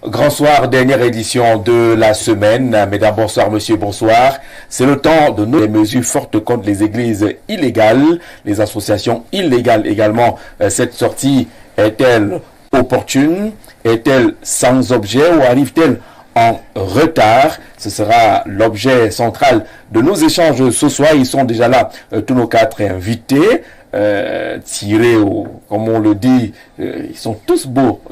Grand soir, dernière édition de la semaine. Mesdames, bonsoir, monsieur, bonsoir. C'est le temps de nos mesures fortes contre les églises illégales, les associations illégales également. Cette sortie est-elle opportune? Est-elle sans objet ou arrive-t-elle en retard? Ce sera l'objet central de nos échanges ce soir. Ils sont déjà là, tous nos quatre invités. Tirés comme on le dit, ils sont tous beaux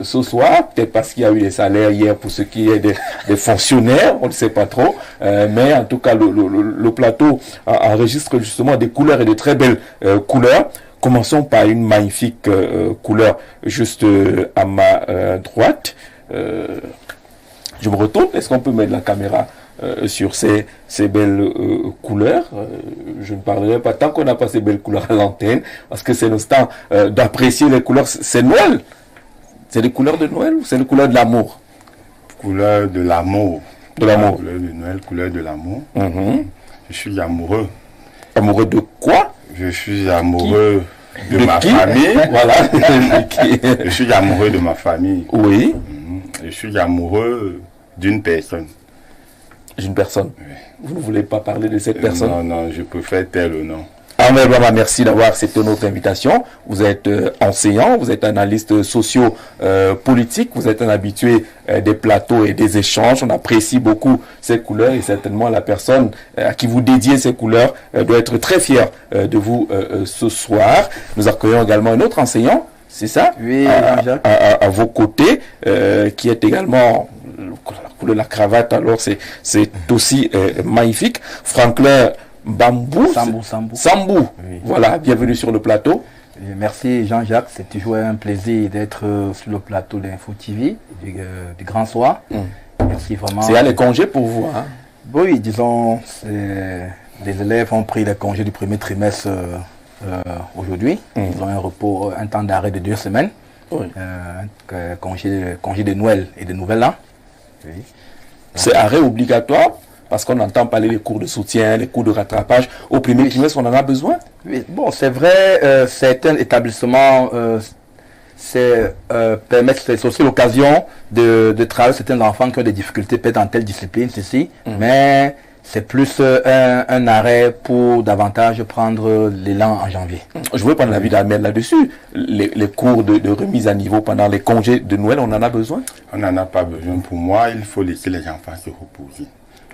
ce soir, peut-être parce qu'il y a eu des salaires hier pour ce qui est des fonctionnaires, on ne sait pas trop, mais en tout cas le plateau enregistre justement des couleurs et de très belles couleurs. Commençons par une magnifique couleur juste à ma droite. Je me retourne, est-ce qu'on peut mettre la caméra sur ces belles couleurs? Je ne parlerai pas tant qu'on n'a pas ces belles couleurs à l'antenne, parce que c'est le temps d'apprécier les couleurs. C'est Noël. C'est les couleurs de Noël ou c'est les couleurs de l'amour? Couleur de l'amour. De l'amour. Couleur de Noël, couleur de l'amour. Je suis amoureux. Amoureux de quoi? Je suis amoureux de ma qui? famille. Voilà. Je suis amoureux de ma famille. Oui. Je suis amoureux d'une personne. D'une personne. Oui. Vous ne voulez pas parler de cette personne? Non, je préfère tel ou non. Ahmed Bama, merci d'avoir accepté notre invitation. Vous êtes enseignant, vous êtes analyste socio-politique, vous êtes un habitué des plateaux et des échanges. On apprécie beaucoup ces couleurs et certainement la personne à qui vous dédiez ces couleurs doit être très fière de vous ce soir. Nous accueillons également un autre enseignant, c'est ça? Oui, à vos côtés, qui est également la couleur de la cravate, alors c'est aussi magnifique. Franklin Bambou. Sambou. Oui. Voilà, bienvenue sur le plateau. Merci Jean-Jacques, c'est toujours un plaisir d'être sur le plateau d'Info TV du Grand Soir. Merci vraiment. C'est les congés pour vous, hein? Oui, disons, les élèves ont pris les congés du premier trimestre aujourd'hui. Ils ont un repos, un temps d'arrêt de 2 semaines. Oui. Congé de Noël et de Nouvel An. Oui. C'est arrêt obligatoire parce qu'on entend parler des cours de soutien, les cours de rattrapage. Au premier trimestre, on en a besoin? Oui, bon, c'est vrai, certains établissements permettent, c'est aussi l'occasion de travailler certains enfants qui ont des difficultés peut-être en telle discipline, ceci, mais c'est plus un arrêt pour davantage prendre l'élan en janvier. Je veux prendre l'avis d'Ahmed là-dessus. Les cours de remise à niveau pendant les congés de Noël, on en a besoin? On n'en a pas besoin. Pour moi, il faut laisser les enfants se reposer.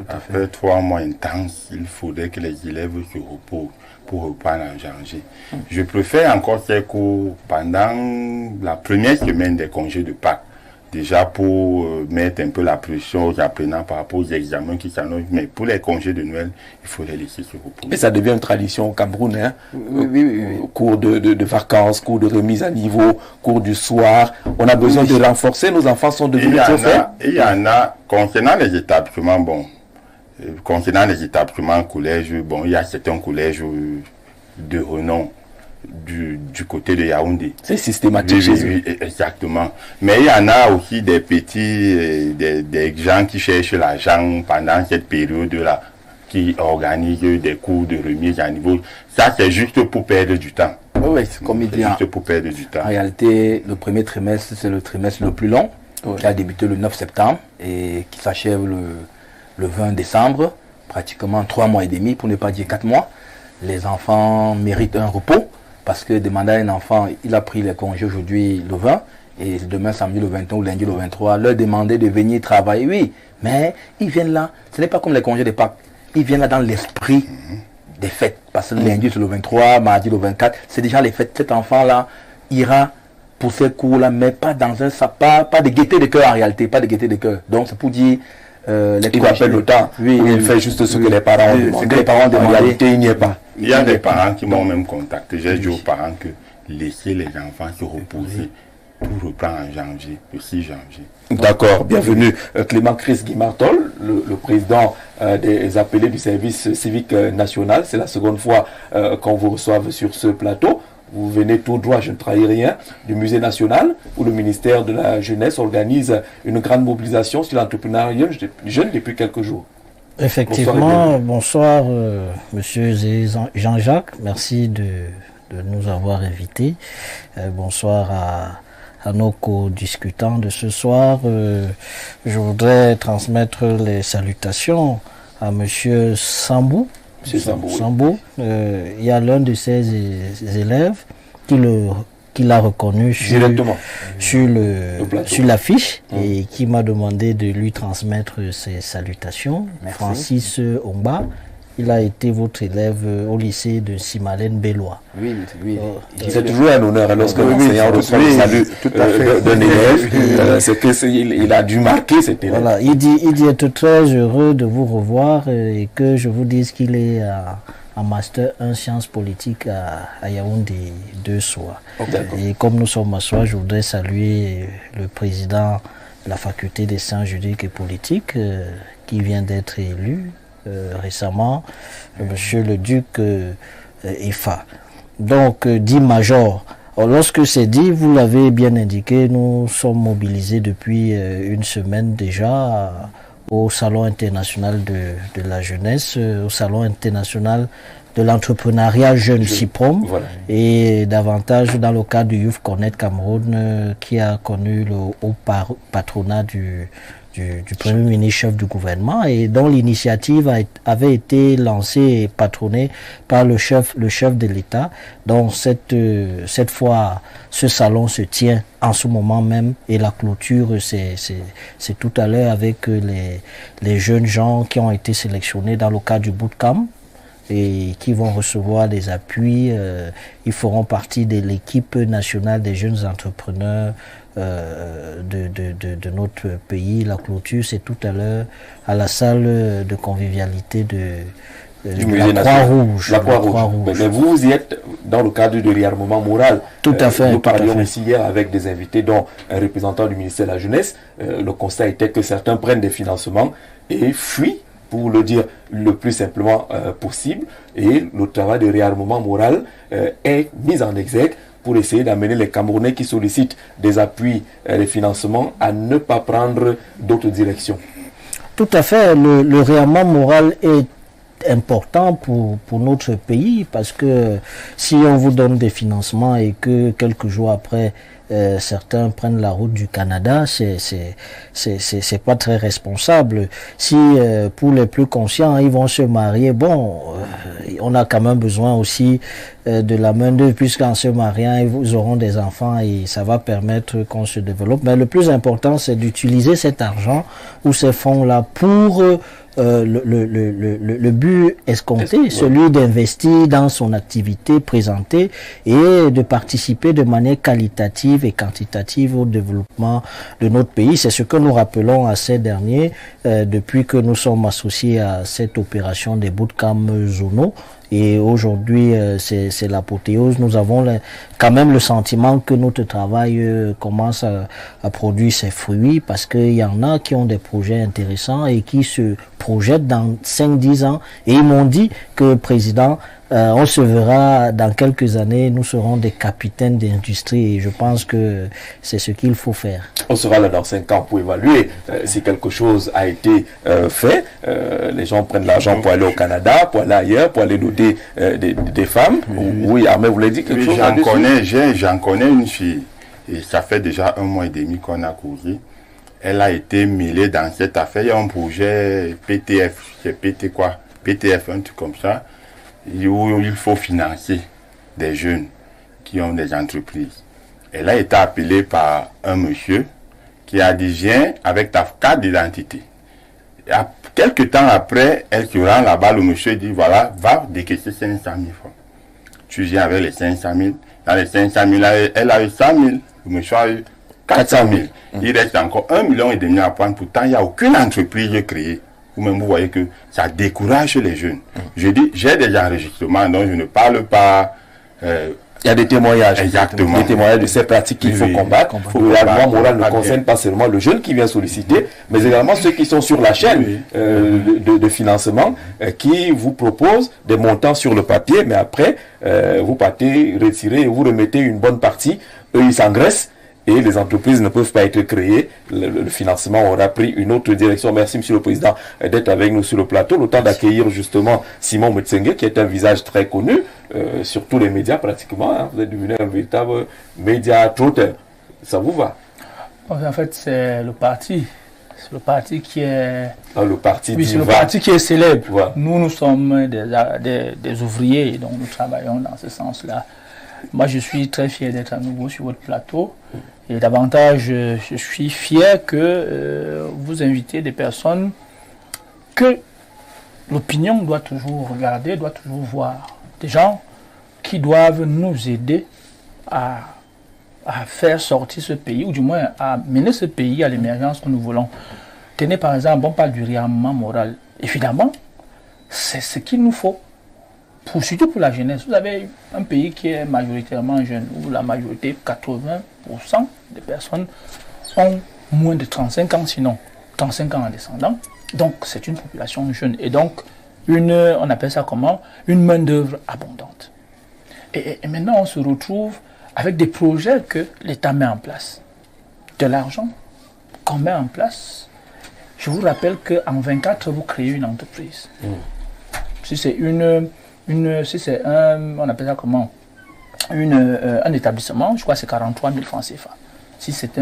Après 3 mois intenses, il faudrait que les élèves se reposent pour reprendre en janvier. Je préfère encore ces cours pendant la première semaine des congés de Pâques. Déjà pour mettre un peu la pression aux apprenants par rapport aux examens qui s'annoncent. Mais pour les congés de Noël, il faut les laisser se reposer. Mais ça devient une tradition au Cameroun, hein? Oui. Cours de vacances, cours de remise à niveau, cours du soir. On a besoin de renforcer, nos enfants sont devenus trop faibles. Il y en a, concernant les établissements, concernant les établissements collèges, il y a certains collèges de renom du côté de Yaoundé. C'est systématique chez eux. Oui, exactement. Mais il y en a aussi des petits, des gens qui cherchent l'argent pendant cette période-là, qui organisent des cours de remise à niveau. Ça, c'est juste pour perdre du temps. Oui, c'est comme il dit. Juste pour perdre du temps. En réalité, le premier trimestre, c'est le trimestre le plus long, qui a débuté le 9 septembre et qui s'achève le 20 décembre, pratiquement 3 mois et demi, pour ne pas dire 4 mois. Les enfants méritent un repos, parce que demander à un enfant, il a pris les congés aujourd'hui le 20, et demain samedi le 21 ou lundi le 23, leur demander de venir travailler, oui, mais ils viennent là, ce n'est pas comme les congés de Pâques, ils viennent là dans l'esprit des fêtes, parce que lundi c'est le 23, mardi le 24, c'est déjà les fêtes. Cet enfant-là ira pour ces cours-là, mais pas dans un sapin, pas de gaieté de cœur en réalité, pas de gaieté de cœur. Donc c'est pour dire... il appelle le temps, il fait juste ce que les parents ont demandé. Ce que les parents ont demandé. En réalité, il n'y est pas. Il y a des parents qui m'ont même contacté. J'ai dit aux parents que laissez les enfants se reposer pour reprendre en janvier, le 6 janvier. D'accord, bienvenue. Clément Chris Guimartol, le président des appelés du service civique national. C'est la seconde fois qu'on vous reçoive sur ce plateau. Vous venez tout droit, je ne trahis rien, du musée national où le ministère de la Jeunesse organise une grande mobilisation sur l'entrepreneuriat jeune depuis quelques jours. Effectivement, bonsoir monsieur Jean-Jacques, merci de nous avoir invités. Bonsoir à nos co-discutants de ce soir. Je voudrais transmettre les salutations à Monsieur Sambou. Monsieur Sambou. Sambou. Il y a l'un de ses élèves qui l'a reconnu sur l'affiche et qui m'a demandé de lui transmettre ses salutations. Merci. Francis Omba. Il a été votre élève au lycée de Simalène Bellois. Oui. C'est toujours un honneur lorsque l'enseignant reçoit le salut d'un élève. C'est qu'il a dû marquer cet élève. Voilà, il dit être très heureux de vous revoir et que je vous dise qu'il est en master 1 sciences politiques à Yaoundé 2 soirs. Et comme nous sommes à soir, je voudrais saluer le président de la faculté des sciences juridiques et politiques qui vient d'être élu récemment, monsieur le duc Ifa. Donc, dit major. Alors, lorsque c'est dit, vous l'avez bien indiqué, nous sommes mobilisés depuis une semaine déjà au Salon international de la jeunesse, au Salon international de l'entrepreneuriat jeune CIPROM, et davantage dans le cadre du Youth Connect Cameroun qui a connu le haut patronat du Premier ministre chef du gouvernement et dont l'initiative avait été lancée et patronnée par le chef de l'État. Donc cette fois, ce salon se tient en ce moment même et la clôture, c'est tout à l'heure avec les jeunes gens qui ont été sélectionnés dans le cadre du bootcamp et qui vont recevoir des appuis. Ils feront partie de l'équipe nationale des jeunes entrepreneurs de notre pays. La clôture, c'est tout à l'heure à la salle de convivialité du musée la Croix-Rouge. Mais vous y êtes dans le cadre de réarmement moral. Tout à fait. Nous parlions ici hier avec des invités, dont un représentant du ministère de la Jeunesse. Le constat était que certains prennent des financements et fuient, pour le dire le plus simplement possible. Et le travail de réarmement moral est mis en exergue pour essayer d'amener les Camerounais qui sollicitent des appuis, des financements, à ne pas prendre d'autres directions. Tout à fait. Le réarmement moral est important pour notre pays parce que si on vous donne des financements et que quelques jours après certains prennent la route du Canada, c'est pas très responsable. Si pour les plus conscients ils vont se marier, bon, on a quand même besoin aussi de la main d'œuvre, puisqu'en se mariant ils auront des enfants et ça va permettre qu'on se développe. Mais le plus important, c'est d'utiliser cet argent ou ces fonds là pour le but escompté, celui d'investir dans son activité présentée et de participer de manière qualitative et quantitative au développement de notre pays. C'est ce que nous rappelons à ces derniers depuis que nous sommes associés à cette opération des bootcamps zonaux. Et aujourd'hui, c'est l'apothéose. Nous avons quand même le sentiment que notre travail commence à produire ses fruits parce qu'il y en a qui ont des projets intéressants et qui se projettent dans 5-10 ans. Et ils m'ont dit que, Président, on se verra dans quelques années, nous serons des capitaines d'industrie et je pense que c'est ce qu'il faut faire. On sera là dans 5 ans pour évaluer si quelque chose a été fait. Les gens prennent l'argent pour aller au Canada, pour aller ailleurs, pour aller doter des femmes. Oui, Armé, vous l'avez dit quelque chose? J'en connais une fille et ça fait déjà 1 mois et demi qu'on a causé. Elle a été mêlée dans cette affaire. Il y a un projet PTF, c'est PT quoi? PTF, un truc comme ça, où il faut financer des jeunes qui ont des entreprises. Elle a été appelée par un monsieur qui a dit viens avec ta carte d'identité. Quelques temps après, elle se rend là-bas, le monsieur dit voilà, va décaisser 500 000 francs. Tu viens avec les 500 000. Dans les 500 000, elle a eu 100 000. Le monsieur a eu 400 000. Il reste encore 1,5 million à prendre. Pourtant, il n'y a aucune entreprise créée. Vous-même, vous voyez que ça décourage les jeunes. Je dis, j'ai des enregistrements, donc je ne parle pas. Il y a des témoignages. Exactement. Des témoignages de ces pratiques qu'il faut combattre. Le harcèlement moral ne concerne pas seulement le jeune qui vient solliciter, mais également ceux qui sont sur la chaîne de financement, qui vous proposent des montants sur le papier, mais après, vous partez retirer et vous remettez une bonne partie. Eux, ils s'engraissent. Et les entreprises ne peuvent pas être créées. Le financement aura pris une autre direction. Merci, Monsieur le Président, d'être avec nous sur le plateau. Le temps d'accueillir justement Simon Metsenge, qui est un visage très connu sur tous les médias pratiquement. Vous êtes devenu un véritable média trotteur. ça vous va? En fait, c'est le parti. C'est le parti qui est... Ah, le parti oui, c'est le parti qui est célèbre. Voilà. Nous sommes des ouvriers, donc nous travaillons dans ce sens-là. Moi, je suis très fier d'être à nouveau sur votre plateau. Et davantage, je suis fier que vous invitez des personnes que l'opinion doit toujours regarder, doit toujours voir. Des gens qui doivent nous aider à faire sortir ce pays, ou du moins à mener ce pays à l'émergence que nous voulons. Tenez par exemple, on parle du réarmement moral. Évidemment, c'est ce qu'il nous faut, surtout pour la jeunesse. Vous avez un pays qui est majoritairement jeune, où la majorité, 80% des personnes ont moins de 35 ans, sinon 35 ans en descendant. Donc c'est une population jeune. Et donc, on appelle ça comment? Une main d'œuvre abondante. Et maintenant, on se retrouve avec des projets que l'État met en place. De l'argent qu'on met en place. Je vous rappelle qu'en 24, vous créez une entreprise. Si c'est si c'est on appelle ça comment? Un établissement, je crois que c'est 43 000 francs CFA. Si c'est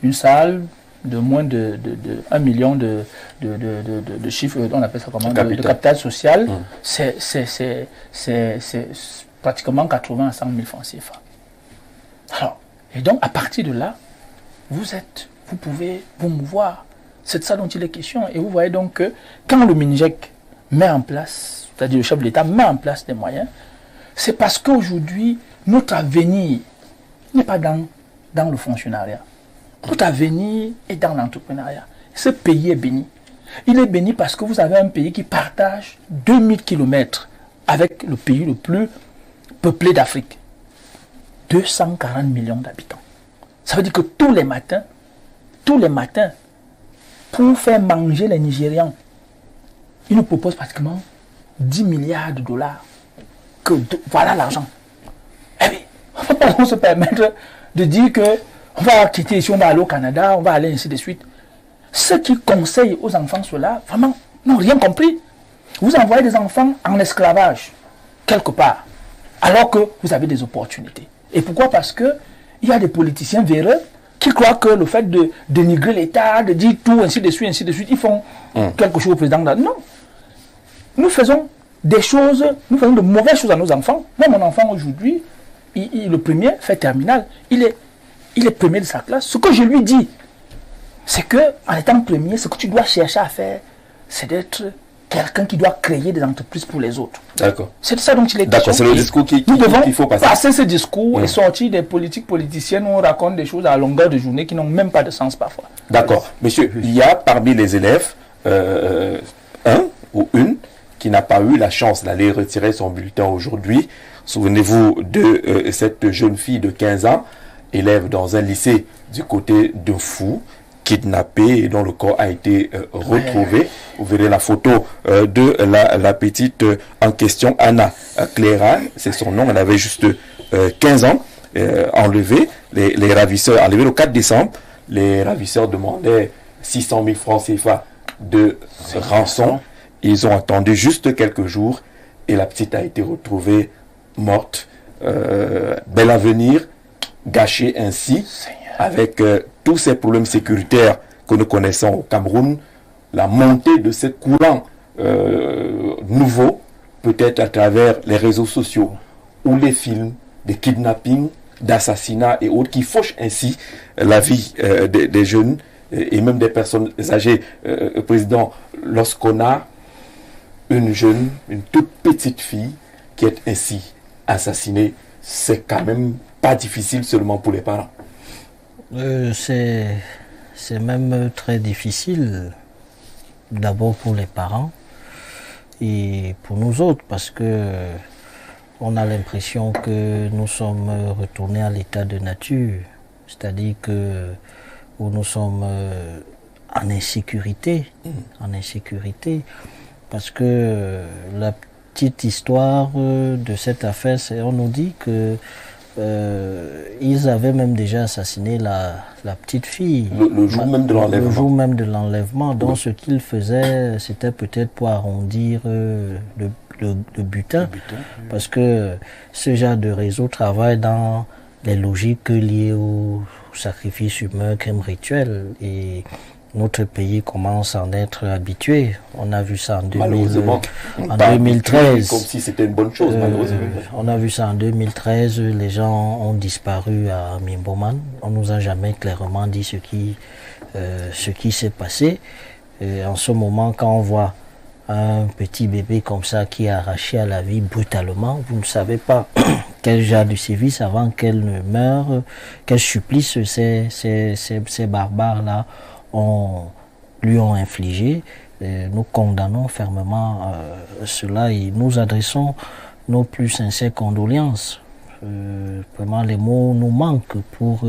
une salle de moins de 1 million de chiffres, on appelle ça comment? De capital social, c'est pratiquement 80 à 100 000 francs CFA. Alors, et donc, à partir de là, vous pouvez vous mouvoir. C'est de ça dont il est question. Et vous voyez donc que quand le MINJEC met en place, c'est-à-dire le chef de l'État met en place des moyens, c'est parce qu'aujourd'hui, notre avenir n'est pas dans le fonctionnariat. Notre avenir est dans l'entrepreneuriat. Ce pays est béni. Il est béni parce que vous avez un pays qui partage 2000 km avec le pays le plus peuplé d'Afrique. 240 millions d'habitants. Ça veut dire que tous les matins, pour faire manger les Nigérians, ils nous proposent pratiquement 10 milliards de dollars. Voilà l'argent. Eh bien, on ne peut pas se permettre de dire que on va quitter ici, on va aller au Canada, on va aller ainsi de suite. Ceux qui conseillent aux enfants cela, vraiment, n'ont rien compris. Vous envoyez des enfants en esclavage, quelque part, alors que vous avez des opportunités. Et pourquoi? Parce qu'il y a des politiciens véreux qui croient que le fait de dénigrer l'État, de dire tout, ainsi de suite, ils font quelque chose au président. Non. Nous faisons des choses, nous faisons de mauvaises choses à nos enfants. Moi, mon enfant aujourd'hui, le premier fait terminale, il est premier de sa classe. Ce que je lui dis, c'est que en étant premier, ce que tu dois chercher à faire, c'est d'être quelqu'un qui doit créer des entreprises pour les autres. D'accord. C'est de ça dont il est question. D'accord, c'est le discours qu'il faut passer. Passer ce discours et sortir des politiciennes où on raconte des choses à longueur de journée qui n'ont même pas de sens parfois. D'accord. Monsieur, il y a parmi les élèves un ou une qui n'a pas eu la chance d'aller retirer son bulletin aujourd'hui. Souvenez-vous de cette jeune fille de 15 ans, élève dans un lycée du côté de Fou, kidnappée et dont le corps a été retrouvé. Vous verrez la photo de la petite en question, Anna Cléra, c'est son nom, elle avait juste 15 ans, enlevée, les ravisseurs, enlevée le 4 décembre, les ravisseurs demandaient 600 000 francs CFA de rançon. Ils ont attendu juste quelques jours et la petite a été retrouvée morte. Bel avenir gâché ainsi, avec tous ces problèmes sécuritaires que nous connaissons au Cameroun, la montée de ces courants nouveaux, peut-être à travers les réseaux sociaux ou les films, des kidnappings, d'assassinats et autres, qui fauchent ainsi la vie des jeunes et même des personnes âgées. Président, lorsqu'on a une toute petite fille qui est ainsi assassinée, c'est quand même pas difficile seulement pour les parents. C'est même très difficile, d'abord pour les parents et pour nous autres, parce que on a l'impression que nous sommes retournés à l'état de nature, c'est-à-dire que où nous sommes en insécurité, parce que la petite histoire de cette affaire, on nous dit que ils avaient même déjà assassiné la petite fille. Le jour même de l'enlèvement. Le jour même de l'enlèvement. Donc ce qu'ils faisaient, c'était peut-être pour arrondir le butin. Parce que ce genre de réseau travaille dans les logiques liées sacrifice humain, crime rituel. Et notre pays commence à en être habitué. On a vu ça en 2013. Comme si c'était une bonne chose, malheureusement. On a vu ça en 2013. Les gens ont disparu à Mimboman. On nous a jamais clairement dit ce qui s'est passé. Et en ce moment, quand on voit un petit bébé comme ça qui est arraché à la vie brutalement, vous ne savez pas quel genre de sévice avant qu'elle ne meure, quel supplice ces barbares-là lui ont infligé. Nous condamnons fermement cela et nous adressons nos plus sincères condoléances. Vraiment, les mots nous manquent pour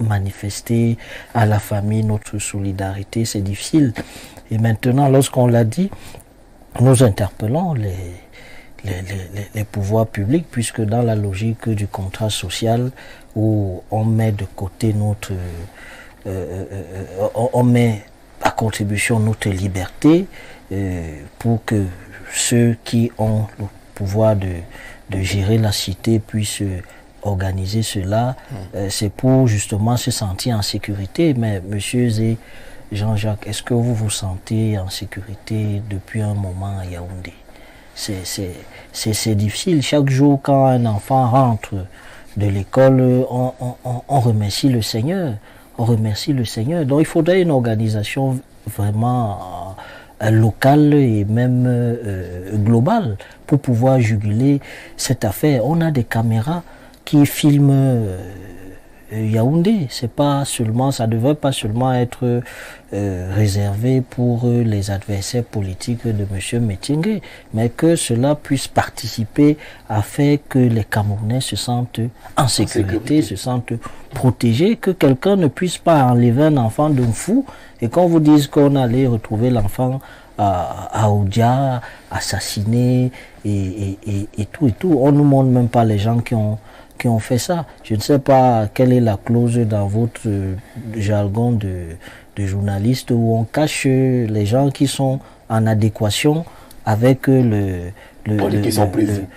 manifester à la famille notre solidarité. C'est difficile. Et maintenant, lorsqu'on l'a dit, nous interpellons les pouvoirs publics, puisque dans la logique du contrat social, où on met de côté on met à contribution notre liberté pour que ceux qui ont le pouvoir de gérer la cité puissent organiser cela, c'est pour justement se sentir en sécurité. Mais monsieur et Jean-Jacques, est-ce que vous vous sentez en sécurité depuis un moment à Yaoundé? C'est difficile. Chaque jour, quand un enfant rentre de l'école, on remercie le Seigneur. On remercie le Seigneur. Donc il faudrait une organisation vraiment locale et même globale pour pouvoir juguler cette affaire. On a des caméras qui filment Yaoundé. C'est pas seulement, ça ne devrait pas seulement être réservé pour les adversaires politiques de M. Metingue, mais que cela puisse participer à faire que les Camerounais se sentent en sécurité, se sentent protégés, que quelqu'un ne puisse pas enlever un enfant d'un fou et qu'on vous dise qu'on allait retrouver l'enfant à Oudia, assassiné et tout. On ne nous montre même pas les gens qui ont fait ça. Je ne sais pas quelle est la clause dans votre jargon de journaliste où on cache les gens qui sont en adéquation avec qui sont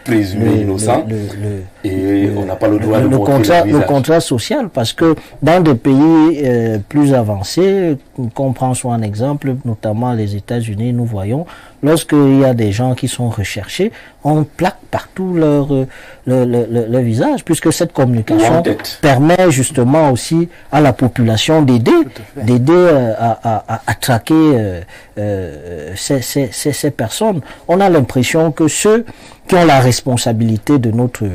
présumés innocents et on n'a pas le droit de montrer leur visage. Le contrat social, parce que dans des pays plus avancés, qu'on prend soit un exemple, notamment les États-Unis, nous voyons, lorsqu'il y a des gens qui sont recherchés, on plaque partout leur visage, puisque cette communication permet justement aussi à la population d'aider à traquer ces personnes. On a l'impression que ceux qui ont la responsabilité de notre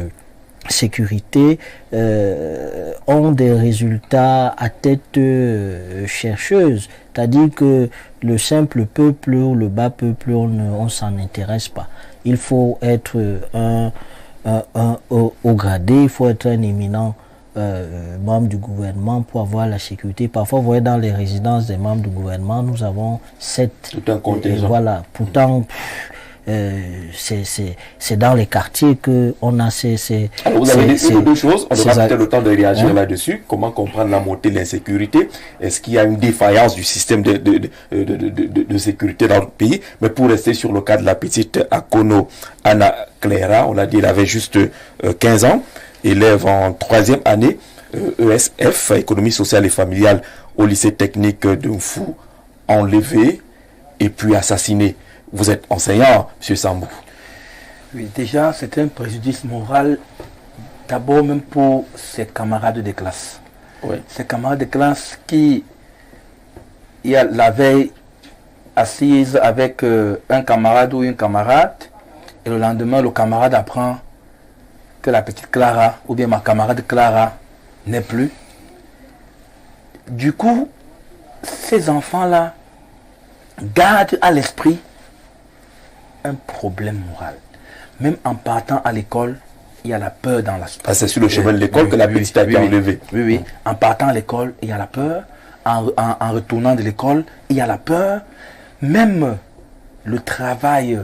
sécurité ont des résultats à tête chercheuse, c'est-à-dire que le simple peuple ou le bas peuple, on s'en intéresse pas. Il faut être un haut gradé, il faut être un éminent membre du gouvernement pour avoir la sécurité. Parfois, vous voyez, dans les résidences des membres du gouvernement, nous avons 7. Tout un contingent. Voilà. Pourtant, c'est dans les quartiers qu'on a ces... Alors vous avez dit une ou deux choses, on aura peut-être le temps de réagir là-dessus. Comment comprendre la montée de l'insécurité? Est-ce qu'il y a une défaillance du système de sécurité dans le pays? Mais pour rester sur le cas de la petite Akono Anna Clara, on l'a dit, elle avait juste 15 ans, élève en 3e année, ESF, économie sociale et familiale, au lycée technique de Mfou, enlevé et puis assassiné. Vous êtes enseignant, M. Sambou. Oui, déjà, c'est un préjudice moral, d'abord même pour ses camarades de classe. Oui. Ses camarades de classe qui, la veille, assises avec un camarade ou une camarade, et le lendemain, le camarade apprend que la petite Clara, ou bien ma camarade Clara, n'est plus. Du coup, ces enfants-là gardent à l'esprit un problème moral. Même en partant à l'école, il y a la peur dans la... Ah, c'est sur le chemin de l'école que la petite a été enlevée. Oui. En partant à l'école, il y a la peur. En retournant de l'école, il y a la peur. Même le travail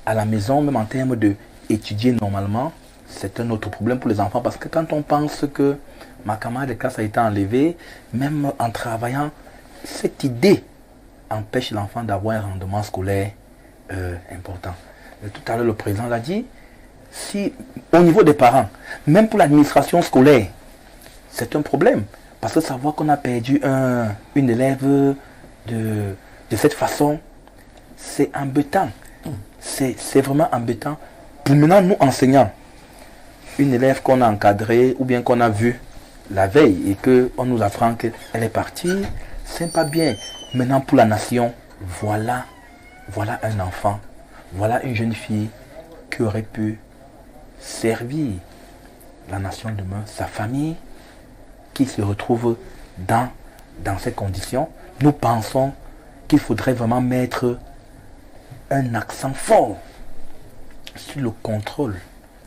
à la maison, même en termes d'étudier normalement, c'est un autre problème pour les enfants. Parce que quand on pense que ma camarade de classe a été enlevée, même en travaillant, cette idée empêche l'enfant d'avoir un rendement scolaire important. Tout à l'heure, le président l'a dit, si au niveau des parents, même pour l'administration scolaire, c'est un problème. Parce que savoir qu'on a perdu une élève de cette façon, c'est embêtant. C'est vraiment embêtant. Pour maintenant, nous enseignants, une élève qu'on a encadrée ou bien qu'on a vue la veille et qu'on nous apprend qu'elle est partie, c'est pas bien. Maintenant, pour la nation, voilà un enfant, voilà une jeune fille qui aurait pu servir la nation demain, sa famille, qui se retrouve dans ces conditions. Nous pensons qu'il faudrait vraiment mettre un accent fort sur le contrôle.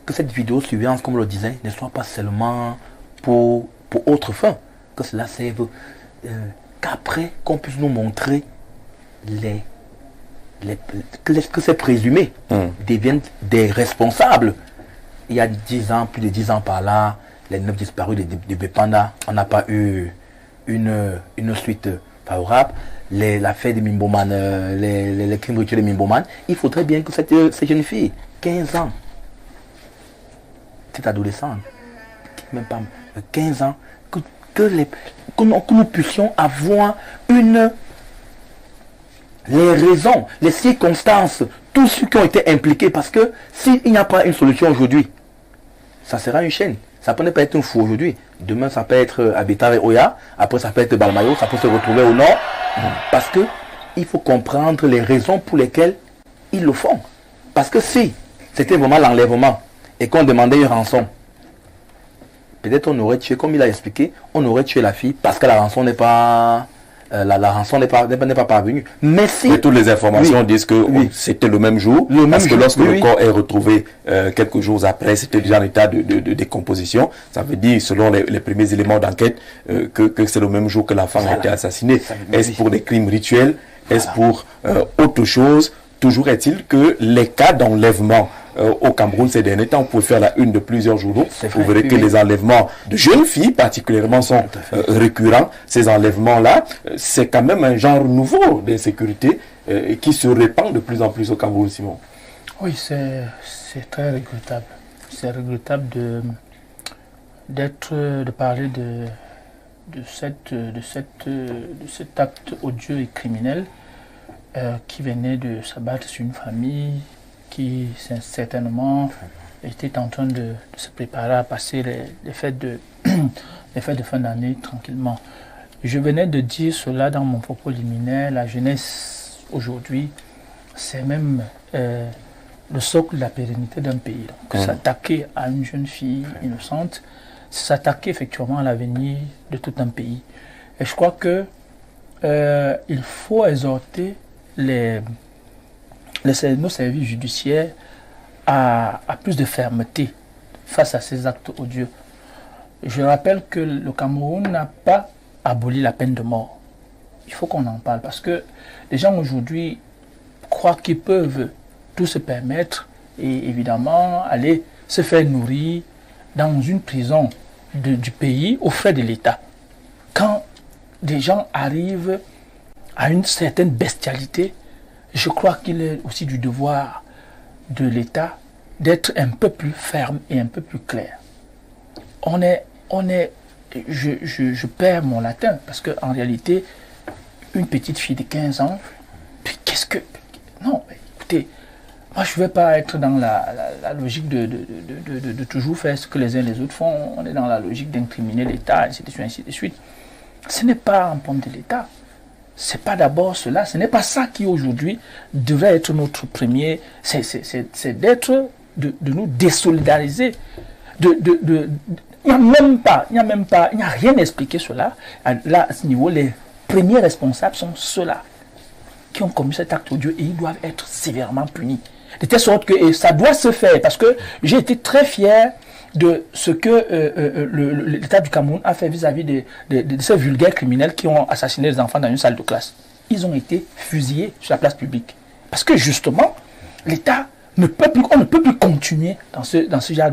Que cette vidéosurveillance, comme on le disait, ne soit pas seulement pour autre fin. Que cela serve qu'après qu'on puisse nous montrer que ces présumés deviennent des responsables. Il y a 10 ans, plus de 10 ans par là, les 9 disparus de Bépanda, on n'a pas eu une suite favorable. L'affaire de Mimboman, les crimes rituels de Mimboman, il faudrait bien que cette jeune fille, 15 ans, cette adolescente, même pas 15 ans, que nous puissions avoir les raisons, les circonstances, tous ceux qui ont été impliqués, parce que s'il n'y a pas une solution aujourd'hui, ça sera une chaîne. Ça peut ne pas être un fou aujourd'hui. Demain, ça peut être Abitar et Oya. Après, ça peut être Balmayo. Ça peut se retrouver au nord. Parce que il faut comprendre les raisons pour lesquelles ils le font. Parce que si c'était vraiment l'enlèvement et qu'on demandait une rançon, peut-être on aurait tué, comme il a expliqué, on aurait tué la fille parce que la rançon n'est pas... la rançon n'est pas parvenue. Mais si... Et toutes les informations disent que c'était le même jour. Parce que lorsque le corps est retrouvé quelques jours après, c'était déjà en état de décomposition. Ça veut dire, selon les premiers éléments d'enquête, que c'est le même jour que la femme a été assassinée. Est-ce pour des crimes rituels? Est-ce pour autre chose? Toujours est-il que les cas d'enlèvement au Cameroun ces derniers temps, on peut faire la une de plusieurs journaux. Vous verrez que les enlèvements de jeunes filles particulièrement sont récurrents. Ces enlèvements-là, c'est quand même un genre nouveau d'insécurité qui se répand de plus en plus au Cameroun, Simon. Oui, c'est très regrettable. C'est regrettable de parler de cet acte odieux et criminel qui venait de s'abattre sur une famille qui certainement était en train de se préparer à passer les fêtes de fin d'année tranquillement. Je venais de dire cela dans mon propos liminaire. La jeunesse aujourd'hui, c'est même le socle de la pérennité d'un pays. Donc, s'attaquer à une jeune fille innocente, c'est s'attaquer effectivement à l'avenir de tout un pays. Et je crois que il faut exhorter nos services judiciaires à plus de fermeté face à ces actes odieux. Je rappelle que le Cameroun n'a pas aboli la peine de mort. Il faut qu'on en parle parce que les gens aujourd'hui croient qu'ils peuvent tout se permettre et évidemment aller se faire nourrir dans une prison du pays aux frais de l'État. Quand des gens arrivent à une certaine bestialité, je crois qu'il est aussi du devoir de l'État d'être un peu plus ferme et un peu plus clair. Je perds mon latin parce qu'en réalité, une petite fille de 15 ans, puis qu'est-ce que... Non, écoutez, moi je ne vais pas être dans la logique de toujours faire ce que les uns et les autres font. On est dans la logique d'incriminer l'État, ainsi de suite, ainsi de suite. Ce n'est pas un problème de l'État. C'est pas d'abord cela, ce n'est pas ça qui aujourd'hui devrait être notre premier, c'est d'être, de nous désolidariser. Il n'y a rien expliqué cela. Là, à ce niveau, les premiers responsables sont ceux-là qui ont commis cet acte odieux et ils doivent être sévèrement punis. De telle sorte que ça doit se faire parce que j'ai été très fier de ce que l'État du Cameroun a fait vis-à-vis de ces vulgaires criminels qui ont assassiné les enfants dans une salle de classe. Ils ont été fusillés sur la place publique. Parce que justement, l'État on ne peut plus continuer dans ce genre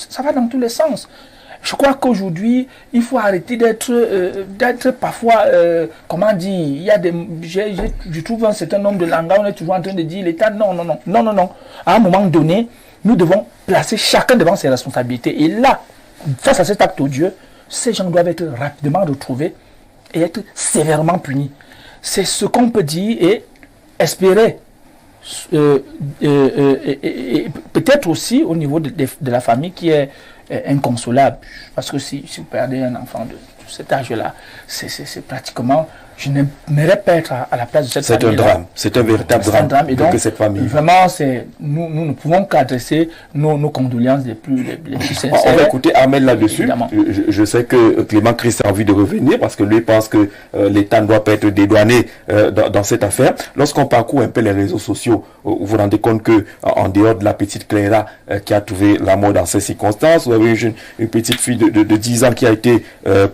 ça va dans tous les sens. Je crois qu'aujourd'hui, il faut arrêter d'être parfois, comment dire, je trouve un certain nombre de langages, on est toujours en train de dire l'État, non. À un moment donné, nous devons placer chacun devant ses responsabilités. Et là, face à cet acte odieux, ces gens doivent être rapidement retrouvés et être sévèrement punis. C'est ce qu'on peut dire et espérer. Peut-être aussi au niveau de la famille qui est inconsolable. Parce que si vous perdez un enfant de cet âge-là, c'est pratiquement... Je n'aimerais pas être à la place de cette famille. C'est un drame, c'est un véritable drame et donc, que cette famille. Vraiment, nous ne pouvons qu'adresser nos condoléances les plus sincères. On va écouter Ahmed là-dessus. Je sais que Clément Christ a envie de revenir parce que lui pense que l'État ne doit pas être dédouané dans cette affaire. Lorsqu'on parcourt un peu les réseaux sociaux, vous vous rendez compte que en dehors de la petite Cléra qui a trouvé la mort dans ces circonstances, vous avez une petite fille de 10 ans qui a été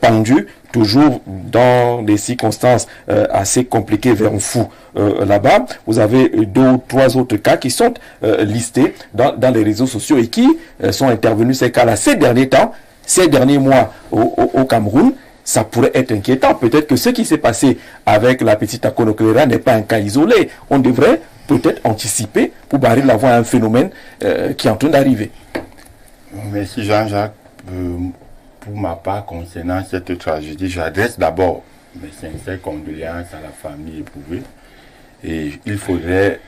pendue, toujours dans des circonstances assez compliquées vers un fou là-bas. Vous avez 2 ou 3 autres cas qui sont listés dans les réseaux sociaux et qui sont intervenus ces cas-là ces derniers temps, ces derniers mois au Cameroun. Ça pourrait être inquiétant. Peut-être que ce qui s'est passé avec la petite Akono Cléra n'est pas un cas isolé. On devrait peut-être anticiper pour barrer la voie à un phénomène qui est en train d'arriver. Merci Jean-Jacques. Pour ma part, concernant cette tragédie, j'adresse d'abord mes sincères condoléances à la famille éprouvée. Et il faudrait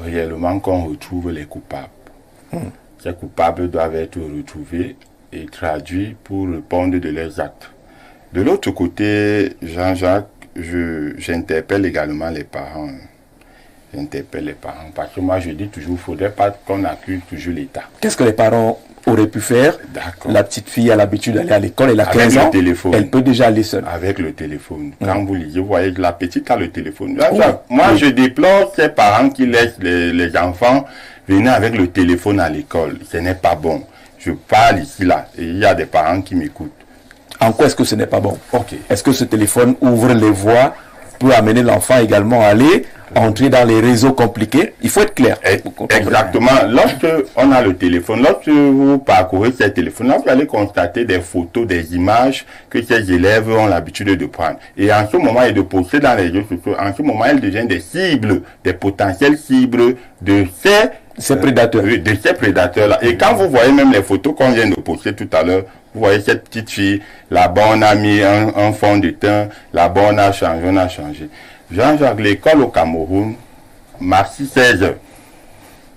réellement qu'on retrouve les coupables. Ces coupables doivent être retrouvés et traduits pour répondre de leurs actes. De l'autre côté, Jean-Jacques, j'interpelle également les parents. J'interpelle les parents parce que moi je dis toujours, il ne faudrait pas qu'on accuse toujours l'État. Qu'est-ce que les parents auraient pu faire? La petite fille a l'habitude d'aller à l'école, elle a 15 ans, elle peut déjà aller seule. Avec le téléphone. Quand vous lisez, vous voyez que la petite a le téléphone. Moi je déplore ces parents qui laissent les enfants venir avec le téléphone à l'école. Ce n'est pas bon. Je parle ici là et il y a des parents qui m'écoutent. En quoi est-ce que ce n'est pas bon? Est-ce que ce téléphone ouvre les voies, peut amener l'enfant également à aller entrer dans les réseaux compliqués? Il faut être clair. Exactement. Lorsque on a le téléphone, lorsque vous parcourez ces téléphones, là, vous allez constater des photos, des images que ces élèves ont l'habitude de prendre. Et en ce moment, et de poster dans les réseaux sociaux, en ce moment, elles deviennent des cibles, des potentielles cibles de ces prédateurs. De ces prédateurs-là. Et quand vous voyez même les photos qu'on vient de poster tout à l'heure, vous voyez cette petite fille, là-bas on a mis un fond de teint, là-bas on a changé. Jean-Jacques, l'école au Cameroun, mardi 16h,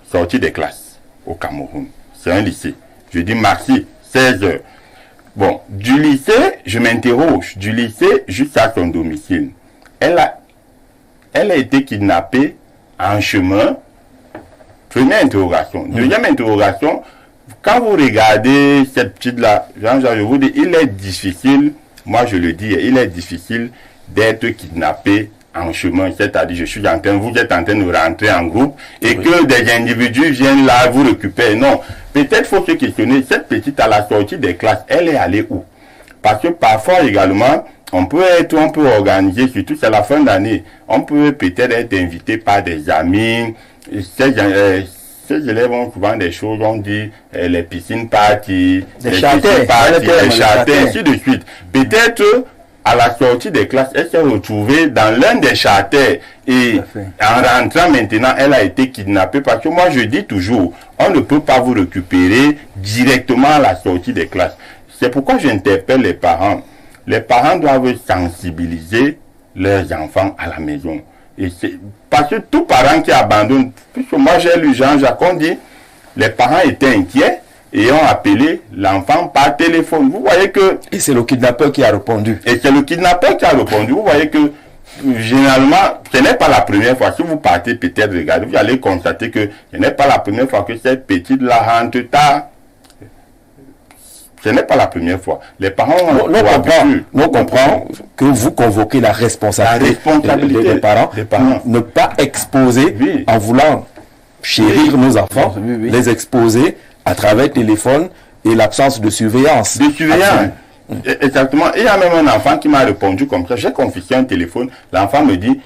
sortie des classes au Cameroun. C'est un lycée. Je dis mardi 16h. Bon, du lycée, je m'interroge, du lycée jusqu'à son domicile. Elle a été kidnappée en chemin. Première interrogation. Deuxième interrogation, quand vous regardez cette petite-là, Jean-Jacques, je vous dis, il est difficile, moi je le dis, il est difficile d'être kidnappé en chemin, c'est-à-dire vous êtes en train de rentrer en groupe et que des individus viennent là vous récupérer. Non, peut-être faut se questionner, cette petite à la sortie des classes, elle est allée où? Parce que parfois également, on peut organiser, surtout c'est la fin d'année, on peut peut-être être invité par des amis, ces élèves ont souvent des choses, on dit les piscines parties, les châtains, ainsi de suite. Peut-être à la sortie des classes, elle s'est retrouvée dans l'un des châtains et en rentrant maintenant, elle a été kidnappée parce que moi je dis toujours, on ne peut pas vous récupérer directement à la sortie des classes. C'est pourquoi j'interpelle les parents. Les parents doivent sensibiliser leurs enfants à la maison. Et c'est parce que tout parent qui abandonne, puisque moi j'ai lu Jean-Jacques, on dit, les parents étaient inquiets et ont appelé l'enfant par téléphone. Vous voyez que... Et c'est le kidnappeur qui a répondu. Et c'est le kidnappeur qui a répondu. Vous voyez que, généralement, ce n'est pas la première fois. Si vous partez peut-être regarder, vous allez constater que ce n'est pas la première fois que cette petite-là rentre tard. Ce n'est pas la première fois. Les parents nous comprenons que vous convoquez la responsabilité des parents, ne pas exposer en voulant chérir nos enfants, les exposer à travers téléphone et l'absence de surveillance. Exactement. Il y a même un enfant qui m'a répondu comme ça. J'ai confisqué un téléphone. L'enfant me dit,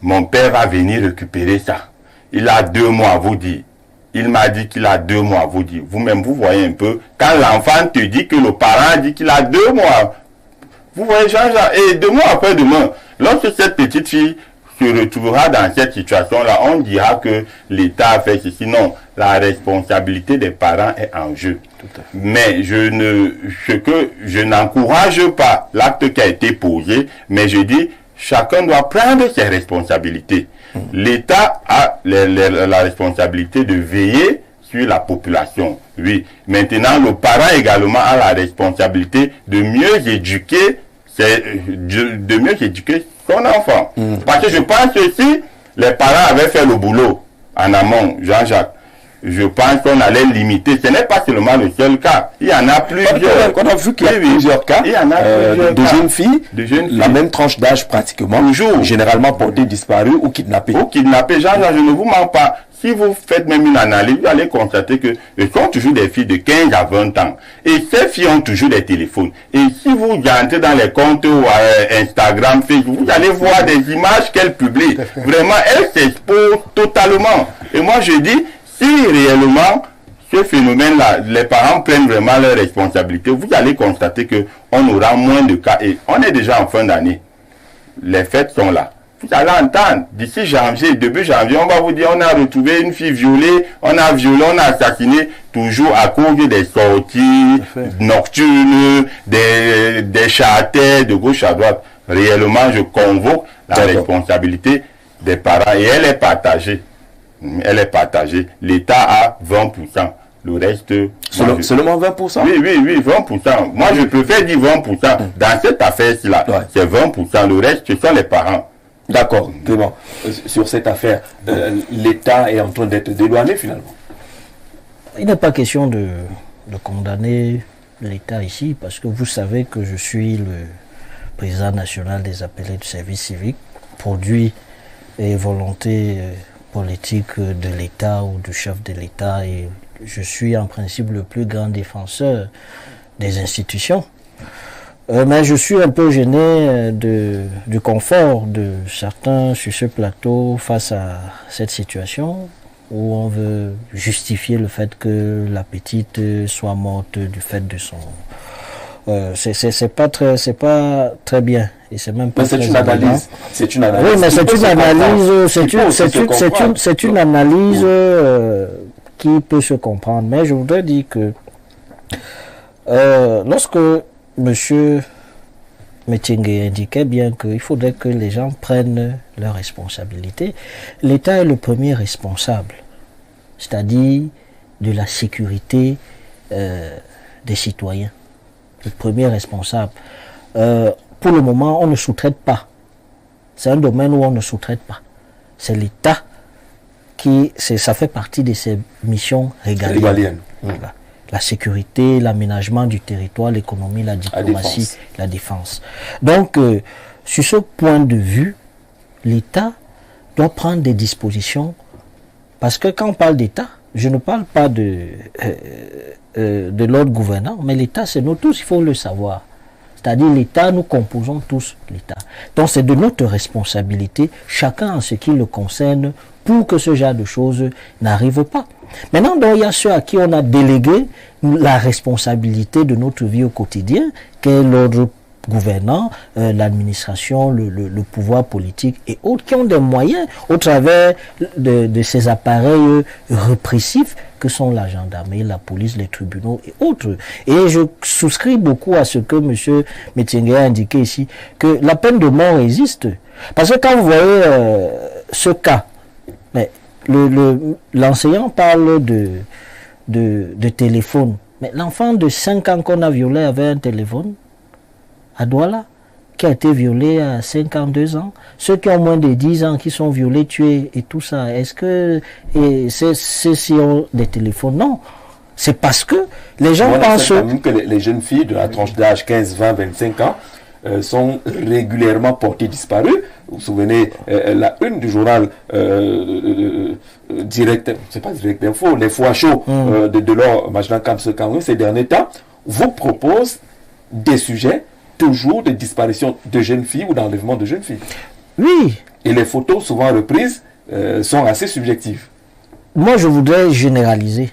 mon père va venir récupérer ça. Il a 2 mois, vous dit. Il m'a dit qu'il a 2 mois, vous dites. Vous-même, vous voyez un peu. Quand l'enfant te dit que le parent dit qu'il a 2 mois, vous voyez, Jean-Jacques, et demain après demain, lorsque cette petite fille se retrouvera dans cette situation-là, on dira que l'État a fait ceci. Non, la responsabilité des parents est en jeu. Mais je n'encourage pas l'acte qui a été posé, mais je dis, chacun doit prendre ses responsabilités. L'État a la responsabilité de veiller sur la population. Oui. Maintenant, le parent également a la responsabilité de mieux éduquer son enfant. Parce que je pense que si les parents avaient fait le boulot en amont, Jean-Jacques, je pense qu'on allait limiter. Ce n'est pas seulement le seul cas. Il y en a plusieurs. On a vu qu'il y a plusieurs cas de jeunes filles, la même tranche d'âge pratiquement, toujours, généralement portées disparues ou kidnappées. Jean-Jacques, je ne vous mens pas. Si vous faites même une analyse, vous allez constater que ce sont toujours des filles de 15 à 20 ans. Et ces filles ont toujours des téléphones. Et si vous entrez dans les comptes Instagram, Facebook, vous allez voir des images qu'elles publient. Vraiment, elles s'exposent totalement. Et moi, je dis, si réellement ce phénomène-là, les parents prennent vraiment leurs responsabilités, vous allez constater qu'on aura moins de cas. Et on est déjà en fin d'année. Les fêtes sont là. Vous allez entendre, d'ici janvier, début janvier, on va vous dire, on a retrouvé une fille violée, on a violé, on a assassiné, toujours à cause des sorties nocturnes, des charters de gauche à droite. Réellement, je convoque la responsabilité des parents et elle est partagée. Elle est partagée. L'État a 20%. Le reste... Seulement 20%? Oui, 20%. Moi, je préfère dire 20%. Dans cette affaire-là, c'est 20%. Le reste, ce sont les parents. D'accord, Clément. Sur cette affaire, l'État est en train d'être dédouané finalement. Il n'est pas question de condamner l'État ici, parce que vous savez que je suis le président national des appelés du service civique, produit et volonté politique de l'État ou du chef de l'État, et je suis en principe le plus grand défenseur des institutions. Mais je suis un peu gêné du confort de certains sur ce plateau face à cette situation où on veut justifier le fait que la petite soit morte du fait de son... c'est pas très bien et c'est même pas mais c'est une analyse. C'est une analyse. Oui, mais c'est une analyse. C'est une analyse qui peut se comprendre. Mais je voudrais dire que lorsque Monsieur Metingue indiquait bien qu'il faudrait que les gens prennent leurs responsabilités, l'État est le premier responsable, c'est-à-dire de la sécurité des citoyens. Le premier responsable. Pour le moment, on ne sous-traite pas. C'est un domaine où on ne sous-traite pas. C'est l'État qui, ça fait partie de ses missions régaliennes. Voilà. La sécurité, l'aménagement du territoire, l'économie, la diplomatie, la défense. Donc, sur ce point de vue, l'État doit prendre des dispositions, parce que quand on parle d'État, je ne parle pas de l'ordre gouvernant, mais l'État, c'est nous tous, il faut le savoir. C'est-à-dire l'État, nous composons tous l'État. Donc c'est de notre responsabilité, chacun en ce qui le concerne, pour que ce genre de choses n'arrive pas. Maintenant, donc, il y a ceux à qui on a délégué la responsabilité de notre vie au quotidien, qu'est l'ordre gouvernant, l'administration, le pouvoir politique et autres, qui ont des moyens au travers de ces appareils répressifs que sont la gendarmerie, la police, les tribunaux et autres. Et je souscris beaucoup à ce que M. Metingue a indiqué ici, que la peine de mort existe. Parce que quand vous voyez ce cas, mais l'enseignant parle de téléphone, mais l'enfant de 5 ans qu'on a violé avait un téléphone à Douala, qui a été violé à 52 ans. Ceux qui ont moins de 10 ans, qui sont violés, tués et tout ça, est-ce que ceux-ci ont des téléphones? Non. C'est parce que les gens pensent... que les jeunes filles de la tranche d'âge 15, 20, 25 ans sont régulièrement portées disparues. Vous vous souvenez, la une du journal direct, c'est pas direct info, les foies chauds de Delors, Majdan Kamse Kamwe, ces derniers temps, vous propose des sujets toujours de disparition de jeunes filles ou d'enlèvement de jeunes filles. Oui. Et les photos souvent reprises sont assez subjectives. Moi, je voudrais généraliser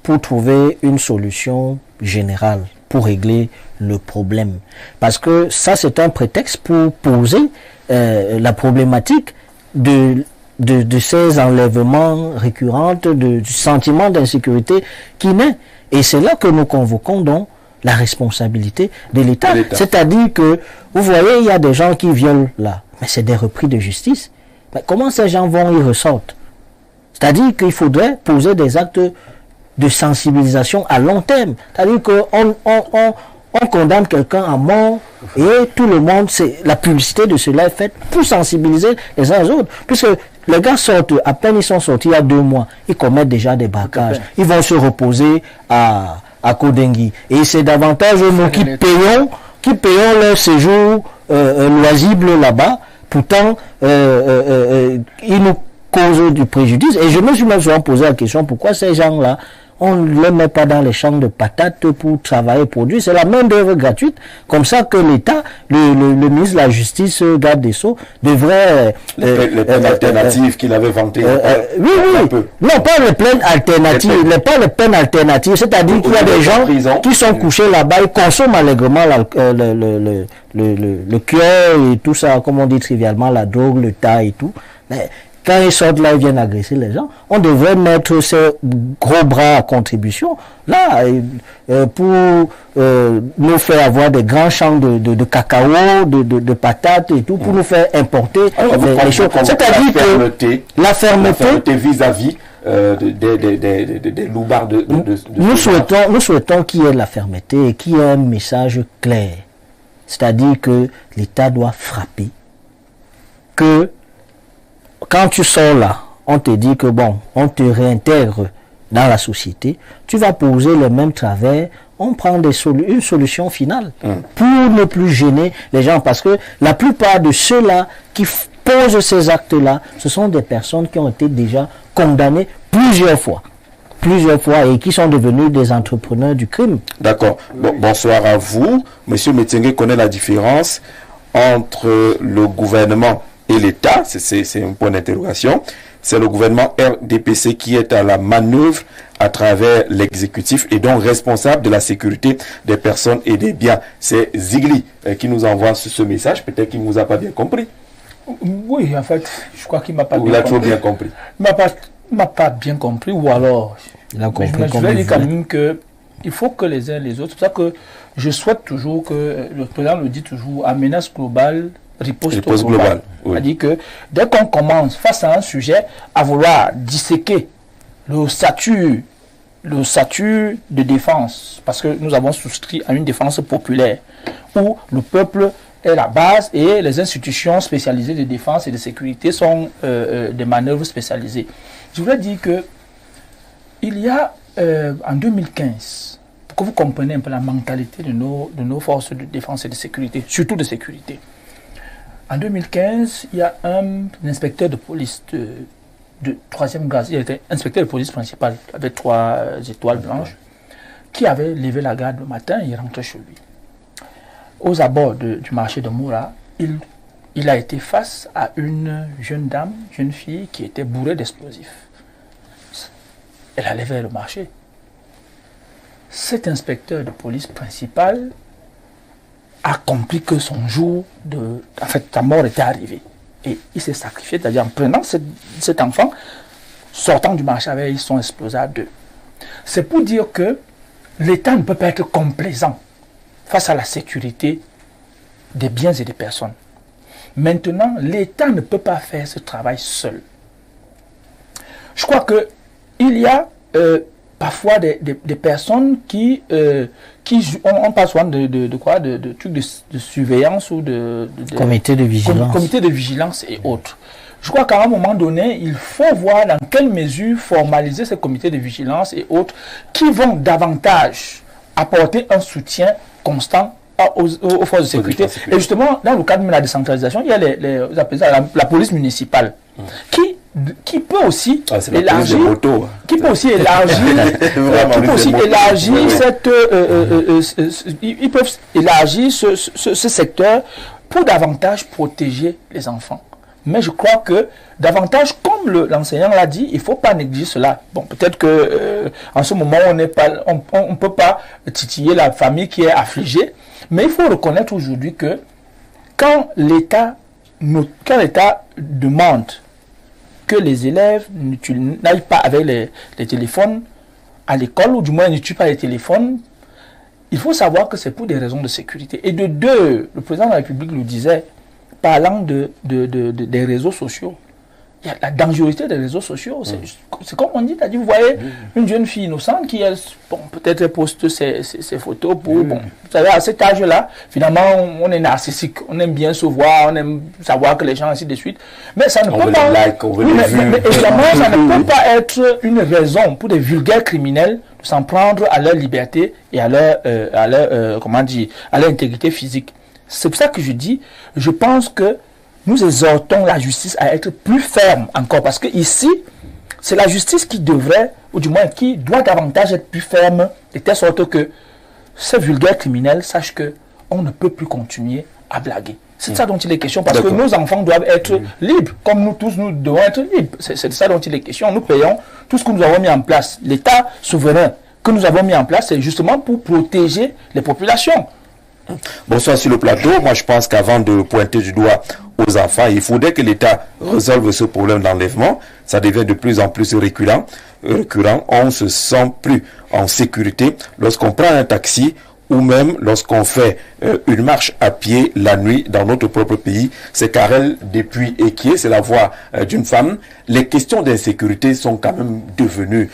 pour trouver une solution générale pour régler le problème. Parce que ça, c'est un prétexte pour poser la problématique de de ces enlèvements récurrents, du sentiment d'insécurité qui naît. Et c'est là que nous convoquons donc la responsabilité de l'État. C'est-à-dire que, vous voyez, il y a des gens qui violent là, mais c'est des repris de justice. Mais comment ces gens vont y ressortir? C'est-à-dire qu'il faudrait poser des actes de sensibilisation à long terme. C'est-à-dire qu'on on condamne quelqu'un à mort et tout le monde, la publicité de cela est faite pour sensibiliser les uns aux autres. Puisque les gars sortent, à peine ils sont sortis il y a 2 mois, ils commettent déjà des braquages. Ils vont se reposer à Kodengui. Et c'est davantage nous qui payons leur séjour loisible là-bas. Pourtant, ils nous causent du préjudice. Et je me suis même souvent posé la question, pourquoi ces gens-là, on ne les met pas dans les champs de patates pour travailler, produire. C'est la main d'œuvre gratuite. Comme ça que l'État, le ministre de la Justice, garde des Sceaux, devrait... les peines alternatives qu'il avait vantées. Oui. Non, pas les peines alternatives. Pas les peines alternatives. C'est-à-dire qu'il y a des gens qui sont couchés là-bas, ils consomment allègrement le cuir et tout ça, comme on dit trivialement, la drogue, le tas et tout. Mais quand ils sortent là, ils viennent agresser les gens. On devrait mettre ces gros bras à contribution là pour nous faire avoir des grands champs de cacao, de patates et tout, pour nous faire importer les choses. C'est-à-dire que la fermeté vis-à-vis des loupards nous souhaitons qu'il y ait la fermeté et qu'il y ait un message clair. C'est-à-dire que l'État doit frapper. Que quand tu sors là, on te dit que bon, on te réintègre dans la société, tu vas poser les mêmes travers, on prend une solution finale pour ne plus gêner les gens. Parce que la plupart de ceux-là qui posent ces actes-là, ce sont des personnes qui ont été déjà condamnées plusieurs fois et qui sont devenus des entrepreneurs du crime. D'accord. Bonsoir à vous. Monsieur Metsengue connaît la différence entre le gouvernement et l'État, c'est un point d'interrogation. C'est le gouvernement RDPC qui est à la manœuvre à travers l'exécutif et donc responsable de la sécurité des personnes et des biens. C'est Zigli qui nous envoie ce message. Peut-être qu'il ne nous a pas bien compris. Oui, en fait, je crois qu'il ne m'a pas bien compris. Il a trop bien compris. Il ne m'a pas bien compris, ou alors... Il a compris. Je vais dire quand même qu'il faut que les uns et les autres... C'est pour ça que je souhaite toujours que, le président le dit toujours, à menace globale, riposte globale. Oui. C'est-à-dire que dès qu'on commence face à un sujet à vouloir disséquer le statut de défense, parce que nous avons souscrit à une défense populaire où le peuple est la base et les institutions spécialisées de défense et de sécurité sont des manœuvres spécialisées. Je voudrais dire que il y a en 2015, pour que vous compreniez un peu la mentalité de nos forces de défense et de sécurité, surtout de sécurité. En 2015, il y a un inspecteur de police de 3e grade, il était inspecteur de police principal avec 3 étoiles blanches, qui avait levé la garde le matin et il rentrait chez lui. Aux abords du marché de Moura, il a été face à une jeune fille qui était bourrée d'explosifs. Elle allait vers le marché. Cet inspecteur de police principal a compris que son jour sa mort était arrivée. Et il s'est sacrifié, c'est-à-dire en prenant cet enfant, sortant du marché avec son explosé à 2. C'est pour dire que l'État ne peut pas être complaisant face à la sécurité des biens et des personnes. Maintenant, l'État ne peut pas faire ce travail seul. Je crois qu'il y a parfois des personnes qui on parle souvent de trucs de surveillance ou de comité de vigilance. Comité de vigilance et autres. Je crois qu'à un moment donné, il faut voir dans quelle mesure formaliser ces comités de vigilance et autres qui vont davantage apporter un soutien constant aux forces de sécurité. Et justement, dans le cadre de la décentralisation, il y a la police municipale qui peut aussi élargir ils peuvent élargir ce secteur pour davantage protéger les enfants. Mais je crois que davantage, comme l'enseignant l'a dit, il ne faut pas négliger cela. Bon, peut-être que en ce moment, on ne peut pas titiller la famille qui est affligée, mais il faut reconnaître aujourd'hui que quand l'État demande que les élèves n'aillent pas avec les téléphones à l'école, ou du moins ne tuent pas les téléphones. Il faut savoir que c'est pour des raisons de sécurité. Et de deux, le président de la République nous disait, parlant des réseaux sociaux, il y a la dangerosité des réseaux sociaux. C'est comme on dit, vous voyez une jeune fille innocente qui, peut-être poste ses photos pour, vous savez, à cet âge-là, finalement, on est narcissique, on aime bien se voir, on aime savoir que les gens, ainsi de suite. Mais ça ne peut pas... mais évidemment, ça ne peut pas être une raison pour des vulgaires criminels de s'en prendre à leur liberté et à leur comment dire, à leur intégrité physique. C'est pour ça que je dis, je pense que nous exhortons la justice à être plus ferme encore, parce que ici, c'est la justice qui devrait, ou du moins qui doit davantage être plus ferme, de telle sorte que ces vulgaires criminels sachent que on ne peut plus continuer à blaguer. C'est de ça dont il est question, parce que nos enfants doivent être libres, comme nous tous, nous devons être libres. C'est de ça dont il est question. Nous payons tout ce que nous avons mis en place. L'État souverain que nous avons mis en place, c'est justement pour protéger les populations. Bonsoir sur le plateau. Moi, je pense qu'avant de pointer du doigt aux enfants, il faudrait que l'État résolve ce problème d'enlèvement. Ça devient de plus en plus récurrent. On se sent plus en sécurité lorsqu'on prend un taxi ou même lorsqu'on fait une marche à pied la nuit dans notre propre pays. C'est Karel depuis Ekié, c'est la voix d'une femme. Les questions d'insécurité sont quand même devenues,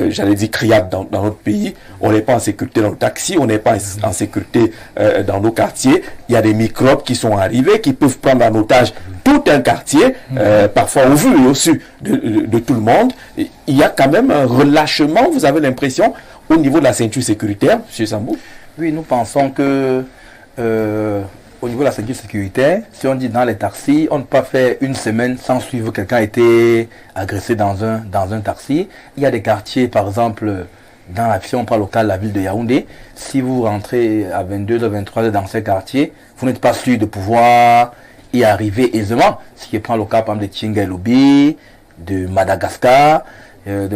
j'allais dire, criardes dans notre pays. On n'est pas en sécurité dans le taxi, on n'est pas en sécurité dans nos quartiers. Il y a des microbes qui sont arrivés, qui peuvent prendre en otage tout un quartier, parfois au vu et au su de tout le monde. Il y a quand même un relâchement, vous avez l'impression, au niveau de la ceinture sécuritaire, M. Sambou? Oui, nous pensons que au niveau de la sécurité sécuritaire, si on dit dans les taxis, on ne peut pas faire une semaine sans suivre quelqu'un a été agressé dans un taxi. Il y a des quartiers, par exemple, si on prend local la ville de Yaoundé, si vous rentrez à 22h, 23h dans ces quartiers, vous n'êtes pas sûr de pouvoir y arriver aisément. Ce qui prend le cas, par exemple, de Tchinga-Lobi, de Madagascar, il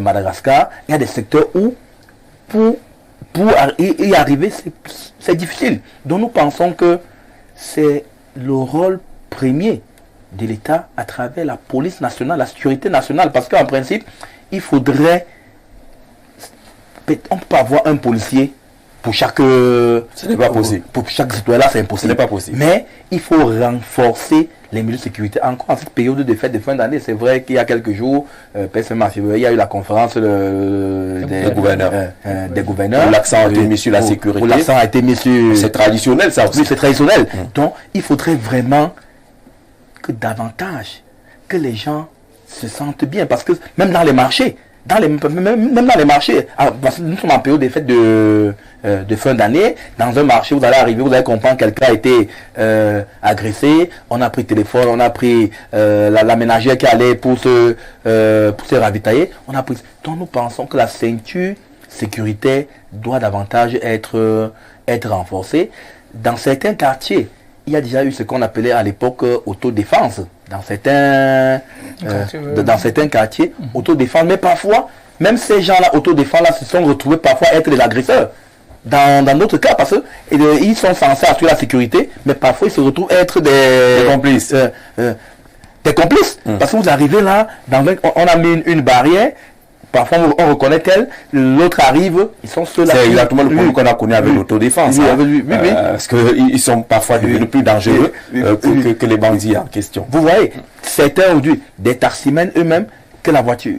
y a des secteurs où, pour y arriver, c'est difficile. Donc nous pensons que c'est le rôle premier de l'État à travers la police nationale, la sécurité nationale. Parce qu'en principe, il faudrait... On ne peut pas avoir un policier pour chaque... Ce n'est pas possible. Pour chaque citoyen-là, c'est impossible. Ce n'est pas possible. Mais il faut renforcer les mesures de sécurité. Encore en cette période de fête de fin d'année, c'est vrai qu'il y a quelques jours, il y a eu la conférence des gouverneurs. L'accent a été mis sur la sécurité. L'accent a été mis sur... C'est traditionnel, ça aussi. Oui, c'est traditionnel. Donc, il faudrait vraiment que davantage, que les gens se sentent bien. Parce que même dans les marchés, même dans les marchés, parce que nous sommes en période des fêtes de fin d'année, dans un marché, vous allez arriver, vous allez comprendre que quelqu'un a été agressé, on a pris le téléphone, on a pris la ménagère qui allait pour se ravitailler, Donc nous pensons que la ceinture sécuritaire doit davantage être renforcée. Dans certains quartiers, il y a déjà eu ce qu'on appelait à l'époque autodéfense. Dans certains quartiers, autodéfense. Mais parfois, même ces gens-là, autodéfense, se sont retrouvés parfois être des agresseurs. Dans d'autres cas, parce qu'ils sont censés assurer la sécurité, mais parfois ils se retrouvent être des complices. Des complices. Parce que vous arrivez là, on a mis une barrière. Parfois, on reconnaît qu'elle, l'autre arrive, ils sont ceux-là. C'est exactement le problème qu'on a connu avec l'autodéfense. Oui. Parce qu'ils sont parfois devenus plus dangereux que les bandits en question. Vous voyez, certains aujourd'hui, des taximens eux-mêmes, que la voiture.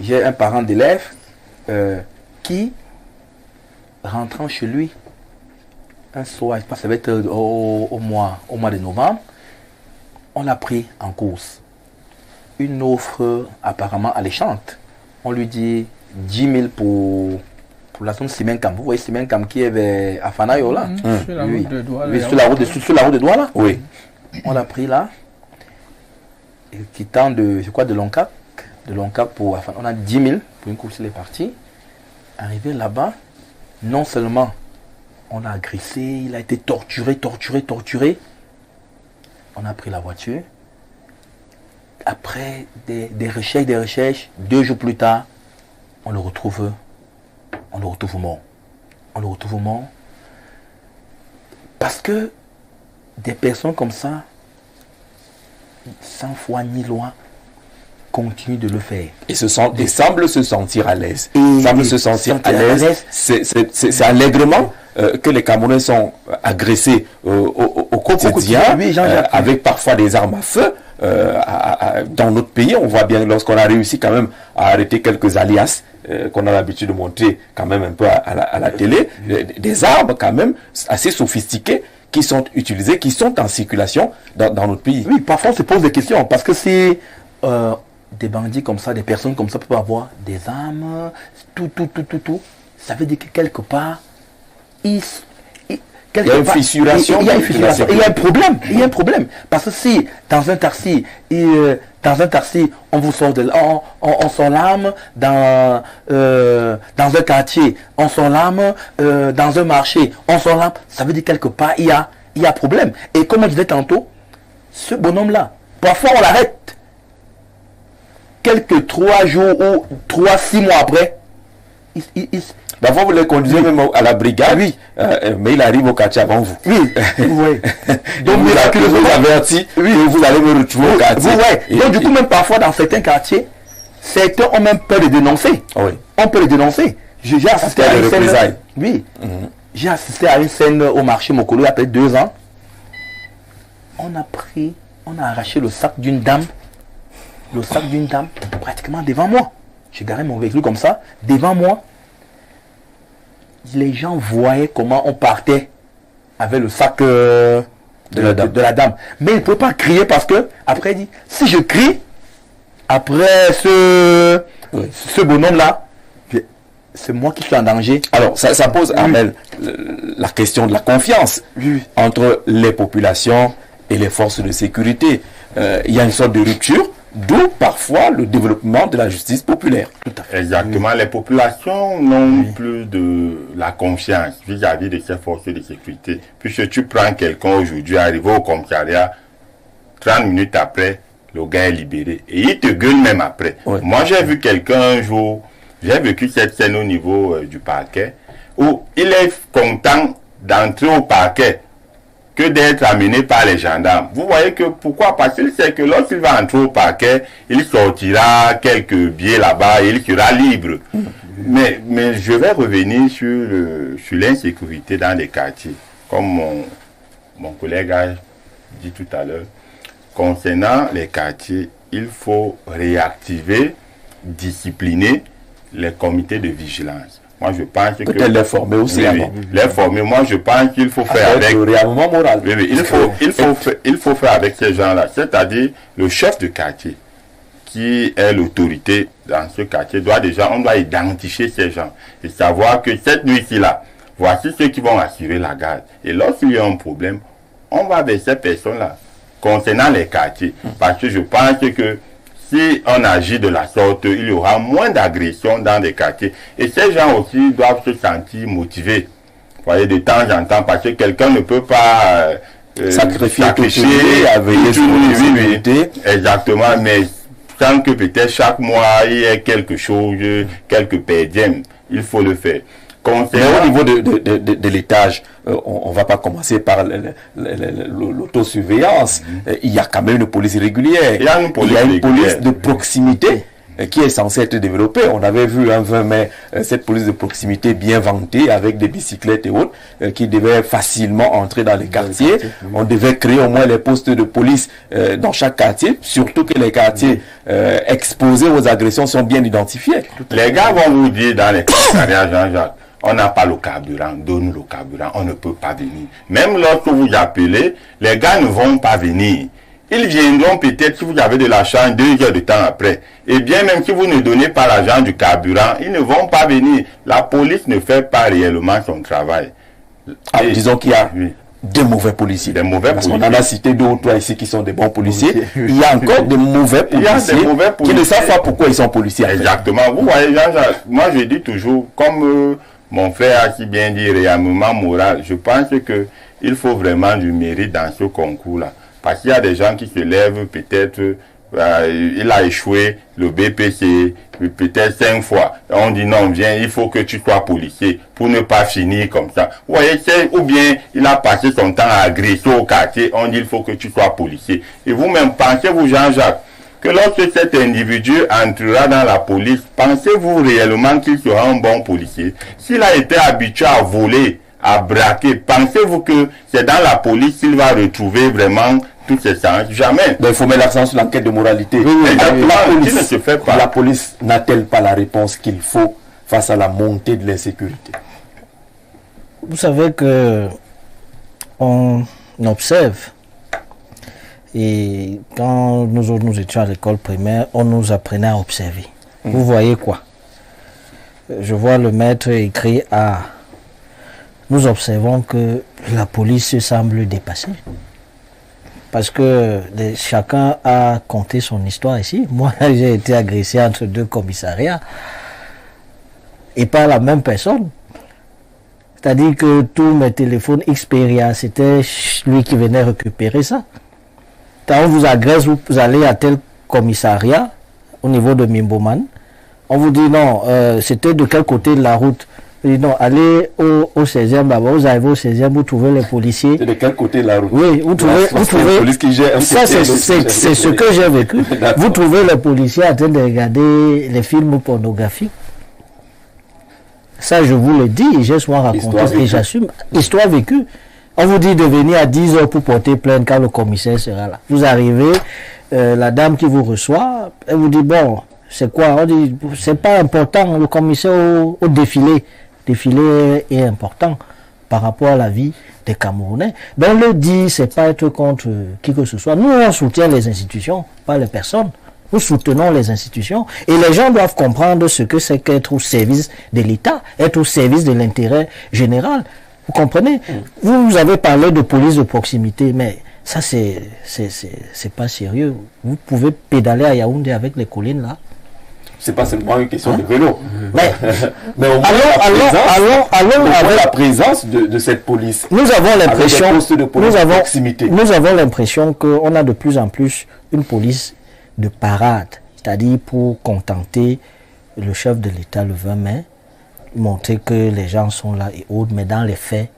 J'ai un parent d'élève qui, rentrant chez lui, un soir, je pense que ça va être au mois de novembre, on l'a pris en course. Une offre apparemment alléchante. On lui dit 10 000 pour la zone Simencam. Vous voyez Simencam qui est vers Afanayo là. Sur la route de Douala. Oui, sur la route de Douala. Oui. On l'a pris là. Et quittant de Loncac. De Loncac pour Afanayo. On a 10 000 pour une course, il est parti. Arrivé là-bas, non seulement on l'a agressé, il a été torturé. On a pris la voiture. Après des recherches, 2 jours plus tard, on le retrouve mort. Parce que des personnes comme ça, sans foi ni loi, continuent de le faire. Et semblent se sentir à l'aise. C'est allègrement que les Camerounais sont agressés au quotidien, avec parfois des armes à feu. Dans notre pays, on voit bien lorsqu'on a réussi quand même à arrêter quelques alias qu'on a l'habitude de montrer quand même un peu à la télé, des armes quand même assez sophistiquées qui sont utilisées, qui sont en circulation dans notre pays. Oui, parfois on se pose des questions parce que c'est des bandits comme ça, des personnes comme ça peuvent avoir des armes, tout. Ça veut dire que quelque part, il y a une fissuration. Il y a un problème. Parce que si dans un taxi, on vous sort on sort l'arme, dans un quartier, on sort l'arme, dans un marché, on sort l'arme, ça veut dire quelque part, il y a problème. Et comme on disait tantôt, ce bonhomme-là, parfois on l'arrête. Quelques 3 jours ou 6 mois après, Parfois, vous les conduisez même à la brigade, mais il arrive au quartier avant vous. Oui. Donc, vous avertit, vous allez me retrouver au quartier. Donc, du coup, même parfois, dans certains quartiers, certains ont même peur de dénoncer. On peut les dénoncer. J'ai assisté à une scène. J'ai assisté à une scène au marché Mokolo il y a peut-être 2 ans. On a arraché le sac d'une dame. Pratiquement devant moi. J'ai garé mon véhicule comme ça, devant moi. Les gens voyaient comment on partait avec le sac de la dame. Mais il ne pouvait pas crier parce que, après, il dit, si je crie, après ce bonhomme-là, c'est moi qui suis en danger. Alors, ça pose, Amel, la question de la confiance entre les populations et les forces de sécurité. Il y a une sorte de rupture. D'où parfois le développement de la justice populaire. Exactement. Les populations n'ont plus de la confiance vis-à-vis de ces forces de sécurité. Puisque tu prends quelqu'un aujourd'hui, arrivé au commissariat, 30 minutes après, le gars est libéré. Et il te gueule même après. Moi, j'ai vu quelqu'un un jour, j'ai vécu cette scène au niveau du parquet, où il est content d'entrer au parquet que d'être amené par les gendarmes. Vous voyez que pourquoi? Parce qu'il sait que lorsqu'il va entrer au parquet, il sortira quelques billets là-bas et il sera libre. Mais je vais revenir sur l'insécurité dans les quartiers. Comme mon collègue a dit tout à l'heure, concernant les quartiers, il faut réactiver, discipliner les comités de vigilance. Moi, je pense que... Peut-être les former aussi avant. Les former, moi, je pense qu'il faut faire avec... le réarmement moral. Il faut faire avec ces gens-là. C'est-à-dire, le chef de quartier, qui est l'autorité dans ce quartier, on doit identifier ces gens et savoir que cette nuit-ci-là, voici ceux qui vont assurer la garde. Et lorsqu'il y a un problème, on va vers ces personnes-là. Concernant les quartiers, parce que je pense que si on agit de la sorte, il y aura moins d'agressions dans les quartiers. Et ces gens aussi doivent se sentir motivés. Vous voyez, de temps en temps, parce que quelqu'un ne peut pas sacrifier à veiller sur la sécurité. Exactement, mais tant que peut-être chaque mois, il y a quelque chose, quelques perdièmes, il faut le faire. Mais au niveau de l'étage, on ne va pas commencer par l'autosurveillance. Il y a quand même une police régulière. Il y a une police de proximité qui est censée être développée. On avait vu un 20 mai cette police de proximité bien vantée avec des bicyclettes et autres qui devaient facilement entrer dans les quartiers. On devait créer au moins les postes de police dans chaque quartier, surtout que les quartiers exposés aux agressions sont bien identifiés. Les gars vont vous dire dans les commissariats, Jean-Jacques, on n'a pas le carburant, donne le carburant, on ne peut pas venir. Même lorsque vous appelez, les gars ne vont pas venir. Ils viendront peut-être si vous avez de la chance 2 heures de temps après. Et bien même si vous ne donnez pas l'argent du carburant, ils ne vont pas venir. La police ne fait pas réellement son travail. Disons qu'il y a des mauvais policiers. Parce qu'on en a cité 2 ou 3 ici qui sont des bons policiers. Il y a encore des mauvais policiers qui ne savent pas pourquoi ils sont policiers. Exactement. Vous voyez, moi je dis toujours, comme mon frère a si bien dit, réarmement moral, je pense que il faut vraiment du mérite dans ce concours-là. Parce qu'il y a des gens qui se lèvent, peut-être, il a échoué le BPC, peut-être 5 fois. On dit non, viens, il faut que tu sois policier pour ne pas finir comme ça. Vous voyez, ou bien il a passé son temps à agresser au quartier, on dit il faut que tu sois policier. Et vous-même, pensez-vous, Jean-Jacques, que lorsque cet individu entrera dans la police, pensez-vous réellement qu'il sera un bon policier? S'il a été habitué à voler, à braquer, pensez-vous que c'est dans la police qu'il va retrouver vraiment tous ces sens? Jamais. Mais il faut mettre l'accent sur l'enquête de moralité. La police n'a-t-elle pas la réponse qu'il faut face à la montée de l'insécurité? Vous savez que on observe, et quand nous étions à l'école primaire, on nous apprenait à observer. Vous voyez quoi? Je vois le maître écrit à... Nous observons que la police semble dépassée. Parce que chacun a conté son histoire ici. Moi, j'ai été agressé entre 2 commissariats. Et pas la même personne. C'est-à-dire que tous mes téléphones Xperia, c'était lui qui venait récupérer ça. Quand on vous agresse, vous allez à tel commissariat, au niveau de Mimboman. On vous dit non, c'était de quel côté de la route? Vous dites non, allez au 16e d'abord, vous arrivez au 16e, vous trouvez les policiers. C'est de quel côté de la route? Oui, vous trouvez... Ça, c'est ce que j'ai vécu. Vous trouvez les policiers en train de regarder les films pornographiques. Ça, je vous le dis, j'ai souvent raconté et j'assume. Histoire vécue. On vous dit de venir à 10 heures pour porter plainte quand le commissaire sera là. Vous arrivez, la dame qui vous reçoit, elle vous dit, bon, c'est quoi? On dit, c'est pas important, le commissaire au défilé. Le défilé est important par rapport à la vie des Camerounais. Ben, on le dit, c'est pas être contre qui que ce soit. Nous, on soutient les institutions, pas les personnes. Nous soutenons les institutions et les gens doivent comprendre ce que c'est qu'être au service de l'État, être au service de l'intérêt général. Vous comprenez? Vous avez parlé de police de proximité, mais ça c'est pas sérieux. Vous pouvez pédaler à Yaoundé avec les collines là. C'est pas seulement une question de vélo. Mais allons avec la présence de cette police. Nous avons l'impression, nous avons l'impression qu'on a de plus en plus une police de parade, c'est-à-dire pour contenter le chef de l'État le 20 mai, montrer que les gens sont là et autres, mais dans les faits,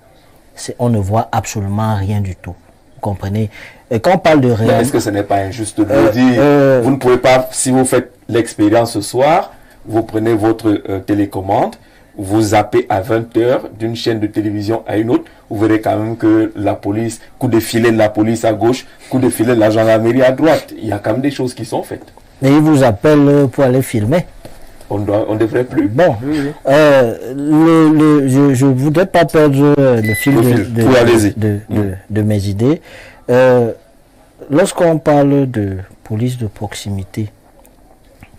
on ne voit absolument rien du tout. Vous comprenez? Et quand on parle de réel... Est-ce que ce n'est pas injuste de le dire? Vous ne pouvez pas, si vous faites l'expérience ce soir, vous prenez votre télécommande, vous zappez à 20h d'une chaîne de télévision à une autre, vous verrez quand même que la police, coup de filet de la police à gauche, coup de filet de la gendarmerie à droite. Il y a quand même des choses qui sont faites. Et ils vous appellent pour aller filmer. On ne devrait plus. Bon, je ne voudrais pas perdre le fil de mes idées. Lorsqu'on parle de police de proximité,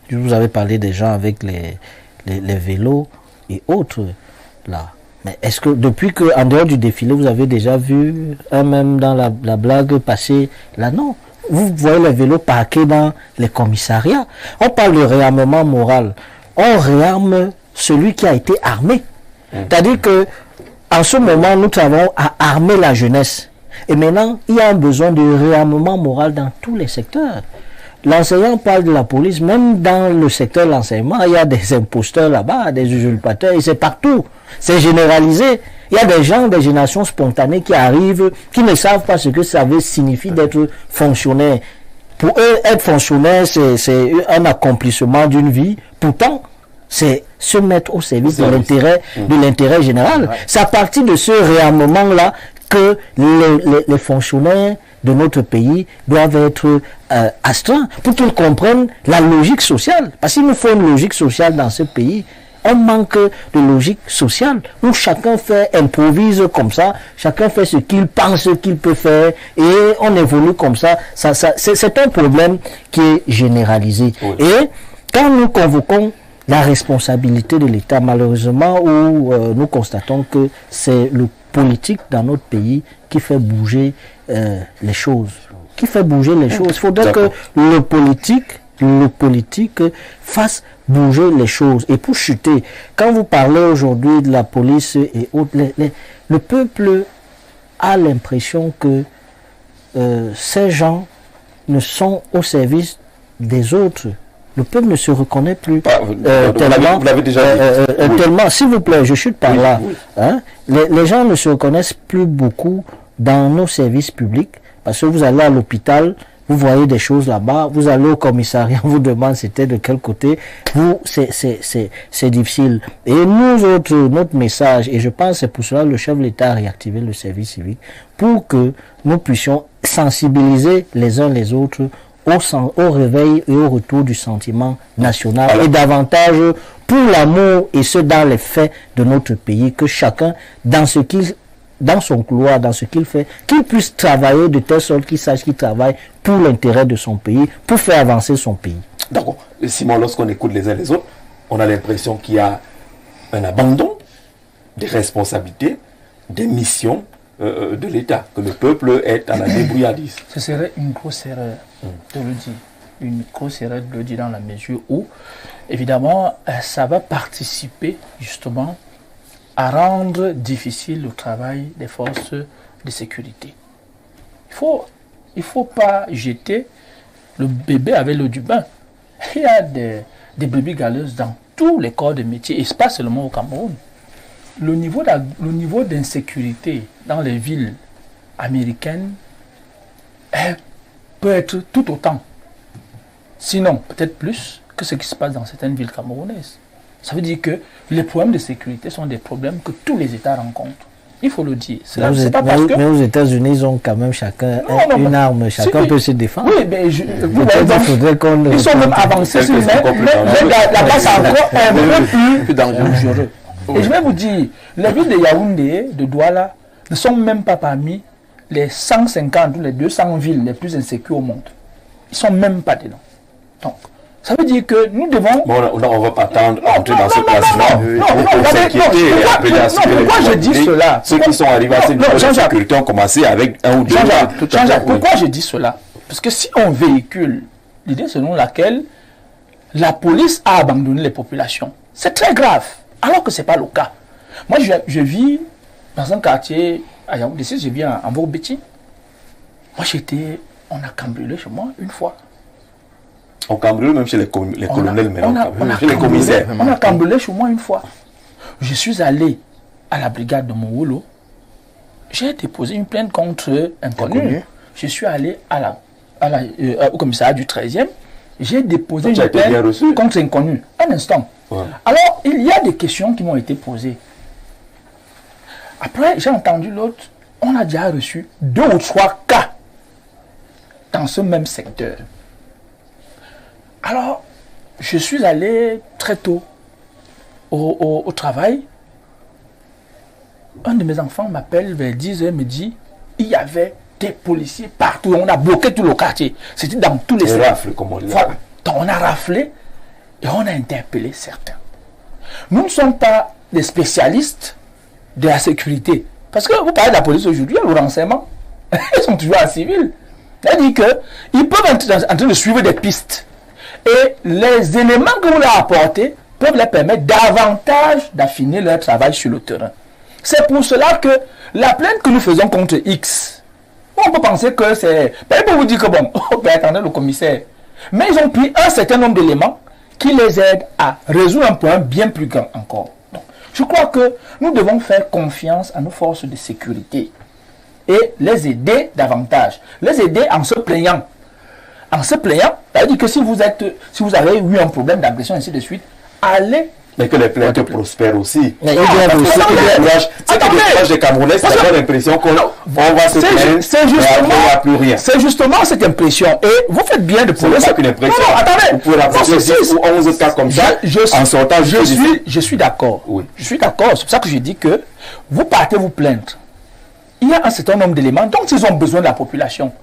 je vous avais parlé des gens avec les vélos et autres là. Mais est-ce que depuis qu'en dehors du défilé, vous avez déjà vu même dans la blague passer là? Non. Vous voyez les vélos parqués dans les commissariats. On parle de réarmement moral. On réarme celui qui a été armé. C'est-à-dire que en ce moment, nous avons à armer la jeunesse. Et maintenant, il y a un besoin de réarmement moral dans tous les secteurs. L'enseignant parle de la police, même dans le secteur de l'enseignement, il y a des imposteurs là-bas, des usurpateurs, et c'est partout. C'est généralisé. Il y a des gens, des générations spontanées qui arrivent, qui ne savent pas ce que ça signifie d'être fonctionnaire. Pour eux, être fonctionnaire, c'est un accomplissement d'une vie. Pourtant, c'est se mettre au service de l'intérêt général. C'est à partir de ce réarmement-là que les fonctionnaires de notre pays doivent être astreints pour qu'ils comprennent la logique sociale. Parce qu'il nous faut une logique sociale dans ce pays. On manque de logique sociale où chacun improvise comme ça, chacun fait ce qu'il pense qu'il peut faire et on évolue comme ça. C'est un problème qui est généralisé. Oui. Et quand nous convoquons la responsabilité de l'État, malheureusement, où nous constatons que c'est le politique dans notre pays qui fait bouger les choses. Il faudrait que le politique fasse bouger les choses. Et pour chuter, quand vous parlez aujourd'hui de la police et autres, le peuple a l'impression que ces gens ne sont au service des autres. Le peuple ne se reconnaît plus tellement. Vous l'avez déjà dit. Tellement, s'il vous plaît, je chute par là. Oui. Hein? Les gens ne se reconnaissent plus beaucoup dans nos services publics parce que vous allez à l'hôpital, vous voyez des choses là-bas, vous allez au commissariat, on vous demande c'était de quel côté, c'est difficile. Et nous autres, notre message, et je pense c'est pour cela que le chef de l'État a réactivé le service civique, pour que nous puissions sensibiliser les uns les autres au réveil et au retour du sentiment national et davantage pour l'amour et ce dans les faits de notre pays, que chacun dans son couloir, dans ce qu'il fait, qu'il puisse travailler de telle sorte qu'il sache qu'il travaille pour l'intérêt de son pays, pour faire avancer son pays. D'accord. Simon, lorsqu'on écoute les uns les autres, on a l'impression qu'il y a un abandon des responsabilités, des missions de l'État, que le peuple est à la débrouillardise. Ce serait une grosse erreur de le dire. Une grosse erreur de le dire dans la mesure où, évidemment, ça va participer justement à rendre difficile le travail des forces de sécurité. Il faut pas jeter le bébé avec l'eau du bain. Il y a des brebis galeuses dans tous les corps de métier, et pas seulement au Cameroun. Le niveau d'insécurité dans les villes américaines peut être tout autant, sinon peut-être plus, que ce qui se passe dans certaines villes camerounaises. Ça veut dire que les problèmes de sécurité sont des problèmes que tous les États rencontrent. Il faut le dire. Mais aux États-Unis, ils ont quand même chacun une arme, chacun peut se défendre. Oui, mais vous voyez, ils sont même avancés sur la base encore un peu plus dangereux. Et je vais vous dire, les villes de Yaoundé, de Douala, ne sont même pas parmi les 150 ou les 200 villes les plus insécures au monde. Ils ne sont même pas dedans. Donc, ça veut dire que nous devons... Bon, on ne va pas attendre entrer dans ce classement. Pourquoi je dis cela? Ceux qui sont arrivés à cette niveau de sécurité ont commencé avec un ou deux. Jean-Jacques, pourquoi je dis cela? Parce que si on véhicule l'idée selon laquelle la police a abandonné les populations, c'est très grave, alors que ce n'est pas le cas. Moi, je vis dans un quartier à Yaoundé, je vis en Borbeti. Moi, on a cambriolé chez moi une fois. On cambriole même chez les colonels, chez les commissaires. On a cambriolé chez moi une fois. Je suis allé à la brigade de Mouolo. J'ai déposé une plainte contre inconnu. Je suis allé au commissariat du 13e. J'ai déposé une plainte contre inconnu. Un instant. Ouais. Alors, il y a des questions qui m'ont été posées. Après, j'ai entendu l'autre. On a déjà reçu 2 ou 3 cas dans ce même secteur. Alors, je suis allé très tôt au travail. Un de mes enfants m'appelle vers 10h, me dit, il y avait des policiers partout. On a bloqué tout le quartier. C'était dans tous les secteurs. Voilà. Donc, on a raflé et on a interpellé certains. Nous ne sommes pas des spécialistes de la sécurité. Parce que vous parlez de la police aujourd'hui, le renseignement, ils sont toujours en civil. C'est-à-dire qu'ils peuvent être en train de suivre des pistes. Et les éléments que vous leur apportez peuvent leur permettre davantage d'affiner leur travail sur le terrain. C'est pour cela que la plainte que nous faisons contre X, on peut penser que c'est... Ben, ils peuvent vous dire que bon, attendez le commissaire. Mais ils ont pris un certain nombre d'éléments qui les aident à résoudre un problème bien plus grand encore. Donc, je crois que nous devons faire confiance à nos forces de sécurité et les aider davantage. Les aider en se plaignant. En se plaignant, ça veut dire que si vous avez eu un problème d'agression, ainsi de suite, allez. Mais que les plaintes prospèrent aussi. Mais c'est que les des Camerounais, ça donne l'impression qu'on va se plaindre, c'est justement, c'est justement cette impression. Et vous faites bien de poser ça. C'est pas qu'une impression. Non, attendez. Vous pouvez rapporter 10 ou 11 cas comme ça en sortant. Je suis d'accord. Oui. Je suis d'accord. C'est pour ça que je dis que vous partez vous plaindre. Il y a un certain nombre d'éléments dont ils ont besoin de la population.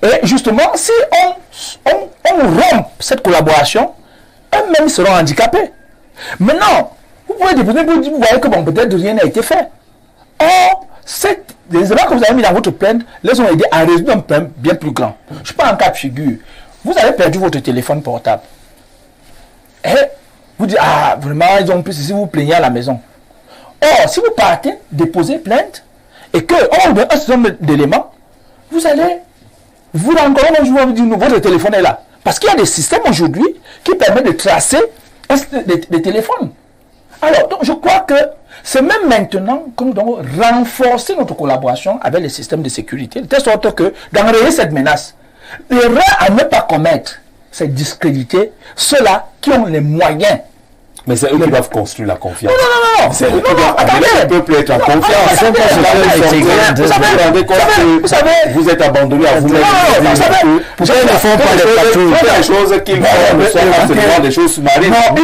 Et justement, si on rompt cette collaboration, eux-mêmes seront handicapés. Maintenant, vous pouvez déposer, vous voyez que bon, peut-être rien n'a été fait. Or, les éléments que vous avez mis dans votre plainte les ont aidés à résoudre un problème bien plus grand. Je prends un cas de figure. Vous avez perdu votre téléphone portable. Et vous dites, ah, vraiment, ils ont pu, si vous plaignez à la maison. Or, si vous partez déposer plainte, et qu'on vous donne un certain nombre d'éléments, vous allez vous rendre compte, je vais vous dire, votre téléphone est là. Parce qu'il y a des systèmes aujourd'hui qui permettent de tracer des téléphones. Alors, donc, je crois que c'est même maintenant que nous devons renforcer notre collaboration avec les systèmes de sécurité, de telle sorte que d'enrayer cette menace. L'erreur à ne pas commettre, c'est discréditer ceux-là qui ont les moyens. Mais c'est eux qui doivent construire la confiance. Non. C'est eux qui doivent amener le peuple à être en confiance. Vous êtes abandonné à vous-même. Vous savez, ne font pas des choses qu'ils font, absolument des choses sous-marines. Non,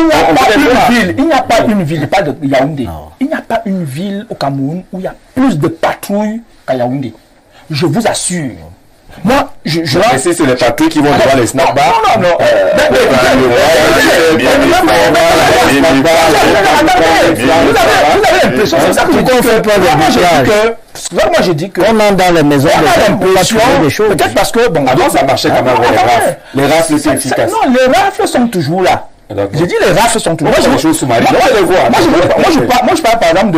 il n'y a pas une ville, pas de Yaoundé. Il n'y a pas une ville au Cameroun où il y a plus de patrouilles qu'à Yaoundé. Je vous assure. Moi, mais si c'est les patrouilles qui vont devant les snack bars. Non. Vous avez l'impression, c'est ça que moi je dis que on entre dans les maisons, des choses. Peut-être parce que avant ça marchait quand même. Les rafles étaient efficaces. Non, les rafles sont toujours là. J'ai dit les rafles sont toujours là. Moi, je sous-marines. Moi, je parle par exemple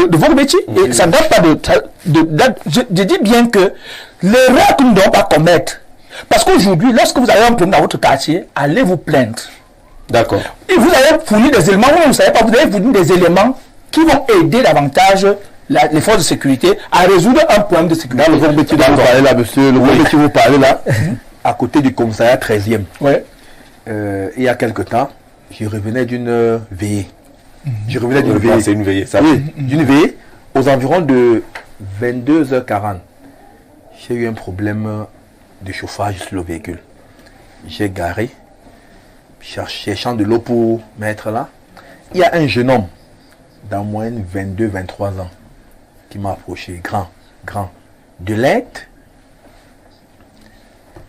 de votre métier. Et ça ne date pas de. Je dis bien que l'erreur que nous ne devons pas commettre. Parce qu'aujourd'hui, lorsque vous avez un problème dans votre quartier, allez vous plaindre. D'accord. Et vous allez fournir des éléments, vous ne savez pas, vous allez fournir des éléments qui vont aider davantage les forces de sécurité à résoudre un problème de sécurité. Dans le gros métier dont vous parlez là, monsieur, le gros métier vous parlez là, à côté du commissariat 13e. Ouais. Il y a quelque temps, je revenais d'une veillée. C'est une veillée, ça. Oui, d'une veillée aux environs de 22h40. J'ai eu un problème de chauffage sur le véhicule. J'ai garé, cherchant de l'eau pour mettre là. Il y a un jeune homme d'en moyenne 22-23 ans qui m'a approché, grand, de l'aide.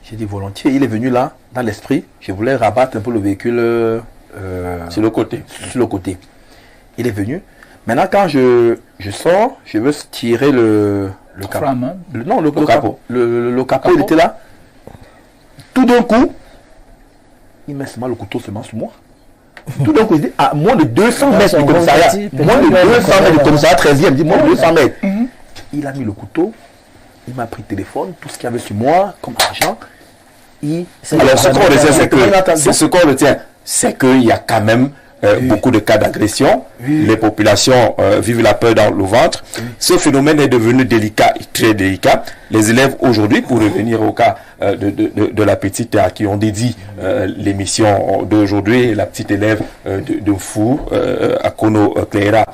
J'ai dit volontiers, il est venu là, dans l'esprit. Je voulais rabattre un peu le véhicule sur le côté. Il est venu. Maintenant, quand je sors, je veux tirer le capot. Le capot. Le capot, il était là. Tout d'un coup, il met seulement le couteau seulement sur moi. Tout d'un coup, il dit, à moins de 200 mètres du commissariat. Moins de 200 mètres du commissariat 13e. Il dit, moins de 200 mètres. Il a mis le couteau. Il m'a pris le téléphone, tout ce qu'il y avait sur moi, comme argent. Alors, ce qu'on retient, c'est qu'il y a quand même beaucoup de cas d'agression. Les populations vivent la peur dans le ventre. Ce phénomène est devenu délicat, très délicat. Les élèves aujourd'hui, pour revenir au cas de la petite à qui on dédie l'émission d'aujourd'hui, la petite élève de Fou, Akono Cléra,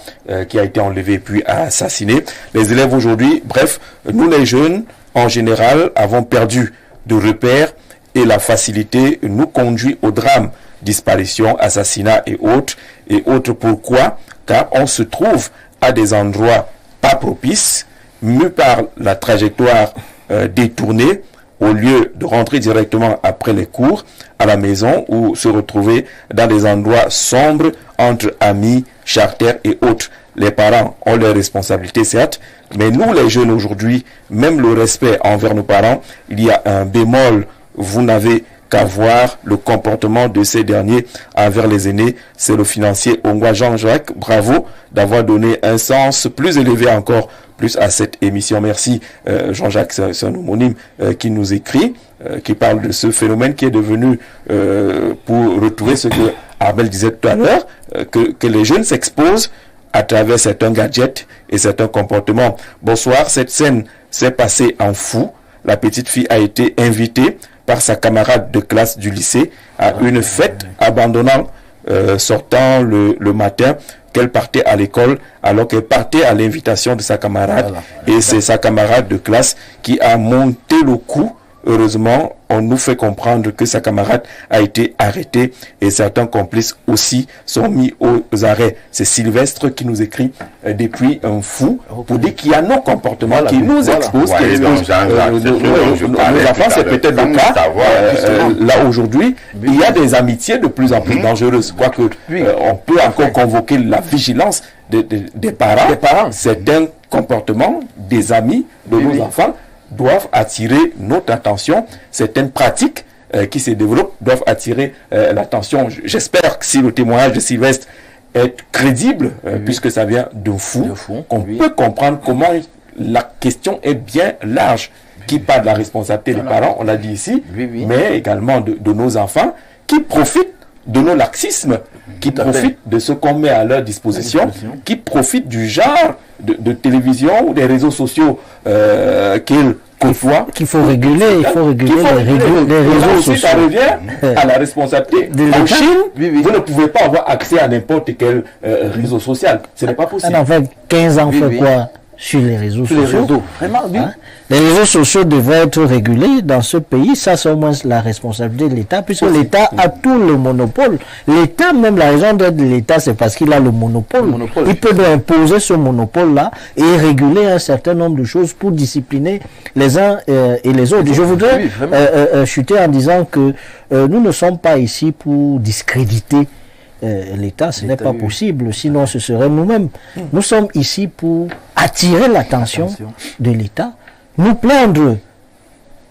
qui a été enlevée puis assassinée. Les élèves aujourd'hui, bref, nous les jeunes, en général, avons perdu de repères et la facilité nous conduit au drame. Disparition, assassinat et autres. Pourquoi? Car on se trouve à des endroits pas propices, mus par la trajectoire détournée, au lieu de rentrer directement après les cours à la maison ou se retrouver dans des endroits sombres entre amis, charters et autres. Les parents ont leurs responsabilités, certes, mais nous les jeunes aujourd'hui, même le respect envers nos parents, il y a un bémol. Vous n'avez qu'à voir le comportement de ces derniers envers les aînés. C'est le financier hongrois Jean-Jacques. Bravo d'avoir donné un sens plus élevé encore plus à cette émission. Merci Jean-Jacques, c'est un homonyme qui nous écrit, qui parle de ce phénomène qui est devenu, pour retrouver ce que Abel disait tout à l'heure, que les jeunes s'exposent à travers certains gadgets et certains comportements. Bonsoir, cette scène s'est passée en Fou. La petite fille a été invitée par sa camarade de classe du lycée à une fête, abandonnant, sortant le matin, qu'elle partait à l'école, alors qu'elle partait à l'invitation de sa camarade. Et c'est sa camarade de classe qui a monté le coup. Heureusement, on nous fait comprendre que sa camarade a été arrêtée et certains complices aussi sont mis aux arrêts. C'est Sylvestre qui nous écrit depuis un Fou pour dire qu'il y a nos comportements qui nous exposent, qui exposent nos enfants. C'est peut-être le cas. Là aujourd'hui, il y a des amitiés de plus en plus dangereuses. Quoique on peut encore convoquer la vigilance des parents. Certains comportements des amis de nos enfants doivent attirer notre attention. Certaines pratiques qui se développent doivent attirer l'attention. J'espère que si le témoignage de Sylvestre est crédible, puisque ça vient d'un Fou, qu'on peut comprendre comment la question est bien large, qui parle de la responsabilité des parents, on l'a dit ici, mais également de nos enfants, qui profitent de nos laxismes, qui profitent de ce qu'on met à leur disposition, qui profitent du genre de télévision ou des réseaux sociaux qu'ils qu'il faut réguler, les réseaux sociaux. Ça revient à la responsabilité. En Chine, vous ne pouvez pas avoir accès à n'importe quel réseau social. Ce n'est pas possible. En fait, 15 ans fait quoi sur les réseaux sociaux? Vraiment, oui. Les réseaux sociaux devraient être régulés dans ce pays. Ça, c'est au moins la responsabilité de l'État, puisque l'État a tout le monopole. L'État, même la raison d'être de l'État, c'est parce qu'il a le monopole. Il peut imposer ce monopole-là et réguler un certain nombre de choses pour discipliner les uns et les autres. Je voudrais chuter en disant que nous ne sommes pas ici pour discréditer l'État, ce n'est pas possible, sinon ce serait nous-mêmes. Nous sommes ici pour attirer l'attention de l'État, nous plaindre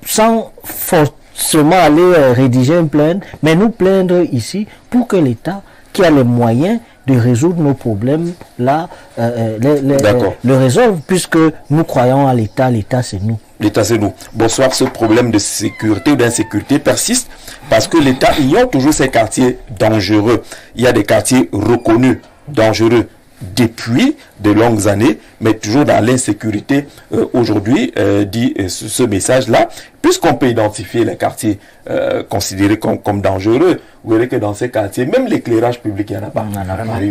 sans forcément aller rédiger une plainte, mais nous plaindre ici pour que l'État, qui a les moyens de résoudre nos problèmes, là, le résolve, puisque nous croyons à l'État, l'État c'est nous. L'État, c'est nous. Bonsoir, ce problème de sécurité ou d'insécurité persiste parce que l'État ignore toujours ces quartiers dangereux. Il y a des quartiers reconnus dangereux depuis de longues années, mais toujours dans l'insécurité. Aujourd'hui, dit ce message-là, puisqu'on peut identifier les quartiers considérés comme dangereux, vous verrez que dans ces quartiers, même l'éclairage public, il n'y en a pas.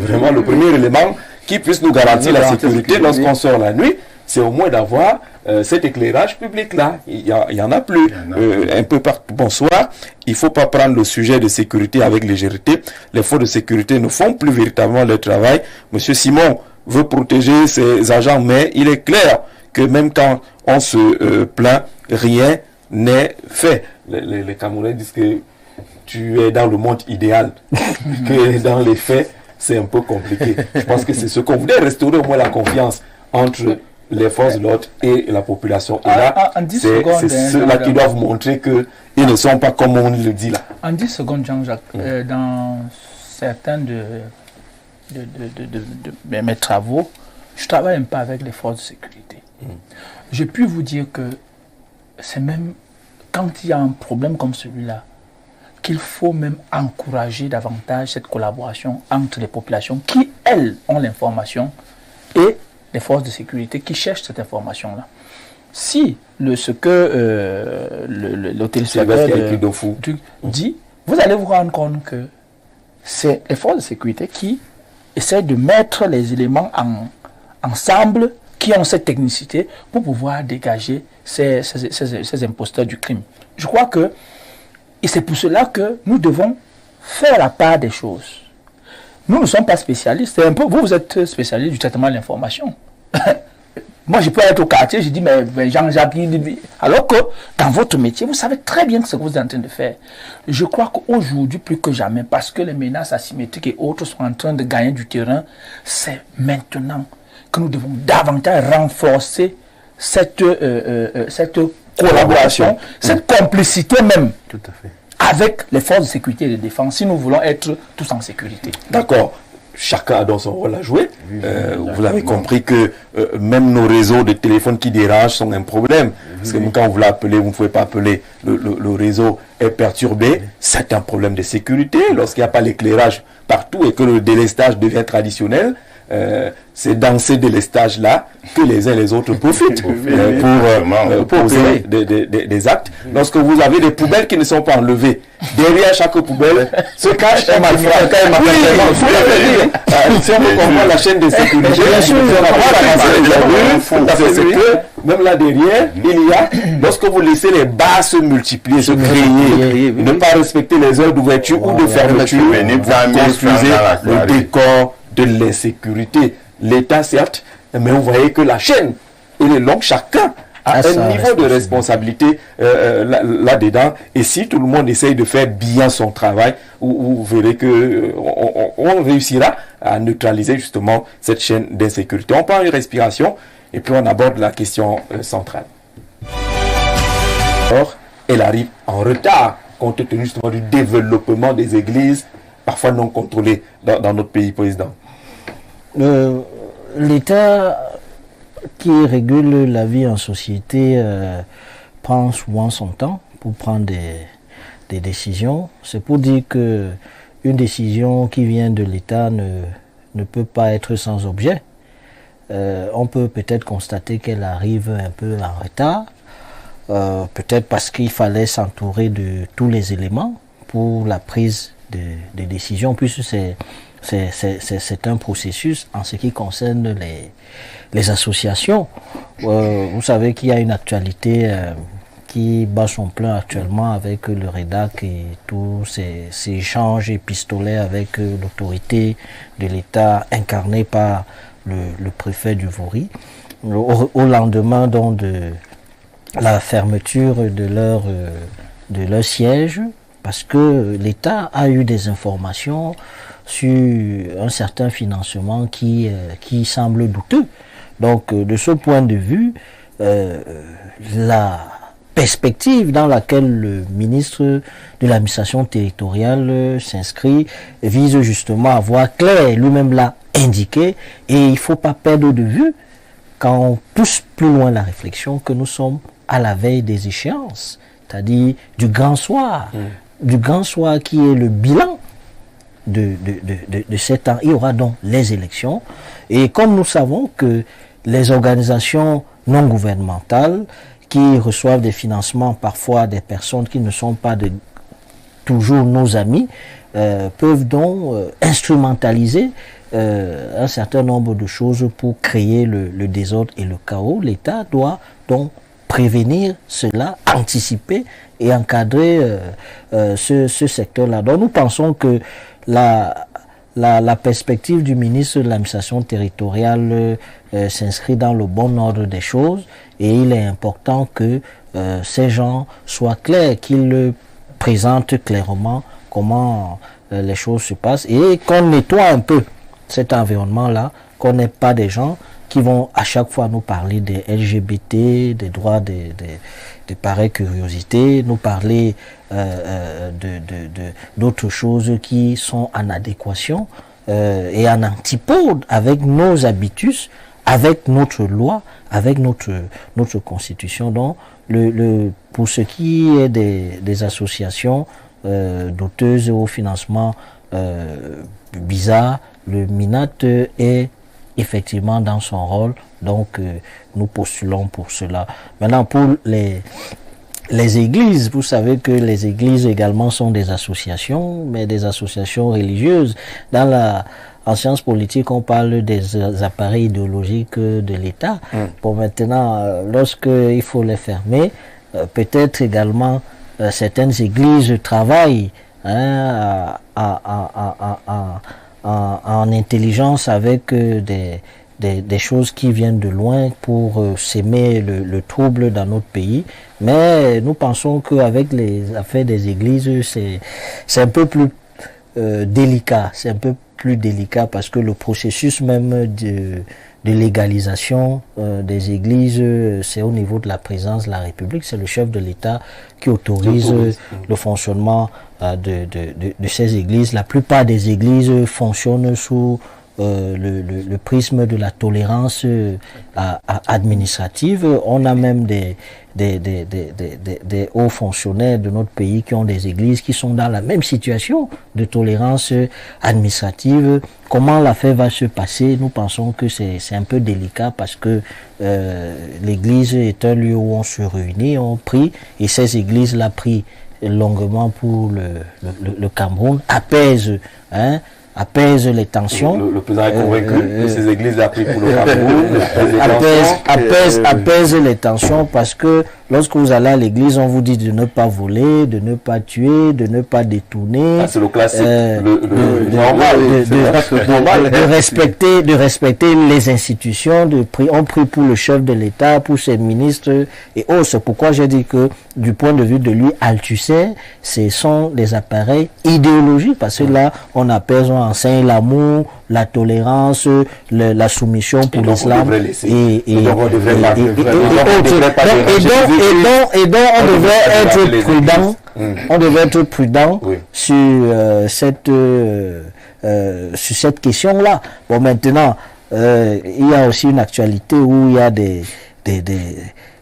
Vraiment, le premier élément qui puisse nous garantir la sécurité lorsqu'on sort la nuit, c'est au moins d'avoir cet éclairage public-là. Il y en a plus. Un peu partout. Bonsoir. Il ne faut pas prendre le sujet de sécurité avec légèreté. Les forces de sécurité ne font plus véritablement leur travail. Monsieur Simon veut protéger ses agents, mais il est clair que même quand on se plaint, rien n'est fait. Les Camerounais disent que tu es dans le monde idéal, que dans les faits, c'est un peu compliqué. Je pense que c'est ce qu'on voulait, restaurer au moins la confiance entre les forces de l'ordre et la population. Et là, c'est ceux-là qui doivent montrer qu'ils ne sont pas comme on le dit là. En 10 secondes, Jean-Jacques, dans certains de mes travaux, je travaille un peu avec les forces de sécurité. Je puis vous dire que c'est même quand il y a un problème comme celui-là, qu'il faut même encourager davantage cette collaboration entre les populations qui, elles, ont l'information et les forces de sécurité qui cherchent cette information-là. Si ce que le téléspectateur dit, vous allez vous rendre compte que c'est les forces de sécurité qui essaient de mettre les éléments ensemble, qui ont cette technicité pour pouvoir dégager ces imposteurs du crime. Je crois que, et c'est pour cela que nous devons faire la part des choses. Nous ne sommes pas spécialistes. C'est un peu, vous êtes spécialiste du traitement de l'information. Moi, je peux être au quartier, je dis, mais Jean-Jacques, alors que dans votre métier, vous savez très bien ce que vous êtes en train de faire. Je crois qu'aujourd'hui, plus que jamais, parce que les menaces asymétriques et autres sont en train de gagner du terrain, c'est maintenant que nous devons davantage renforcer cette collaboration, cette complicité même. Tout à fait. Avec les forces de sécurité et de défense, si nous voulons être tous en sécurité. D'accord. Chacun a dans son rôle à jouer. Vous avez compris que même nos réseaux de téléphone qui dérangent sont un problème. Parce que quand vous l'appelez, vous ne pouvez pas appeler. Le réseau est perturbé. C'est un problème de sécurité. Lorsqu'il n'y a pas l'éclairage partout et que le délestage devient traditionnel, c'est dans ces délestages-là que les uns et les autres profitent pour poser des actes. Lorsque vous avez des poubelles qui ne sont pas enlevées, derrière chaque poubelle se cache un malfrat. Si on veut comprendre la chaîne de sécurité, c'est que même là derrière, il y a, lorsque vous laissez les bas se multiplier, se créer, ne pas respecter les heures d'ouverture ou de fermeture, vous construisez le décor de l'insécurité. L'État, certes, mais vous voyez que la chaîne, elle est longue, chacun a un niveau de responsabilité là-dedans. Et si tout le monde essaye de faire bien son travail, vous verrez que on réussira à neutraliser justement cette chaîne d'insécurité. On prend une respiration et puis on aborde la question centrale. Or, elle arrive en retard, compte tenu justement du développement des églises, parfois non contrôlées dans notre pays, président. L'État qui régule la vie en société prend souvent son temps pour prendre des décisions. C'est pour dire que une décision qui vient de l'État ne peut pas être sans objet. On peut peut-être constater qu'elle arrive un peu en retard. peut-être parce qu'il fallait s'entourer de tous les éléments pour la prise de décision, puisque c'est un processus en ce qui concerne les associations. Vous savez qu'il y a une actualité qui bat son plein actuellement avec le REDAC et tous ces échanges épistolaires avec l'autorité de l'État incarnée par le préfet du Vaury, au lendemain donc de la fermeture de leur siège, parce que l'État a eu des informations sur un certain financement qui semble douteux. Donc, de ce point de vue, la perspective dans laquelle le ministre de l'administration territoriale s'inscrit vise justement à voir clair, lui-même l'a indiqué, et il ne faut pas perdre de vue, quand on pousse plus loin la réflexion, que nous sommes à la veille des échéances, c'est-à-dire du grand soir, du grand soir qui est le bilan de 7 ans. Il y aura donc les élections, et comme nous savons que les organisations non gouvernementales qui reçoivent des financements, parfois des personnes qui ne sont pas toujours nos amis, peuvent donc instrumentaliser un certain nombre de choses pour créer le désordre et le chaos. L'État doit donc prévenir cela, anticiper et encadrer ce secteur-là. Donc nous pensons que la perspective du ministre de l'administration territoriale s'inscrit dans le bon ordre des choses, et il est important que ces gens soient clairs, qu'ils présentent clairement comment les choses se passent, et qu'on nettoie un peu cet environnement-là, qu'on n'ait pas des gens qui vont à chaque fois nous parler des LGBT, des droits de pareilles curiosités, nous parler d'autres choses qui sont en adéquation et en antipode avec nos habitus, avec notre loi, avec notre constitution. Donc, pour ce qui est des associations douteuses au financement bizarre, le MINAT est effectivement dans son rôle, donc nous postulons pour cela. Maintenant, pour les églises, vous savez que les églises également sont des associations, mais des associations religieuses. En sciences politiques, on parle des appareils idéologiques de l'État. Bon, maintenant, lorsqu'il faut les fermer, peut-être également certaines églises travaillent en intelligence avec des choses qui viennent de loin pour s'aimer le trouble dans notre pays. Mais nous pensons qu'avec les affaires des églises, c'est un peu plus délicat. C'est un peu plus délicat parce que le processus même de légalisation des églises, c'est au niveau de la présidence de la République. C'est le chef de l'État qui autorise le fonctionnement de ces églises. La plupart des églises fonctionnent sous le prisme de la tolérance administrative. On a même des hauts fonctionnaires de notre pays qui ont des églises qui sont dans la même situation de tolérance administrative. Comment l'affaire va se passer? Nous pensons que c'est un peu délicat parce que l'église est un lieu où on se réunit, on prie, et ces églises-là prient longuement pour le Cameroun, apaise les tensions. Le président est convaincu que ces églises a pris pour le Cameroun. Apaise les tensions parce que lorsque vous allez à l'église, on vous dit de ne pas voler, de ne pas tuer, de ne pas détourner. C'est le classique, de respecter les institutions, on prie pour le chef de l'État, pour ses ministres et autres. C'est pourquoi j'ai dit que du point de vue de lui, Althusser, ce sont des appareils idéologiques, parce que là, on enseigne l'amour, la tolérance, la soumission pour l'islam. Et donc on devrait être prudent. On devrait être prudent sur cette question-là. Bon, maintenant, il y a aussi une actualité où il y a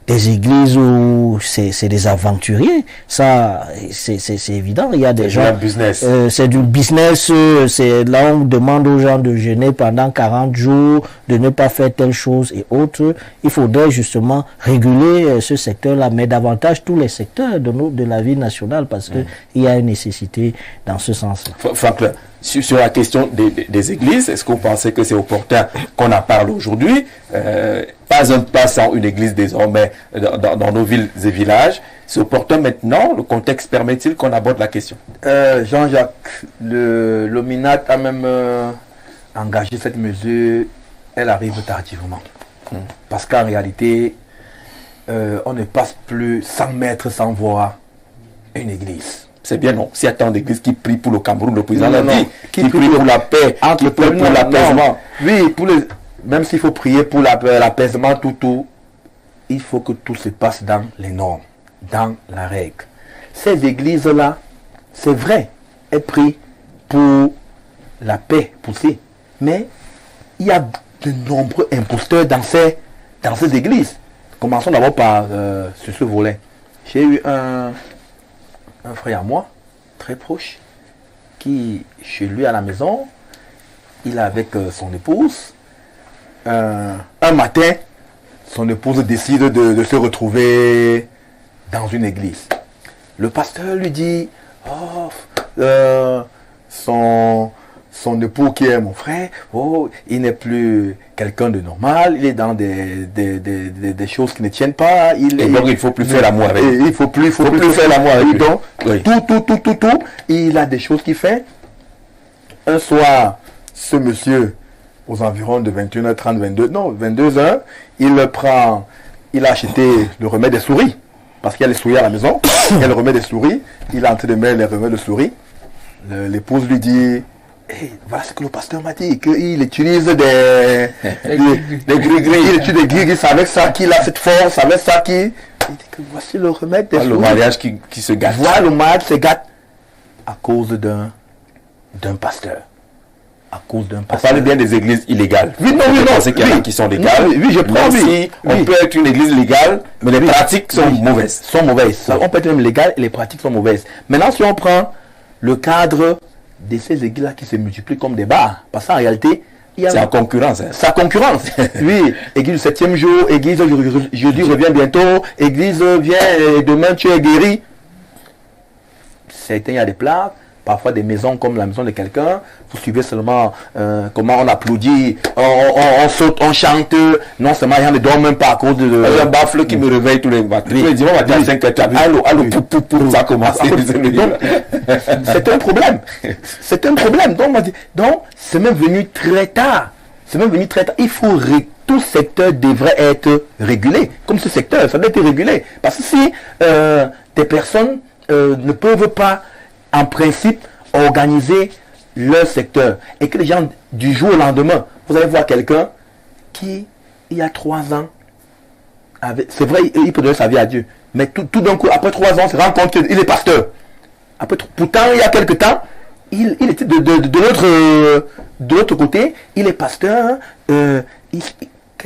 des églises où c'est des aventuriers. Ça, c'est évident. Il y a des gens... C'est du business. C'est là où on demande aux gens de jeûner pendant 40 jours, de ne pas faire telle chose et autres. Il faudrait justement réguler ce secteur-là, mais davantage tous les secteurs de la vie nationale, parce que il y a une nécessité dans ce sens-là. Franklin, sur la question des églises, est-ce que vous pensez que c'est opportun qu'on en parle aujourd'hui? Pas un pas sans une église désormais dans nos villes et villages. C'est opportun maintenant, le contexte permet-il qu'on aborde la question? Jean-Jacques, le MINAT a même engagé cette mesure, elle arrive tardivement. Parce qu'en réalité, on ne passe plus 100 mètres sans voir une église. C'est bien, non. S'il y a tant d'églises qui prient pour le Cameroun, le président l'a dit, qui prient pour la paix, qui prient pour l'apaisement. Oui, même s'il faut prier pour l'apaisement, tout, il faut que tout se passe dans les normes, dans la règle. Ces églises-là, c'est vrai, elles prient pour la paix poussée. Mais il y a de nombreux imposteurs dans ces églises. Commençons d'abord par sur ce volet. J'ai eu un frère à moi, très proche, qui, chez lui à la maison, il est avec son épouse. Un matin, son épouse décide de se retrouver dans une église. Le pasteur lui dit, son époux qui est mon frère, il n'est plus quelqu'un de normal, il est dans des choses qui ne tiennent pas. Donc il ne faut plus faire l'amour avec lui. Il ne faut plus faire l'amour avec lui. Donc, tout, il a des choses qu'il fait. Un soir, ce monsieur, aux environs de 21h30, 22h, il a acheté le remède des souris. Parce qu'il y a les souris à la maison, il y a le remède des souris, il est en train de mettre les remèdes de souris. L'épouse lui dit, voilà ce que le pasteur m'a dit, qu'il utilise des gris-gris, c'est avec ça qu'il a cette force, avec ça qu'il... Il dit que voici le remède des souris. Le mariage qui se gâte. Voilà, le mariage se gâte à cause d'un pasteur. À cause d'un pasteur. On parle bien des églises illégales. Oui, c'est qu'il y en a qui sont légales. Oui, je prends. On peut être une église légale, mais les pratiques sont mauvaises. On peut être même légal et les pratiques sont mauvaises. Maintenant, si on prend le cadre de ces églises-là qui se multiplient comme des bars, parce qu'en réalité, c'est en concurrence. C'est en concurrence. Oui, église du 7e jour, église jeudi revient bientôt, église vient demain tu es guéri. Certains, il y a des plaques. Parfois des maisons comme la maison de quelqu'un, vous suivez seulement comment on applaudit, on saute, on chante, non seulement il y en a ne dort même pas à cause de... un baffle qui me réveille tous les matins. Tous les dimanches matin à 5h, allô, pou, ça a commencé. C'est un problème. C'est un problème. Donc, c'est même venu très tard. Il faut... Tout secteur devrait être régulé. Comme ce secteur, ça doit être régulé. Parce que si des personnes ne peuvent pas en principe, organiser leur secteur. Et que les gens, du jour au lendemain, vous allez voir quelqu'un qui, il y a 3 ans, c'est vrai, il peut donner sa vie à Dieu. Mais tout d'un coup, après 3 ans, on se rend compte qu'il est pasteur. Pourtant, il y a quelque temps, il était de l'autre côté, il est pasteur. Quelles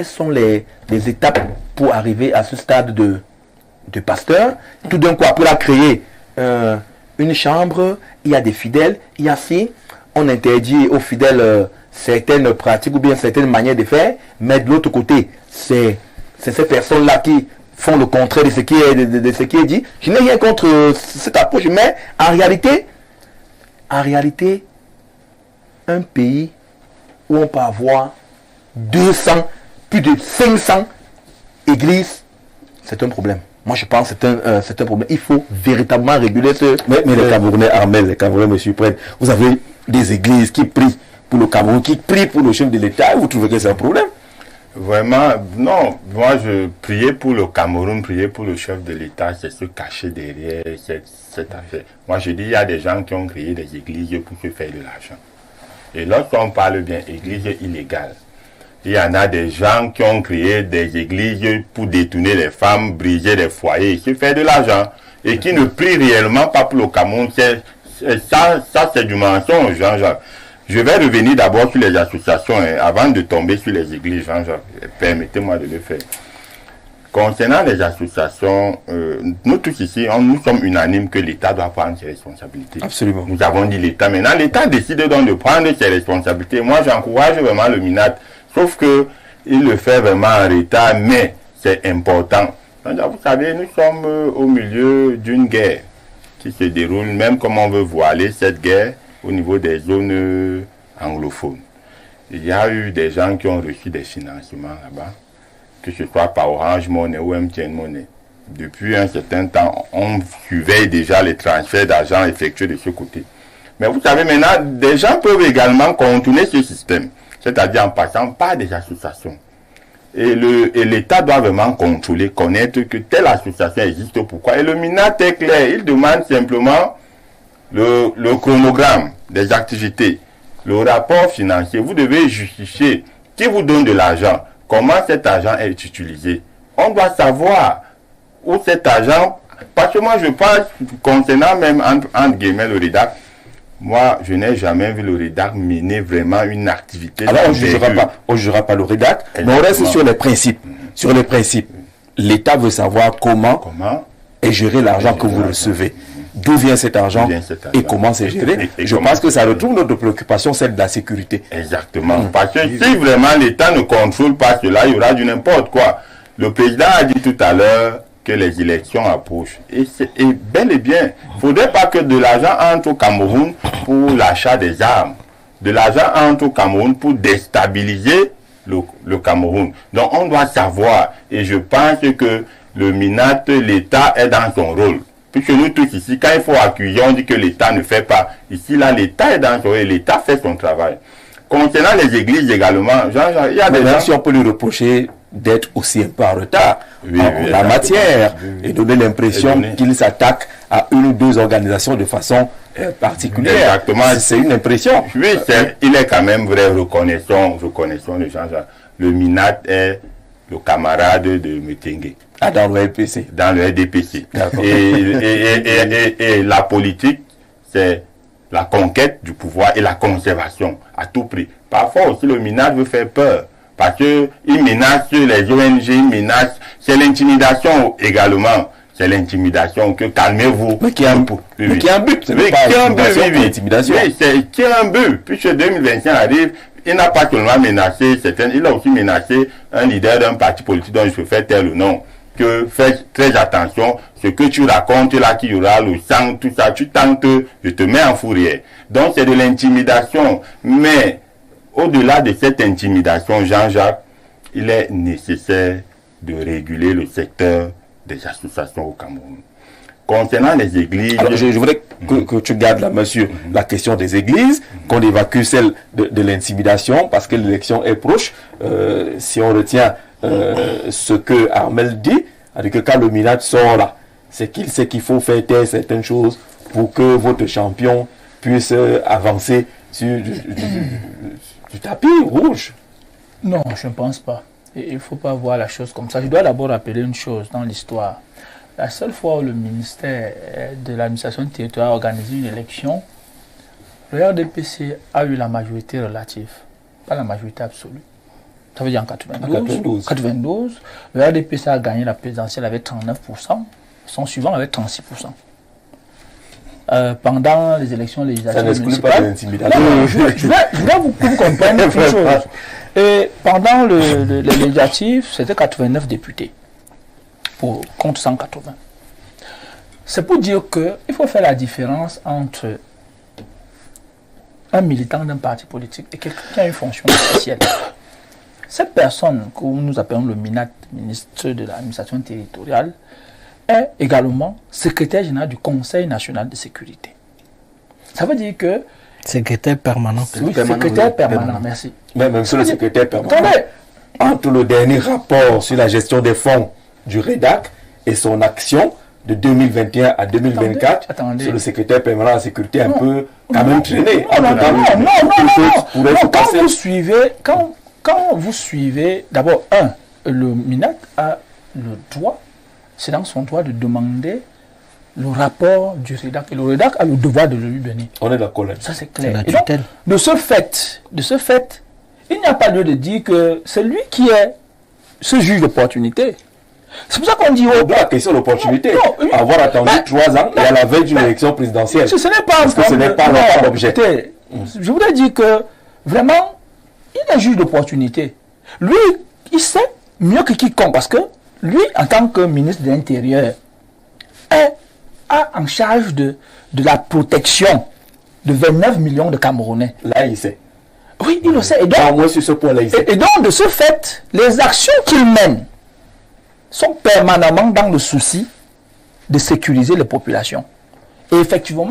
sont les étapes pour arriver à ce stade de pasteur? Tout d'un coup, après, il a créé une chambre, il y a des fidèles, il y a on interdit aux fidèles certaines pratiques ou bien certaines manières de faire, mais de l'autre côté, c'est ces personnes-là qui font le contraire de ce qui est dit. Je n'ai rien contre cette approche, mais en réalité, un pays où on peut avoir 200, plus de 500 églises, c'est un problème. Moi, je pense que c'est un problème. Il faut véritablement réguler ce... Mais les Camerounais, Armel, les Camerounais, monsieur Prenne, vous avez des églises qui prient pour le Cameroun, qui prient pour le chef de l'État. Vous trouvez que c'est un problème? Vraiment, non. Moi, je priais pour le Cameroun, prier pour le chef de l'État, c'est se cacher derrière cette affaire. Moi, je dis, il y a des gens qui ont créé des églises pour se faire de l'argent. Et lorsqu'on parle bien église illégale, il y en a des gens qui ont créé des églises pour détourner les femmes, briser les foyers, se faire de l'argent. Et qui ne prient réellement pas pour le Cameroun. Ça c'est du mensonge, Jean-Jacques. Je vais revenir d'abord sur les associations avant de tomber sur les églises, Jean-Jacques. Permettez-moi de le faire. Concernant les associations, nous tous ici, nous sommes unanimes que l'État doit prendre ses responsabilités. Absolument. Nous avons dit l'État. Maintenant, l'État décide donc de prendre ses responsabilités. Moi, j'encourage vraiment le MINAT. Sauf que il le fait vraiment en retard, mais c'est important. Donc, vous savez, nous sommes au milieu d'une guerre qui se déroule, même comme on veut voiler cette guerre au niveau des zones anglophones. Il y a eu des gens qui ont reçu des financements là-bas, que ce soit par Orange Money ou MTN Money. Depuis un certain temps, on surveille déjà les transferts d'argent effectués de ce côté. Mais vous savez, maintenant, des gens peuvent également contourner ce système, c'est-à-dire en passant par des associations. Et l'État doit vraiment contrôler, connaître que telle association existe, pourquoi. Et le MINAT est clair, il demande simplement le chronogramme des activités, le rapport financier. Vous devez justifier qui vous donne de l'argent, comment cet argent est utilisé. On doit savoir où cet argent, parce que moi je pense, concernant même entre guillemets le REDAC, moi je n'ai jamais vu le REDAC mener vraiment une activité. Alors on ne jugera pas le REDAC, mais on reste sur les principes. Sur les principes, l'État veut savoir comment est géré l'argent que vous recevez. D'où vient cet argent et comment c'est géré. Je pense que ça retrouve notre préoccupation, celle de la sécurité. Exactement. Parce que si vraiment l'État ne contrôle pas cela, il y aura du n'importe quoi. Le président a dit tout à l'heure que les élections approchent. Et bel et bien, il ne faudrait pas que de l'argent entre au Cameroun pour l'achat des armes. De l'argent entre au Cameroun pour déstabiliser le Cameroun. Donc on doit savoir. Et je pense que le MINAT, l'État est dans son rôle. Puisque nous tous ici, quand il faut accuser, on dit que l'État ne fait pas. Ici, là, l'État est dans son rôle et l'État fait son travail. Concernant les églises également, il y a des gens... Si on peut lui reprocher d'être aussi un peu en retard en la matière et donner l'impression qu'il s'attaque à une ou deux organisations de façon particulière. Exactement. C'est une impression. Oui, il est quand même vrai, reconnaissons les gens. Le MINAT est le camarade de Metengue. Ah, dans le RDPC. Dans le RDPC. Et la politique, c'est la conquête du pouvoir et la conservation à tout prix. Parfois aussi, le MINAT veut faire peur. Parce qu'il menace les ONG, il menace. C'est l'intimidation également. C'est l'intimidation que calmez-vous. Mais qui a un but. Oui, qui a un but. Oui, qui a un but. Oui, c'est qui a un but. Puisque 2025 arrive, il n'a pas seulement menacé certains, il a aussi menacé un leader d'un parti politique dont je peux faire tel ou non. Que fais très attention, ce que tu racontes là, qu'il y aura le sang, tout ça, tu tentes, je te mets en fourrière. Donc c'est de l'intimidation. Mais au-delà de cette intimidation, Jean-Jacques, il est nécessaire de réguler le secteur des associations au Cameroun. Concernant les églises... Alors, je voudrais que tu gardes la mesure, la question des églises, qu'on évacue celle de l'intimidation, parce que l'élection est proche. Si on retient ce que Armel dit, avec que quand le MINAT sort là, c'est qu'il sait qu'il faut faire taire certaines choses pour que votre champion puisse avancer sur du tapis rouge. Non, je ne pense pas. Il ne faut pas voir la chose comme ça. Je dois d'abord rappeler une chose dans l'histoire. La seule fois où le ministère de l'administration territoriale a organisé une élection, le RDPC a eu la majorité relative, pas la majorité absolue. Ça veut dire en 92, le RDPC a gagné la présidentielle avec 39%, son suivant avec 36%. Pendant les élections législatives municipales, je voudrais vous comprendre une chose. Et pendant les législatives, c'était 89 députés contre 180. C'est pour dire qu'il faut faire la différence entre un militant d'un parti politique et quelqu'un qui a une fonction officielle. Cette personne que nous appelons le MINAT, ministre de l'administration territoriale, est également secrétaire général du Conseil national de sécurité. Ça veut dire que... Secrétaire permanent. Oui, secrétaire permanent, merci. Mais même sur le secrétaire permanent, entre le dernier rapport sur la gestion des fonds du REDAC et son action de 2021 à 2024, c'est le secrétaire permanent à la sécurité un peu quand même traîné. Quand vous suivez, d'abord, le MINAT a le droit, c'est dans son droit de demander le rapport du REDAC. Et le REDAC a le devoir de le lui donner. On est d'accord là. Ça, c'est clair. Et donc, de ce fait, il n'y a pas lieu de dire que c'est lui qui est ce juge d'opportunité. C'est pour ça qu'on dit... La question de l'opportunité. Non, avoir attendu 3 ans et à la veille d'une élection présidentielle. Ce n'est pas parce que ce n'est pas l'objet. Je voudrais dire que, vraiment, il est juge d'opportunité. Lui, il sait mieux que quiconque, parce que lui, en tant que ministre de l'Intérieur, a en charge de la protection de 29 millions de Camerounais. Là, il sait. Oui, il le sait. Et donc, moi, sur ce point-là, il sait. Et donc, de ce fait, les actions qu'il mène sont permanemment dans le souci de sécuriser les populations. Et effectivement,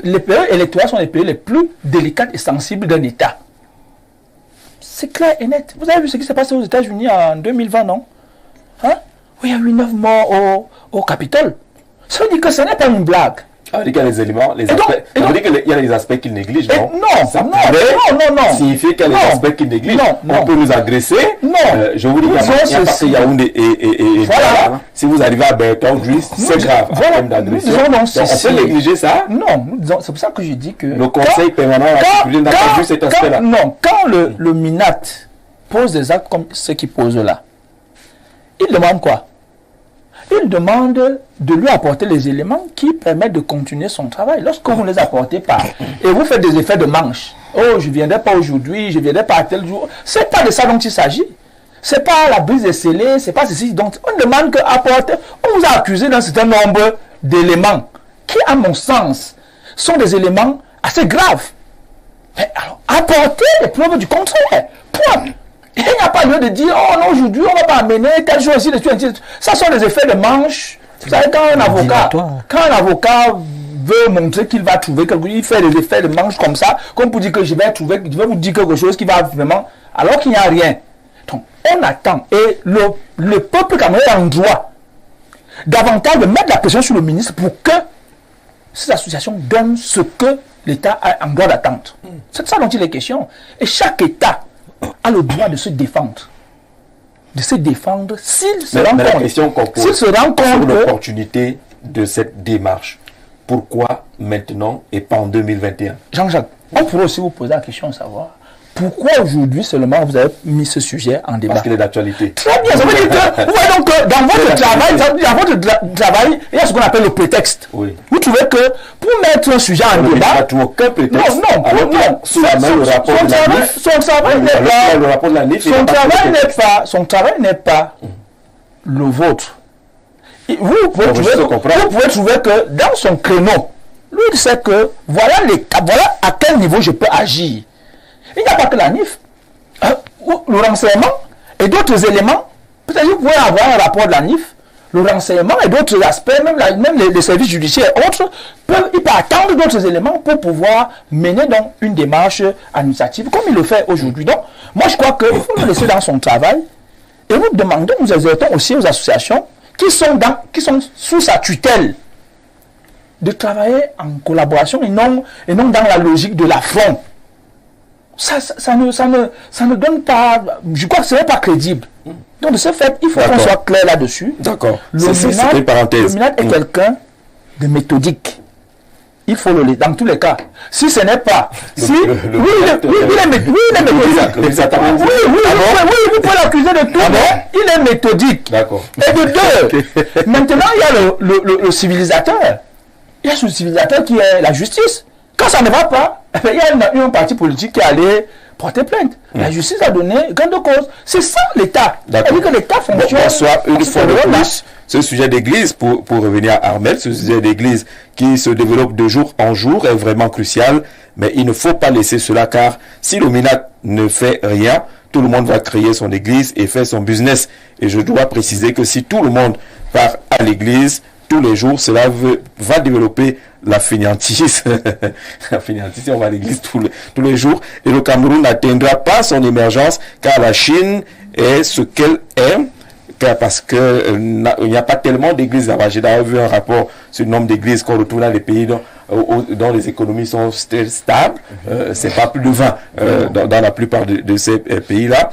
les périodes électorales sont les périodes les plus délicates et sensibles d'un État. C'est clair et net. Vous avez vu ce qui s'est passé aux États-Unis en 2020, non? Hein? Où il y a eu 9 morts au Capitole. Ça veut dire que ce n'est pas une blague. Ça veut dire qu'il y a des éléments, ça veut dire qu'il y a des aspects qu'il néglige, non? Non. Signifie qu'il y a des aspects qu'il néglige. On peut nous agresser. Non. Je vous dis, il y a pas que Yaoundé et voilà. Si vous arrivez à Bertrand, c'est grave. Voilà. En termes d'agression. On peut négliger ça? Non. C'est pour ça que je dis que... Le Conseil permanent n'a pas vu cet aspect-là. Non. Quand le MINAT pose des actes comme ceux qu'il pose là, il demande quoi? Il demande de lui apporter les éléments qui permettent de continuer son travail. Lorsque vous ne les apportez pas, et vous faites des effets de manche, oh, je ne viendrai pas aujourd'hui, je ne viendrai pas à tel jour, ce n'est pas de ça dont il s'agit. Ce n'est pas la brise des scellés, ce n'est pas ceci. Donc, on demande qu'apporter. On vous a accusé d'un certain nombre d'éléments qui, à mon sens, sont des éléments assez graves. Mais alors, apportez les preuves du contraire. Point. Il n'y a pas lieu de dire, oh non, aujourd'hui, on ne va pas amener telle chose, ça sont des effets de manche. Vous savez, quand un avocat veut montrer qu'il va trouver quelque chose, il fait des effets de manche comme ça, comme pour dire que je vais vous dire quelque chose qui va vraiment, alors qu'il n'y a rien. Donc, on attend. Et le peuple camerounais a un droit davantage de mettre la pression sur le ministre pour que ces associations donnent ce que l'État a en droit d'attendre. C'est de ça dont il est question. Et chaque État a le droit de se défendre. De se défendre s'il se rend compte. S'il se rend compte sur l'opportunité de cette démarche. Pourquoi maintenant et pas en 2021? Jean-Jacques, on pourrait aussi vous poser la question de savoir pourquoi aujourd'hui seulement vous avez mis ce sujet en débat. Parce qu'il est d'actualité. Très bien, ça veut dire que vous voyez donc dans votre travail, il y a ce qu'on appelle le prétexte. Oui. Vous trouvez que pour mettre un sujet en débat, il n'y a aucun prétexte. Non. Son travail n'est pas le vôtre. Vous pouvez trouver que dans son créneau, lui il sait que voilà à quel niveau je peux agir. Il n'y a pas que la NIF. Le renseignement et d'autres éléments. Peut-être que vous pouvez avoir un rapport de la NIF, le renseignement et d'autres aspects, même les services judiciaires et autres, il peut attendre d'autres éléments pour pouvoir mener donc une démarche administrative comme il le fait aujourd'hui. Donc, moi je crois qu'il faut le laisser dans son travail et nous demandons, nous exhortons aussi aux associations qui sont sous sa tutelle de travailler en collaboration et non dans la logique de l'affront. Ça ne donne pas, je crois que ce n'est pas crédible. Donc de ce fait, il faut qu'on soit clair là-dessus. D'accord. Le MINAT est quelqu'un de méthodique. Il faut le laisser, dans tous les cas. Si ce n'est pas... il est méthodique. Oui, vous pouvez l'accuser de tout, mais il est méthodique. D'accord. Et de deux, maintenant il y a le civilisateur. Il y a ce civilisateur qui est la justice. Quand ça ne va pas, il y a un parti politique qui est allé porter plainte. La justice a donné gain de cause. C'est ça l'État. C'est-à-dire que l'État fonctionne. Bonsoir, une fois de plus, ce sujet d'église, pour revenir à Armel, ce sujet d'église qui se développe de jour en jour est vraiment crucial. Mais il ne faut pas laisser cela, car si le MINAT ne fait rien, tout le monde va créer son église et faire son business. Et je dois préciser que si tout le monde part à l'église tous les jours, cela va développer la fainéantise. La fainéantise, on va à l'église tous les jours. Et le Cameroun n'atteindra pas son émergence, car la Chine est ce qu'elle est. Parce qu'il n'y a pas tellement d'églises là-bas. J'ai d'ailleurs vu un rapport sur le nombre d'églises qu'on retrouve dans les pays dont les économies sont stables. C'est pas plus de 20 dans la plupart de ces pays-là.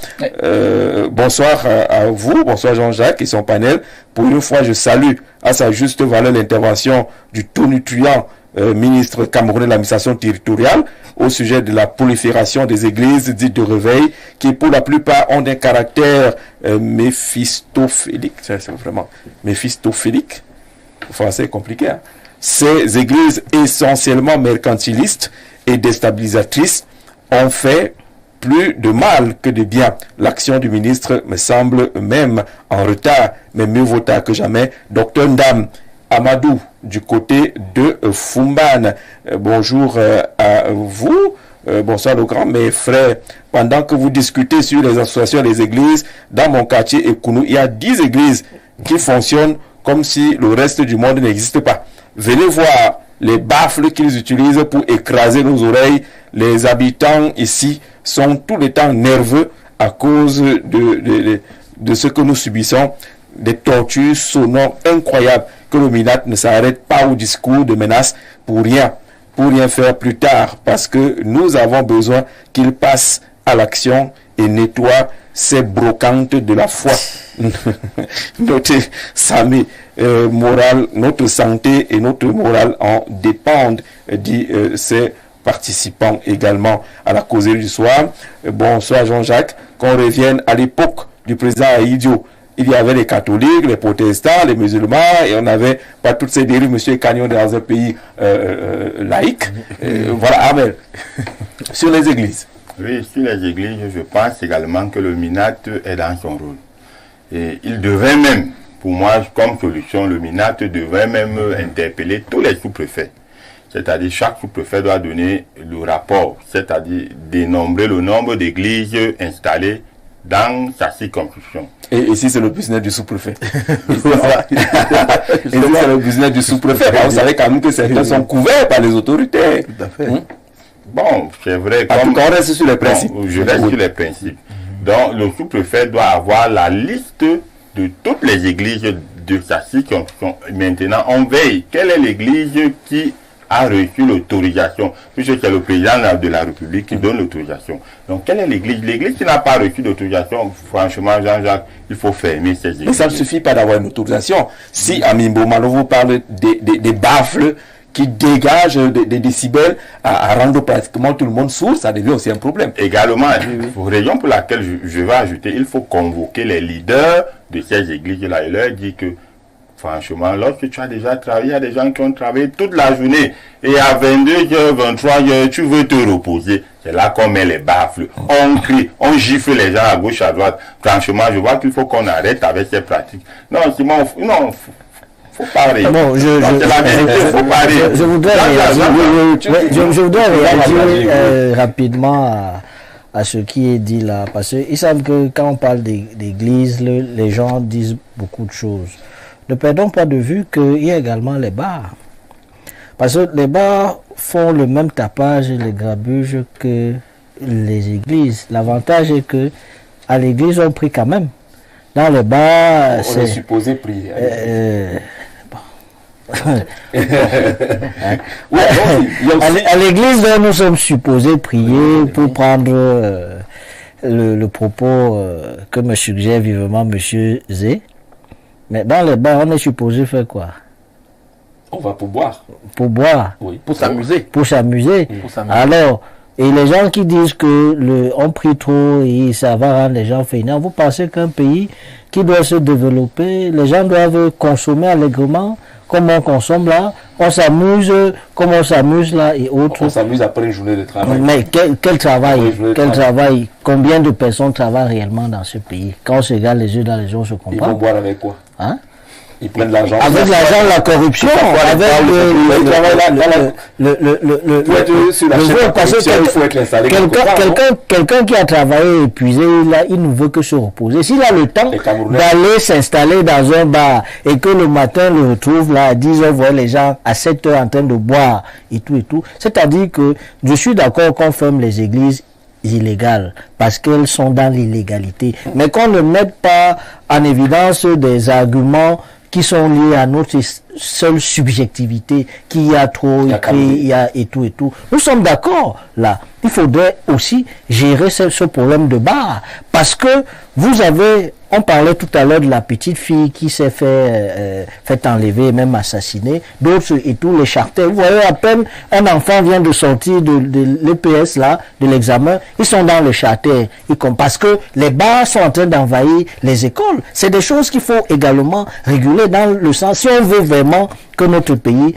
Bonsoir à vous, bonsoir Jean-Jacques et son panel. Pour une fois, je salue à sa juste valeur l'intervention du tout nutrient ministre camerounais de l'administration territoriale, au sujet de la prolifération des églises dites de réveil, qui pour la plupart ont un caractère méphistophélique. C'est vraiment méphistophélique. Le français est compliqué. Hein? Ces églises essentiellement mercantilistes et déstabilisatrices ont fait plus de mal que de bien. L'action du ministre me semble même en retard, mais mieux vaut tard que jamais. Docteur Ndam Amadou, du côté de Fumban. Bonjour à vous. Bonsoir le grand, mes frères. Pendant que vous discutez sur les associations des églises, dans mon quartier Ekounou, il y a 10 églises qui fonctionnent comme si le reste du monde n'existe pas. Venez voir les baffles qu'ils utilisent pour écraser nos oreilles. Les habitants ici sont tout le temps nerveux à cause de ce que nous subissons, des tortures sonores incroyables, que le MINAT ne s'arrête pas au discours de menaces pour rien faire plus tard, parce que nous avons besoin qu'il passe à l'action et nettoie ces brocantes de la foi. Notre santé morale, notre santé et notre morale en dépendent, dit ces participants également à la causerie du soir. Bonsoir Jean-Jacques. Qu'on revienne à l'époque du président Aïdio. Il y avait les catholiques, les protestants, les musulmans, et on n'avait pas toutes ces dérives, monsieur Cagnon, dans un pays laïque. Voilà, amen. Sur les églises. Oui, sur les églises, je pense également que le MINAT est dans son rôle. Et il devrait même, pour moi, comme solution, le MINAT devrait même interpeller tous les sous-préfets. C'est-à-dire, chaque sous-préfet doit donner le rapport, c'est-à-dire dénombrer le nombre d'églises installées dans sa circonscription. Et ici, c'est le business du sous-préfet. Et c'est le business du sous-préfet. Vous savez quand même que certains sont couverts par les autorités. Tout à fait. Bon, c'est vrai. En tout cas, on reste sur les principes. Bon, je reste sur les principes. Donc, le sous-préfet doit avoir la liste de toutes les églises de sa circonscription. Maintenant, on veille. Quelle est l'église qui a reçu l'autorisation, puisque c'est le président de la République qui donne l'autorisation. Donc, quelle est l'église? L'église qui n'a pas reçu d'autorisation, franchement, Jean-Jacques, il faut fermer ces églises. Mais ça ne suffit pas d'avoir une autorisation. Si Amimbo Malo vous parle des baffles qui dégagent des décibels à rendre pratiquement tout le monde sourd, ça devient aussi un problème. Également, raison pour laquelle je vais ajouter, il faut convoquer les leaders de ces églises-là et leur dire que franchement, lorsque tu as déjà travaillé, il y a des gens qui ont travaillé toute la journée et à 22h, 23h, tu veux te reposer. C'est là qu'on met les baffles, on crie, on gifle les gens à gauche, à droite. Franchement, je vois qu'il faut qu'on arrête avec ces pratiques. Non, Simon, non, faut parler. Bon, je voudrais réagir rapidement à ce qui est dit là, parce qu'ils savent que quand on parle d'église, les gens disent beaucoup de choses. Ne perdons pas de vue qu'il y a également les bars. Parce que les bars font le même tapage et les grabuges que les églises. L'avantage est que à l'église, on prie quand même. Dans les bars, on est supposé prier. À l'église, nous sommes supposés prier pour prendre le propos que me suggère vivement M. Zé. Mais dans les bars, on est supposé faire quoi? On va pour boire. Pour boire. Oui, pour s'amuser. Pour s'amuser. Alors, et les gens qui disent que on prie trop et ça va rendre les gens feignants, vous pensez qu'un pays qui doit se développer, les gens doivent consommer allègrement, comme on consomme là, on s'amuse, comme on s'amuse là et autres. On s'amuse après une journée de travail. Mais quel travail, combien de personnes travaillent réellement dans ce pays? Quand on se regarde les yeux dans les yeux, on se comprend. Ils vont boire avec quoi? Hein? Ils prennent l'argent. Avec l'argent de la corruption, avec quelqu'un qui a travaillé épuisé, là, il ne veut que se reposer. S'il a le temps d'aller s'installer dans un bar et que le matin le retrouve là à 10h, voit les gens à 7h en train de boire et tout. C'est-à-dire que je suis d'accord qu'on ferme les églises illégales parce qu'elles sont dans l'illégalité, mais qu'on ne mette pas en évidence des arguments qui sont liés à notre seule subjectivité, qu'il y a trop écrit, il y a et tout. Nous sommes d'accord là, il faudrait aussi gérer ce problème de bar. Parce que vous avez, on parlait tout à l'heure de la petite fille qui s'est fait enlever, même assassiner, d'autres et tous les charters. Vous voyez, à peine un enfant vient de sortir de l'EPS là, de l'examen, ils sont dans le charter. Parce que les bars sont en train d'envahir les écoles. C'est des choses qu'il faut également réguler dans le sens, si on veut vraiment que notre pays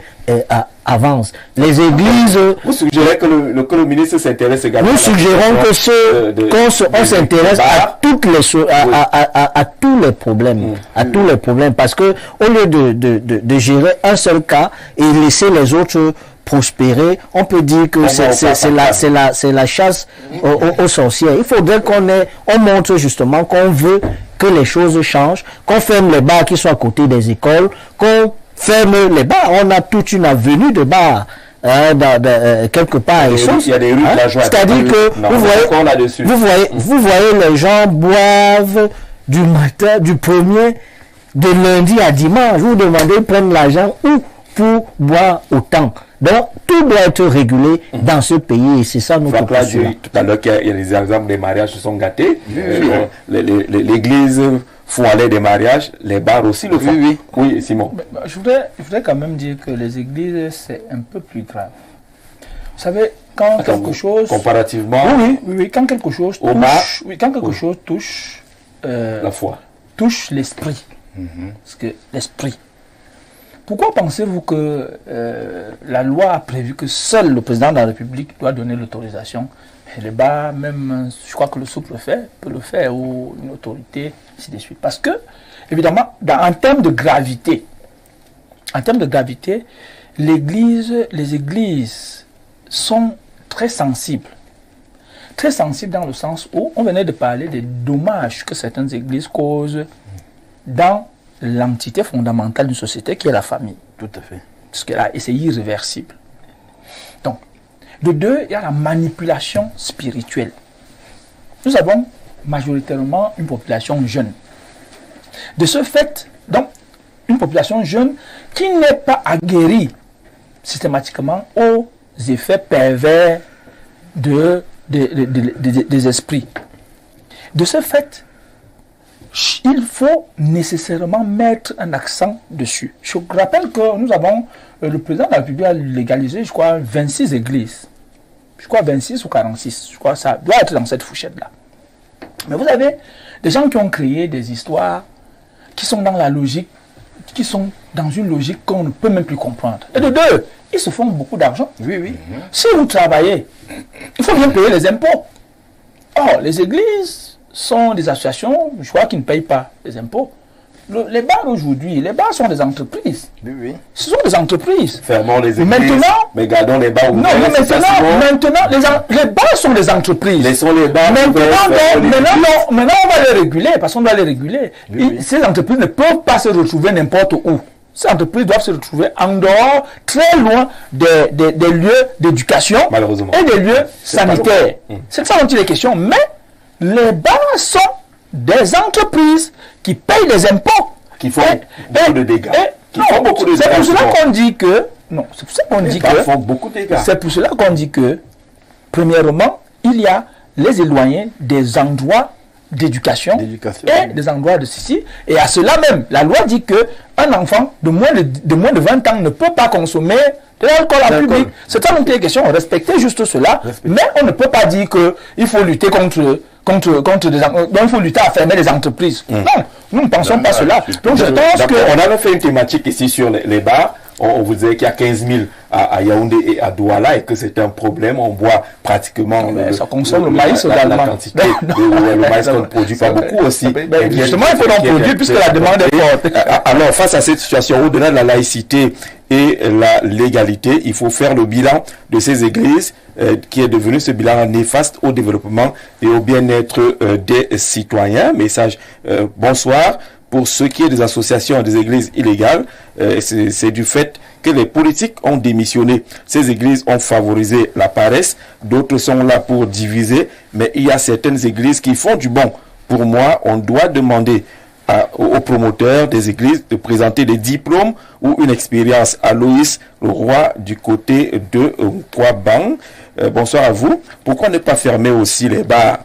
avance. Les églises... Vous suggérez que le ministre s'intéresse également... Nous suggérons que on s'intéresse à toutes les choses, à tous les problèmes, à tous les problèmes, parce que au lieu de gérer un seul cas et laisser les autres prospérer, on peut dire que c'est la chasse aux sorcières. Il faudrait on montre justement qu'on veut que les choses changent, qu'on ferme les bars qui sont à côté des écoles, qu'on ferme les bars. On a toute une avenue de bars quelque part. Il y a des rues de la joie. C'est-à-dire que vous voyez les gens boivent du matin, du premier, de lundi à dimanche. Vous demandez, ils prennent l'argent où pour boire autant. Donc, tout doit être régulé dans ce pays et c'est ça notre position. Tout à l'heure, il y a des exemples des mariages qui sont gâtés. L'église font aller des mariages, les bars aussi le font. Oui, Simon. Je voudrais quand même dire que les églises, c'est un peu plus grave. Vous savez, quand quelque chose... Comparativement... Oui, quand quelque chose touche... Oui, quand quelque chose touche... la foi. Touche l'esprit. Parce que l'esprit... Pourquoi pensez-vous que la loi a prévu que seul le président de la République doit donner l'autorisation? Et les bars, même, je crois que le sous-préfet peut le faire, ou une autorité, ainsi de suite. Parce que, évidemment, en termes de gravité, les églises sont très sensibles. Très sensibles dans le sens où on venait de parler des dommages que certaines églises causent dans l'entité fondamentale d'une société qui est la famille. Tout à fait. Parce que là, c'est irréversible. Donc, de deux, il y a la manipulation spirituelle. Nous avons majoritairement une population jeune. De ce fait, donc, une population jeune qui n'est pas aguerrie systématiquement aux effets pervers des esprits. De ce fait, il faut nécessairement mettre un accent dessus. Je rappelle que nous avons, le président de la République a légalisé, je crois, 26 églises. Je crois 26 ou 46. Je crois que ça doit être dans cette fourchette-là. Mais vous avez des gens qui ont créé des histoires qui sont dans la logique, qui sont dans une logique qu'on ne peut même plus comprendre. Et de deux, ils se font beaucoup d'argent. Oui. Si vous travaillez, il faut bien payer les impôts. Or, les églises sont des associations, je crois, qui ne payent pas les impôts. Les bars aujourd'hui, les bars sont des entreprises. Oui. Ce sont des entreprises. Fermons les églises, maintenant, mais gardons les bars ouverts. Non, mais maintenant, les bars sont des entreprises. Laissons les bars maintenant, on va les réguler, parce qu'on doit les réguler. Ces entreprises ne peuvent pas se retrouver n'importe où. Ces entreprises doivent se retrouver en dehors, très loin des lieux d'éducation et des lieux sanitaires. C'est de ça dont il est question. Mais les bars sont des entreprises qui payent des impôts. Qui font beaucoup de dégâts. C'est pour cela qu'on dit que... Non, c'est pour ça qu'on dit que... font beaucoup de dégâts. C'est pour cela qu'on dit que, premièrement, il y a les éloignés des endroits d'éducation et des endroits de ceci. Et à cela même, la loi dit que un enfant de moins de 20 ans ne peut pas consommer de l'alcool en public. C'est ça notre question. Respecter juste cela. Mais on ne peut pas dire qu'il faut lutter contre des entreprises. Donc il faut lutter à fermer les entreprises. Non, nous ne pensons pas cela. Donc je pense que... On avait fait une thématique ici sur les bars. On vous disait qu'il y a 15 000 à Yaoundé et à Douala et que c'est un problème. On boit pratiquement ça consomme le maïs également. La quantité le maïs qu'on ne produit pas beaucoup aussi. Justement, il faut en produire puisque la demande est forte. Alors, face à cette situation, au-delà de la laïcité et la légalité, il faut faire le bilan de ces églises qui est devenu ce bilan néfaste au développement et au bien-être des citoyens. Message, bonsoir. Pour ce qui est des associations et des églises illégales, c'est du fait que les politiques ont démissionné. Ces églises ont favorisé la paresse, d'autres sont là pour diviser, mais il y a certaines églises qui font du bon. Pour moi, on doit demander aux promoteurs des églises de présenter des diplômes ou une expérience à Loïs, le roi du côté de Kwabang. bonsoir à vous. Pourquoi ne pas fermer aussi les bars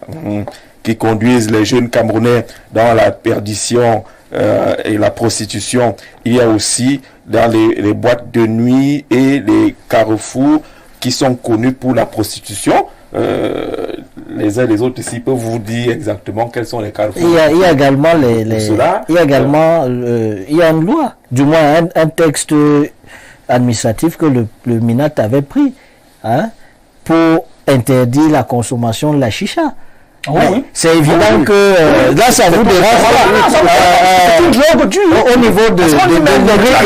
qui conduisent les jeunes Camerounais dans la perdition et la prostitution? Il y a aussi dans les boîtes de nuit et les carrefours qui sont connus pour la prostitution. Les uns et les autres ici peuvent vous dire exactement quels sont les carrefours. Il y a également il y a une loi, du moins un texte administratif que le MINAT avait pris, hein, pour interdire la consommation de la chicha. Oui. C'est évident que là, ça vous dérange. C'est une drogue dure au niveau de nourrir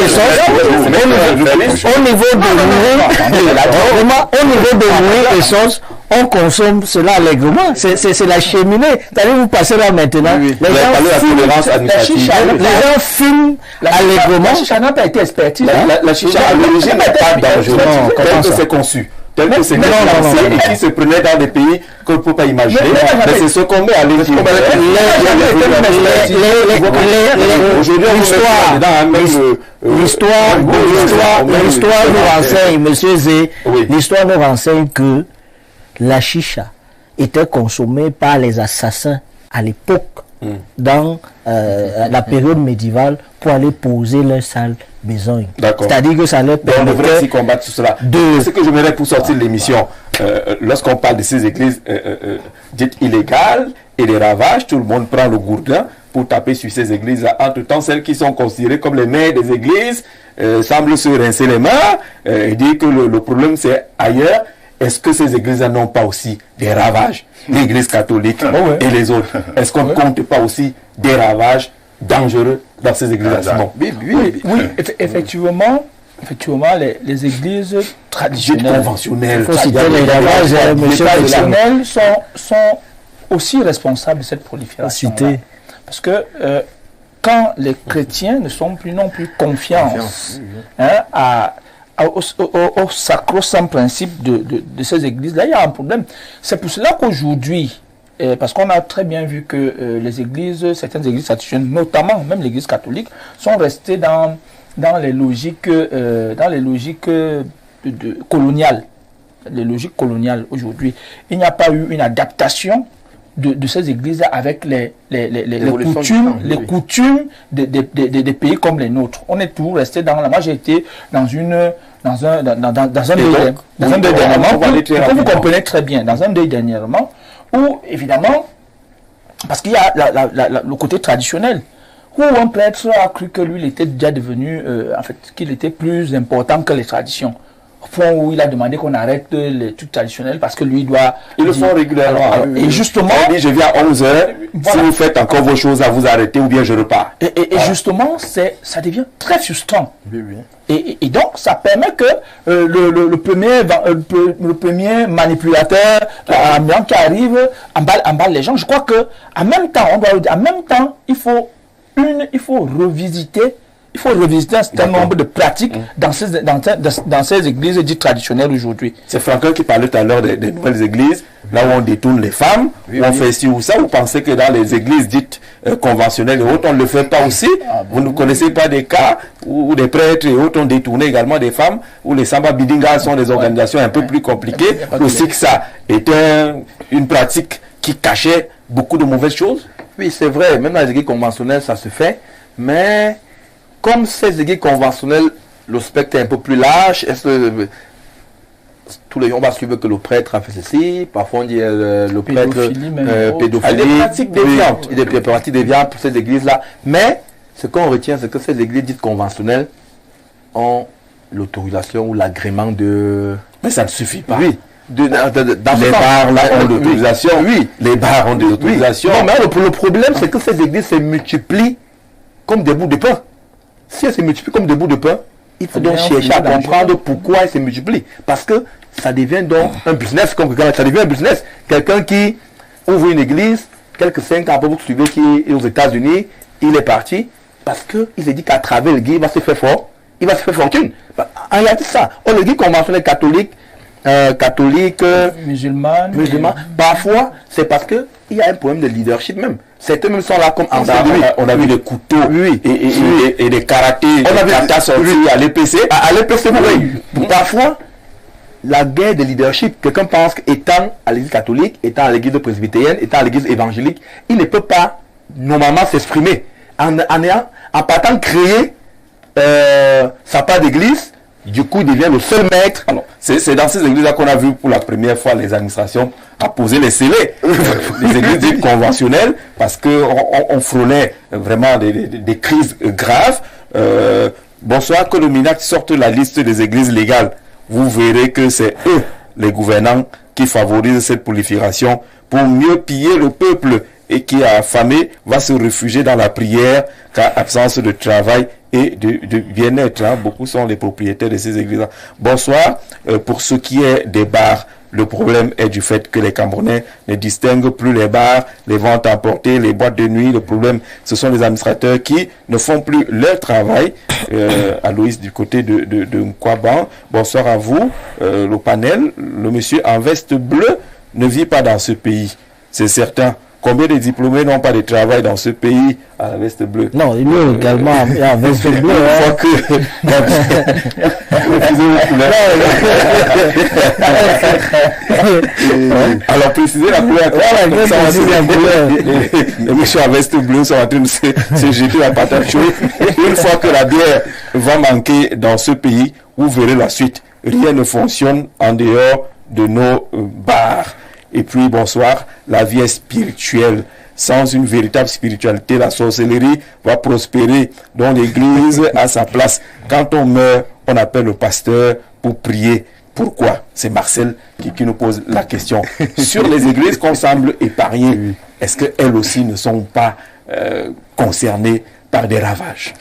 et sauce. On consomme cela allègrement. C'est la cheminée. Allez vous passer là maintenant. Les gens fument allègrement. La chicha n'a pas été expertisée. La chicha à l'origine n'est pas dangereuse. Tel que c'est conçu. Tel que c'est lancé et qui se prenait dans des pays qu'on ne peut pas imaginer. Mais c'est ce qu'on met à l'intérieur. L'histoire nous renseigne, monsieur Zé, l'histoire nous renseigne que la chicha était consommée par les assassins à l'époque, dans la période médiévale, pour aller poser leur sale besogne. C'est-à-dire que ça leur permettait... On devrait aussi combattre tout cela. Ce que je voudrais pour sortir de l'émission, lorsqu'on parle de ces églises dites illégales et les ravages, tout le monde prend le gourdin pour taper sur ces églises. Entre-temps, celles qui sont considérées comme les mères des églises semblent se rincer les mains et dire que le problème c'est ailleurs. Est-ce que ces églises n'ont pas aussi des ravages? L'église catholique et les autres. Est-ce qu'on ne compte pas aussi des ravages dangereux dans ces églises? Oui, effectivement, les églises traditionnelles, conventionnelles, traditionnelles sont aussi responsables de cette prolifération. Parce que quand les chrétiens n'ont plus confiance au sacro-saint principe de ces églises-là, il y a un problème. C'est pour cela qu'aujourd'hui, parce qu'on a très bien vu que les églises, certaines églises traditionnelles, notamment même l'église catholique, sont restées dans les logiques, coloniales. Les logiques coloniales aujourd'hui. Il n'y a pas eu une adaptation de ces églises avec les coutumes des pays comme les nôtres. On est toujours resté dans... Moi, j'ai été dans un deuil dernièrement, vous comprenez très bien, dans un deuil dernièrement, où, évidemment, parce qu'il y a le côté traditionnel, où un prêtre a cru que lui, il était déjà devenu, qu'il était plus important que les traditions. Au point où il a demandé qu'on arrête les trucs traditionnels parce que lui doit... Ils le font régulièrement. Et justement... Il dit, je viens à 11h, si vous faites encore vos choses, à vous arrêter ou bien je repars. Et justement, ça devient très frustrant. Et donc, ça permet que le premier manipulateur qui arrive emballe les gens. Je crois que en même temps, il faut revisiter un certain nombre de pratiques dans ces églises dites traditionnelles aujourd'hui. C'est Franklin qui parlait tout à l'heure des nouvelles églises, là où on détourne les femmes, où on fait ci ou ça. Vous pensez que dans les églises dites conventionnelles et autres, on ne le fait pas aussi? Vous ne connaissez pas des cas où des prêtres et autres ont détourné également des femmes, où les Samba Bidinga sont des organisations un peu plus compliquées, aussi que ça était une pratique qui cachait beaucoup de mauvaises choses? Oui, c'est vrai, même dans les églises conventionnelles, ça se fait, mais... Comme ces églises conventionnelles, le spectre est un peu plus large, est-ce que tous les gens va suivre que le prêtre a fait ceci, parfois on dit le prêtre pédophilie, des pratiques déviantes. Des pratiques déviantes pour ces églises-là. Mais ce qu'on retient, c'est que ces églises dites conventionnelles ont l'autorisation ou l'agrément de... Mais ça ne suffit pas. Oui. Les bars là ont l'autorisation. Oui. Les bars ont des autorisations. Non, mais le problème, c'est que ces églises se multiplient comme des bouts de pain. Si elles se multiplient comme des bouts de pain, il faut donc chercher à comprendre pourquoi elles se multiplient. Parce que ça devient donc un business, ça devient un business. Quelqu'un qui ouvre une église, quelques 5 ans après, vous suivez qui est aux États-Unis, il est parti parce qu'il s'est dit qu'à travers l'église, il va se faire fort, il va se faire fortune. En réalité, ça. L'église conventionnelle catholique, musulmane, parfois, c'est parce qu'il y a un problème de leadership même. Certains même sont là comme en on a vu des couteaux et des karatés, on a vu sortis à l'EPC. À l'EPC, oui. Parfois, la guerre de leadership. Quelqu'un pense qu'étant à l'église catholique, étant à l'église presbytérienne, étant à l'église évangélique, il ne peut pas normalement s'exprimer. En partant créer sa part d'église, du coup, il devient le seul maître. Alors, c'est dans ces églises-là qu'on a vu pour la première fois les administrations à poser les scellés. Les églises dites conventionnelles, parce qu'on frôlait vraiment des crises graves. Bonsoir, que le MINAC sorte la liste des églises légales. Vous verrez que c'est eux, les gouvernants, qui favorisent cette prolifération pour mieux piller le peuple, et qui a affamé va se réfugier dans la prière car absence de travail et de bien-être. Beaucoup sont les propriétaires de ces églises. Bonsoir. Pour ce qui est des bars, le problème est du fait que les Camerounais ne distinguent plus les bars, les ventes emportées, les boîtes de nuit. Le problème, ce sont les administrateurs qui ne font plus leur travail. Aloïs du côté de Nkwaban. Bonsoir à vous. Le panel, le monsieur en veste bleue ne vit pas dans ce pays. C'est certain. Combien de diplômés n'ont pas de travail dans ce pays à la veste bleue? Non, il est également à la veste bleue. Alors précisez la couleur. Les messieurs à veste bleue sont en train de se jeter la patate chaude. Une fois que la bière va manquer dans ce pays, vous verrez la suite. Rien ne fonctionne en dehors de nos bars. Et puis, bonsoir, la vie est spirituelle. Sans une véritable spiritualité, la sorcellerie va prospérer, dont l'église a sa place. Quand on meurt, on appelle le pasteur pour prier. Pourquoi? C'est Marcel qui nous pose la question. Sur les églises qu'on semble épargner, est-ce qu'elles aussi ne sont pas concernées par des ravages?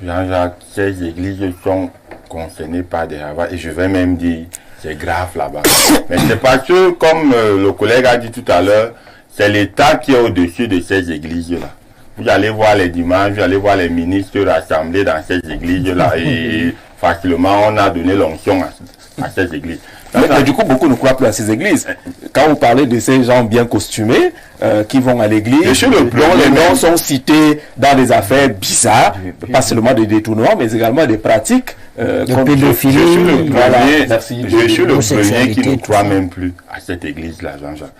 Jean-Jacques, ces églises sont concernées par des ravages, et je vais même dire, c'est grave là-bas. Mais c'est parce que, comme le collègue a dit tout à l'heure, c'est l'État qui est au-dessus de ces églises-là. Vous allez voir les dimanches, vous allez voir les ministres rassemblés dans ces églises-là, et facilement on a donné l'onction à ces églises. Mais du coup, beaucoup ne croient plus à ces églises. Quand vous parlez de ces gens bien costumés qui vont à l'église, dont les noms sont cités dans des affaires bizarres, pas seulement des détournements, mais également des pratiques de pédophilie. Je suis le premier qui ne croit même plus à cette église-là, Jean-Jacques.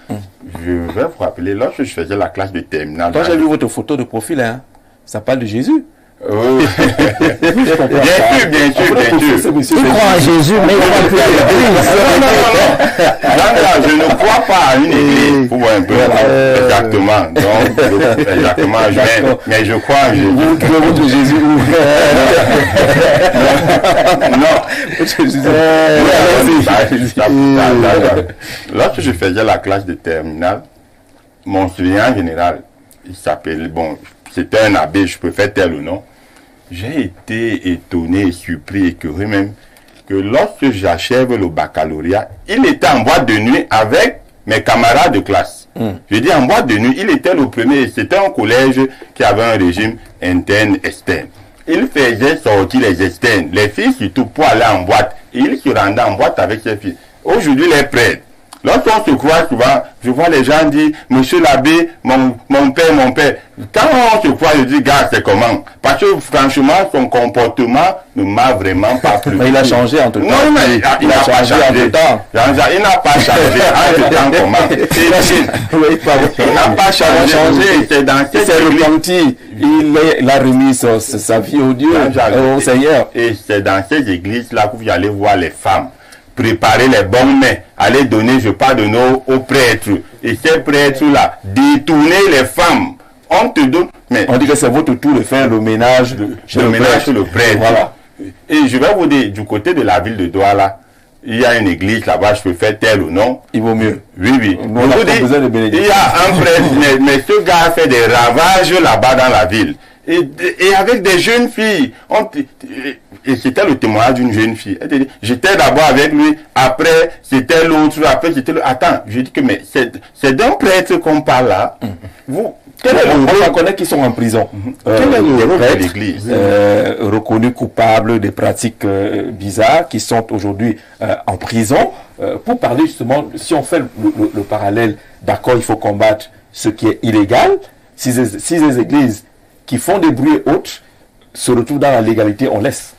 Je vais vous rappeler, lorsque je faisais la classe de terminale... Toi, j'ai vu votre photo de profil, hein. Ça parle de Jésus. Bien sûr. Il croit en Jésus, mais il ne croit plus à l'église. Non, je ne crois pas à une église. Pour voir un peu. Exactement. Donc, exactement. Mais je crois en Jésus. Vous croyez votre Jésus où? Non. Lorsque je faisais la classe de terminale, mon surveillant général, il s'appelle, bon, c'était un abbé, je peux faire tel ou non. J'ai été étonné, surpris, écœuré même, que lorsque j'achève le baccalauréat, il était en boîte de nuit avec mes camarades de classe. Je dis en boîte de nuit, il était le premier. C'était un collège qui avait un régime interne-externe. Il faisait sortir les externes, les filles surtout, pour aller en boîte. Et il se rendait en boîte avec ses filles. Aujourd'hui, les prêtres. Lorsqu'on se croit souvent, je vois les gens dire, monsieur l'abbé, mon père. Quand on se croit, je dis, gars, c'est comment? Parce que franchement, son comportement ne m'a vraiment pas plu. Mais il a changé entre temps. Non, mais il n'a pas changé entre temps. Il n'a pas changé entre temps comment? Il n'a pas changé. C'est dans cette église. Il a remis sa vie au Dieu, au Seigneur. Et c'est dans ces églises-là que vous allez voir les femmes préparer les bonnes mains, aller donner, je parle de nous, aux prêtres. Et ces prêtres-là, détourner les femmes. On te donne. Mais on dit que c'est votre tour de faire le ménage sur le prêtre. Voilà. Et je vais vous dire, du côté de la ville de Douala, il y a une église là-bas, je peux faire tel ou non. Il vaut mieux. Oui. Il y a un prêtre, mais ce gars fait des ravages là-bas dans la ville. Et avec des jeunes filles. Et c'était le témoignage d'une jeune fille. Elle dit, j'étais d'abord avec lui, après c'était l'autre, après c'était l'autre. Attends, je dis que mais c'est d'un prêtre qu'on parle là. On connaît qu'ils sont en prison. Quel est le rôle de l'église? Reconnus coupables des pratiques bizarres, qui sont aujourd'hui en prison. Pour parler justement, si on fait le parallèle, d'accord, il faut combattre ce qui est illégal. Si les églises qui font des bruits autres se retrouvent dans la légalité, on laisse.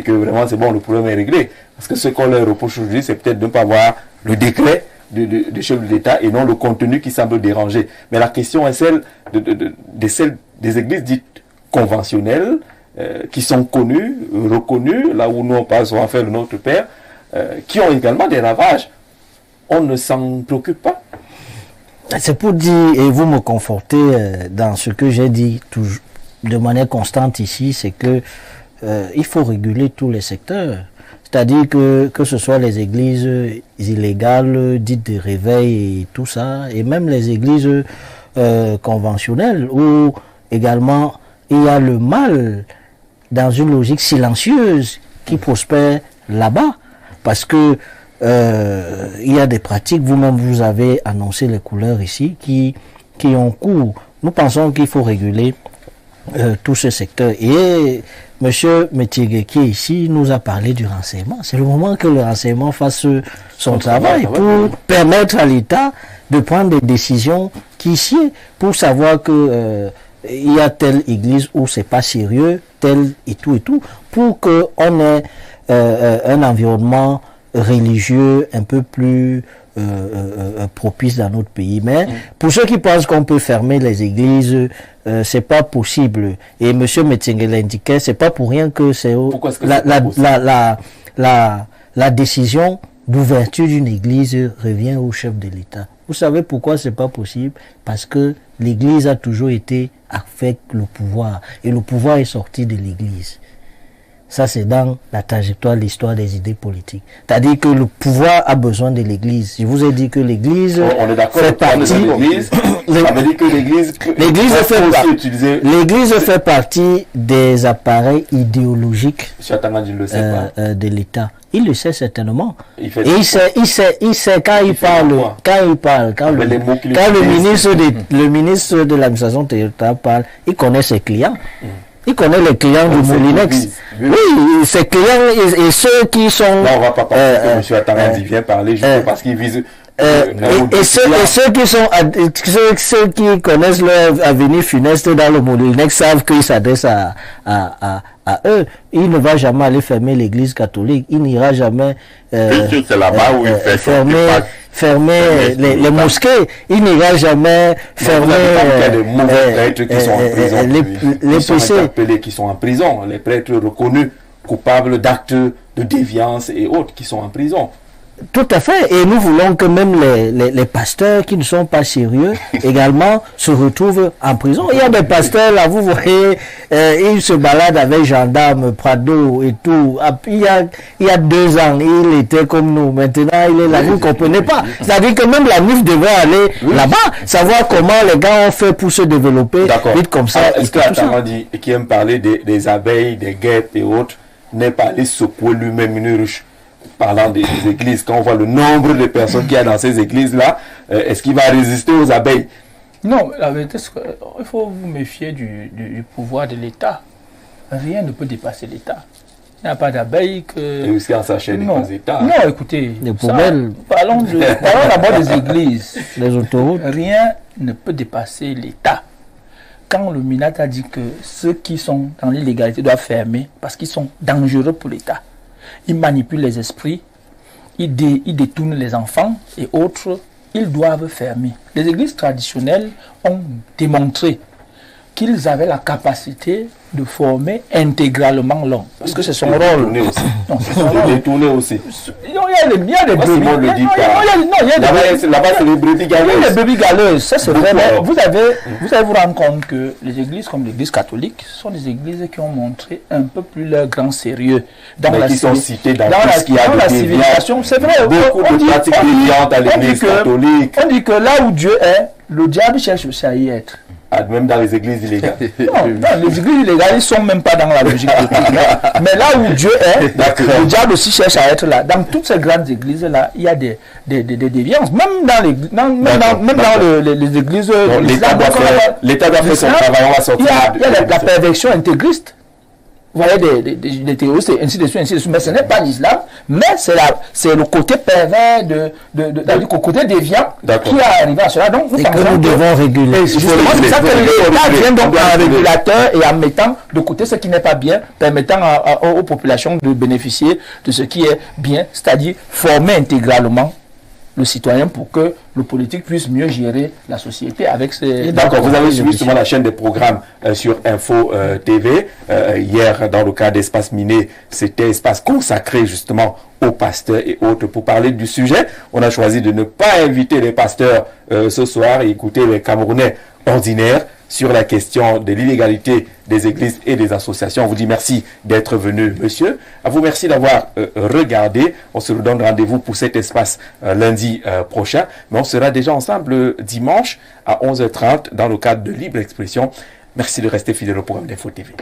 que vraiment c'est bon, le problème est réglé. Parce que ce qu'on leur reproche aujourd'hui, c'est peut-être de ne pas avoir le décret du chef de l'État et non le contenu qui semble déranger. Mais la question est celle des églises dites conventionnelles, qui sont connues, reconnues, là où nous on passe à faire le Notre Père, qui ont également des ravages. On ne s'en préoccupe pas. C'est pour dire, et vous me confortez dans ce que j'ai dit de manière constante ici, c'est que il faut réguler tous les secteurs. C'est-à-dire que ce soit les églises illégales, dites de réveil et tout ça, et même les églises conventionnelles, où également il y a le mal dans une logique silencieuse qui prospère là-bas. Parce que il y a des pratiques, vous-même vous avez annoncé les couleurs ici, qui ont cours. Nous pensons qu'il faut réguler tout ce secteur. Et M. Métier qui ici nous a parlé du renseignement. C'est le moment que le renseignement fasse son travail pour permettre à l'État de prendre des décisions qui sied, pour savoir que il y a telle église où c'est pas sérieux, tel et tout, pour qu'on ait un environnement religieux un peu plus propice dans notre pays. Mais pour ceux qui pensent qu'on peut fermer les églises, c'est pas possible. Et M. Metzingel l'indiquait, c'est pas pour rien que c'est la décision d'ouverture d'une église revient au chef de l'État. Vous savez pourquoi c'est pas possible? Parce que l'église a toujours été avec le pouvoir. Et le pouvoir est sorti de l'église. Ça, c'est dans la trajectoire de l'histoire des idées politiques. C'est-à-dire que le pouvoir a besoin de l'église. Je vous ai dit que l'église fait partie... L'église fait partie des appareils idéologiques de l'État. Il le sait certainement. Il sait quand il parle, quand le ministre de l'administration territoriale parle, il connaît ses clients. Il connaît les clients du Molinex. Oui, ses clients et ceux qui sont... Là, on ne va pas parler que M. Atarandi vient parler juste parce qu'il vise... et ceux qui sont ceux qui connaissent leur avenir funeste dans le Molinex savent qu'ils s'adressent à eux. Il ne va jamais aller fermer l'église catholique. Il n'ira jamais fermer les mosquées. Il n'ira jamais fermer les prêtres qui sont en prison. Les PC qui sont en prison, les prêtres reconnus coupables d'actes de déviance et autres qui sont en prison. Tout à fait, et nous voulons que même les pasteurs qui ne sont pas sérieux également se retrouvent en prison. Il y a des pasteurs là, vous voyez, ils se baladent avec gendarmes, Prado et tout. Il y a 2 ans, il était comme nous. Maintenant, il est là, vous ne comprenez pas. C'est-à-dire que même la NIF devrait aller là-bas, savoir comment les gars ont fait pour se développer vite comme ça. Est-ce que Atarandi, qui aime parler des abeilles, des guêpes et autres, n'est pas allé secouer lui-même une ruche? Parlant des églises, quand on voit le nombre de personnes qu'il y a dans ces églises-là, est-ce qu'il va résister aux abeilles? Non, la vérité, c'est qu'il faut vous méfier du pouvoir de l'État. Rien ne peut dépasser l'État. Il n'y a pas d'abeilles que... Et aussi en sachant des États. Non, écoutez, parlons d'abord des églises. Les autoroutes. Rien ne peut dépasser l'État. Quand le MINAT a dit que ceux qui sont dans l'illégalité doivent fermer parce qu'ils sont dangereux pour l'État, ils manipulent les esprits, ils détournent les enfants et autres, ils doivent fermer. Les églises traditionnelles ont démontré qu'ils avaient la capacité de former intégralement l'homme. Parce que c'est son rôle. Non, c'est son rôle. Détourner aussi. Il y a des brebis. Là-bas, c'est les brebis galeuses. Les brebis galeuses, ça c'est vrai. Vous allez vous rendre compte que les églises comme l'église catholique sont des églises qui ont montré un peu plus leur grand sérieux dans la civilisation. C'est vrai. Beaucoup de pratiques déviantes à l'église catholique. On dit que là où Dieu est, le diable cherche aussi à y être. Même dans les églises illégales. Non, les églises illégales, ils ne sont même pas dans la logique de tout. Mais là où Dieu est, le diable aussi cherche à être là. Dans toutes ces grandes églises-là, il y a des déviances. Même dans les églises... L'État doit faire son travail, on va sortir. Il y a la perversion intégriste. vous voyez des terroristes, ainsi de suite, mais ce n'est pas l'islam, mais c'est le côté pervers, le côté déviant qui a arrivé à cela. Donc, et que nous devons réguler. Justement, c'est ça que l'État vient donc en régulateur et en mettant de côté ce qui n'est pas bien, permettant aux populations de bénéficier de ce qui est bien, c'est-à-dire former intégralement le citoyen pour que le politique puisse mieux gérer la société avec ses... D'accord, vous avez suivi justement la chaîne des programmes sur Info TV. Hier, dans le cas d'Espace Miné, c'était espace consacré justement aux pasteurs et autres. Pour parler du sujet, on a choisi de ne pas inviter les pasteurs ce soir et écouter les Camerounais ordinaires sur la question de l'illégalité des églises et des associations. On vous dit merci d'être venu, monsieur. À vous, merci d'avoir regardé. On se donne rendez-vous pour cet espace lundi prochain. Mais on sera déjà ensemble dimanche à 11h30 dans le cadre de Libre Expression. Merci de rester fidèle au programme d'Info TV.